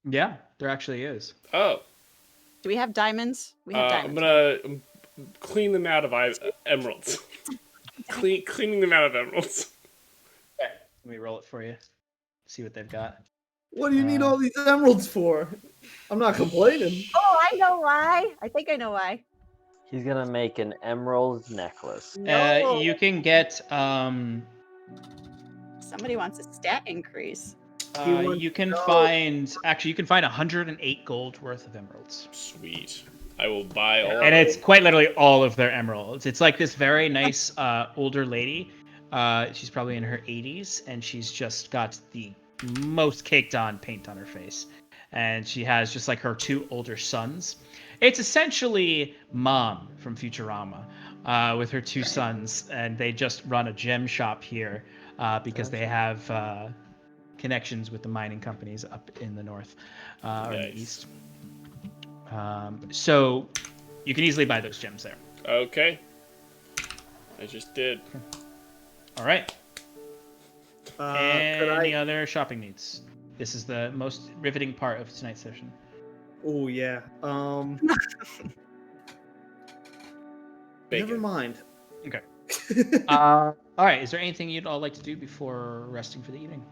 Yeah, there actually is. Oh. Do we have diamonds? We have I'm diamonds. gonna clean them out of emeralds. Cleaning them out of emeralds. Okay. Let me roll it for you. See what they've got. What do you need all these emeralds for? I'm not complaining. Oh, I know why. I think I know why. he's gonna make an emerald necklace. No. You can get Somebody wants a stat increase. you can find 108 gold worth of emeralds. Sweet. I will buy all. And it's quite literally all of their emeralds. It's like this very nice older lady. She's probably in her 80s, and she's just got the most caked on paint on her face. And she has just like her 2 older sons. It's essentially Mom from Futurama with her 2 sons, and they just run a gem shop here because they have connections with the mining companies up in the north or in the east. So you can easily buy those gems there. Okay. I just did. All right. Any Could I? other shopping needs? This is the most riveting part of tonight's session. Oh yeah. Bacon. Never mind. Okay. All right. Is there anything you'd all like to do before resting for the evening?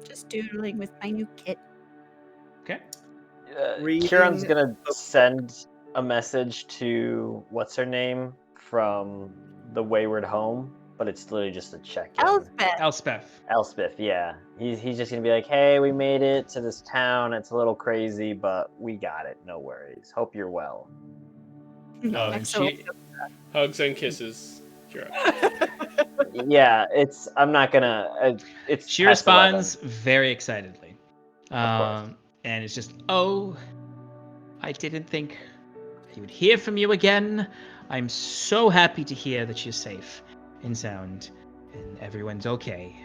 Just doodling with my new kit. Okay. Kieran's Reading- gonna send a message to what's her name from the Wayward Home, but it's literally just a check-in. Elspeth. Elspeth. Elspeth, yeah. He's just gonna be like, hey, we made it to this town. It's a little crazy, but we got it. No worries. Hope you're well. Oh, and Excellent. she, Hugs and kisses. Sure. Yeah, I'm not gonna. It's. She past responds 11. very excitedly. Of course. And it's just, oh, I didn't think I would hear from you again. I'm so happy to hear that you're safe and sound and everyone's okay.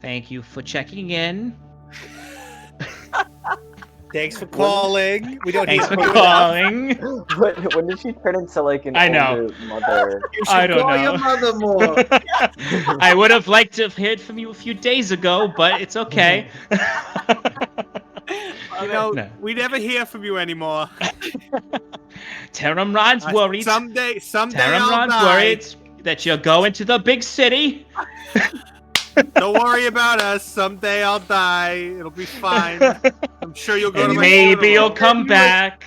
Thank you for checking in. Thanks for calling. We don't Thanks hear for from you enough. calling. When did she turn into like an I know. older mother? You should I don't call know. your mother more. I would have liked to have heard from you a few days ago, but it's okay. You know, No. we never hear from you anymore. Taramron's worried. Someday I'll Taramron's die. worried that you're going to the big city. Don't worry about us. Someday I'll die. It'll be fine. I'm sure you'll go And to my maybe funeral. you'll come back.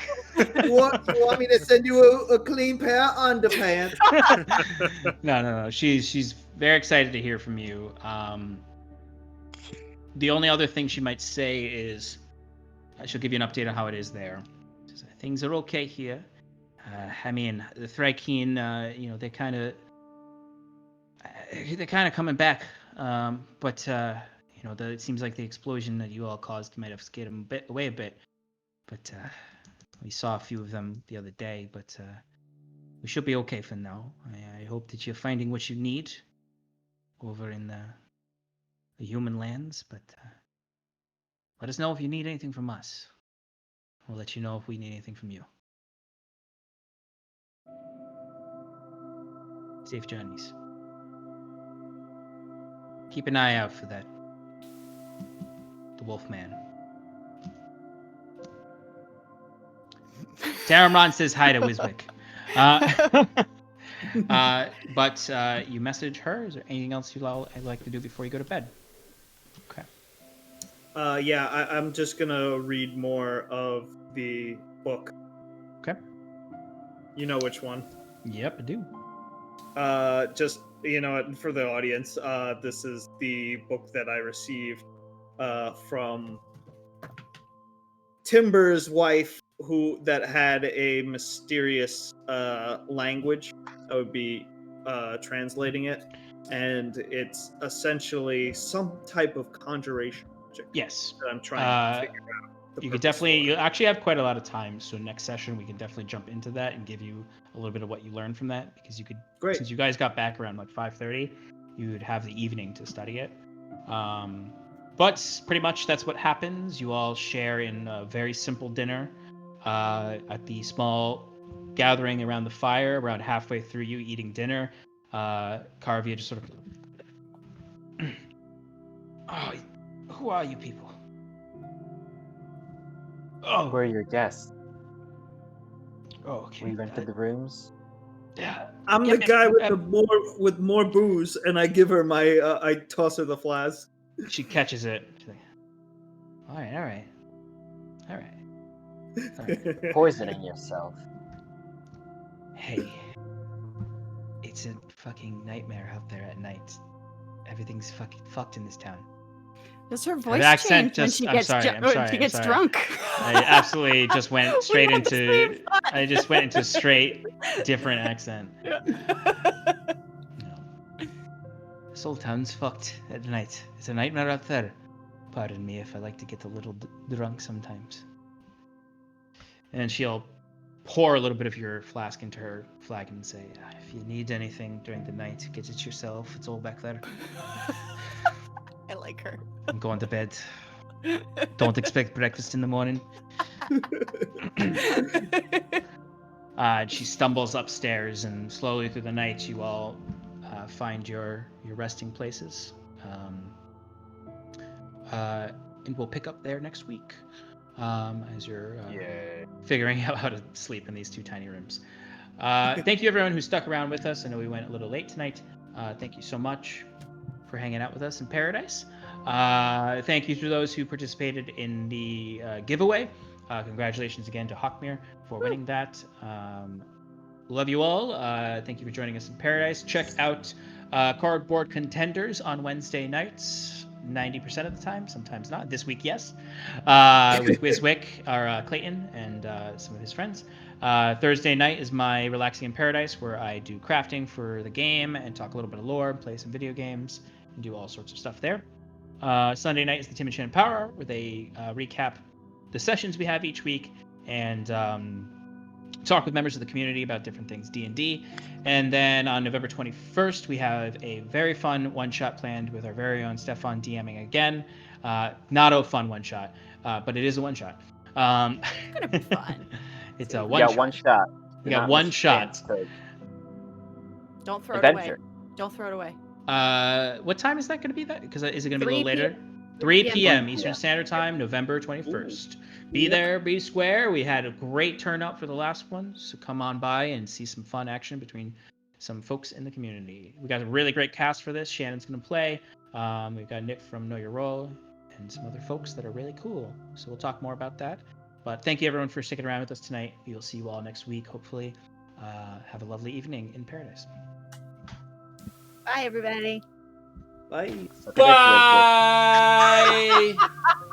You want me to send you a clean pair of underpants? No. She's very excited to hear from you. The only other thing she might say is she'll give you an update on how it is there. Things are okay here. I mean, the Thrakeen, they're kind of coming back. But it seems like the explosion that you all caused might have scared them away a bit. But we saw a few of them the other day. But we should be okay for now. I hope that you're finding what you need over in the human lands. But let us know if you need anything from us. We'll let you know if we need anything from you. Safe journeys. Keep an eye out for that. The Wolfman. Taramron says hi to Wiswick. But you message her. Is there anything else you'd like to do before you go to bed? Okay. Yeah, I'm just gonna read more of the book. Okay. You know which one? Yep, I do. Just for the audience, this is the book that I received from Timber's wife, that had a mysterious language. I would be translating it, and it's essentially some type of conjuration magic. Yes. That I'm trying to figure out. You could definitely. You actually have quite a lot of time. So next session we can definitely jump into that and give you a little bit of what you learned from that, because you could. Great. Since you guys got back around like 5:30, you'd have the evening to study it. But pretty much that's what happens. You all share in a very simple dinner at the small gathering around the fire. Around halfway through you eating dinner, Carvia just sort of. Oh, who are you people? Oh, We're your guests. okay. We rented the rooms. Yeah. I'm the guy with more booze, and I give her my. I toss her the flask. She catches it. She's like, all right. Poisoning yourself. Hey, it's a fucking nightmare out there at night. Everything's fucking fucked in this town. Does her voice accent change when just- she I'm gets sorry, she gets I'm sorry. drunk? I absolutely just went straight had the same into. thought. I just went into straight different accent. No. This whole town's fucked at night. It's a nightmare out there. Pardon me if I like to get a little drunk sometimes. And she'll pour a little bit of your flask into her flagon and say, if you need anything during the night, get it yourself. It's all back there. I like her. I'm going to bed. Don't expect breakfast in the morning. And she stumbles upstairs, and slowly through the night, you all find your resting places. And we'll pick up there next week as you're figuring out how to sleep in these two tiny rooms. Thank you, everyone who stuck around with us. I know we went a little late tonight. Thank you so much for hanging out with us in Paradise. Thank you to those who participated in the giveaway. Congratulations again to Hawkmere for winning that. Love you all. Thank you for joining us in Paradise. Check out Cardboard Contenders on Wednesday nights. 90% of the time, sometimes not. This week, yes, with Wiswick, or Clayton, and some of his friends. Thursday night is my Relaxing in Paradise, where I do crafting for the game and talk a little bit of lore, play some video games, and do all sorts of stuff there. Sunday night is the Tim and Shannon Power Hour, where they recap the sessions we have each week and talk with members of the community about different things D&D. And then on November 21st, we have a very fun one-shot planned with our very own Stefan DMing again. Not a fun one-shot, but it is a one-shot. It's gonna be fun. It's a You one-shot. got one shot. You got one shot. Don't throw Adventure. it away. Don't throw it away. What time is that going to be? Because is it going to be a 3 little later? p.m. 3 p.m. p.m. Eastern Standard Time, November 21st. Be there, be square. We had a great turnout for the last one, so come on by and see some fun action between some folks in the community. We got a really great cast for this. Shannon's going to play. We've got Nick from Know Your Role and some other folks that are really cool. So we'll talk more about that. But thank you everyone for sticking around with us tonight. We'll see you all next week, hopefully. Have a lovely evening in Paradise. Bye, everybody. Bye. Look at this, Wiswick. Bye.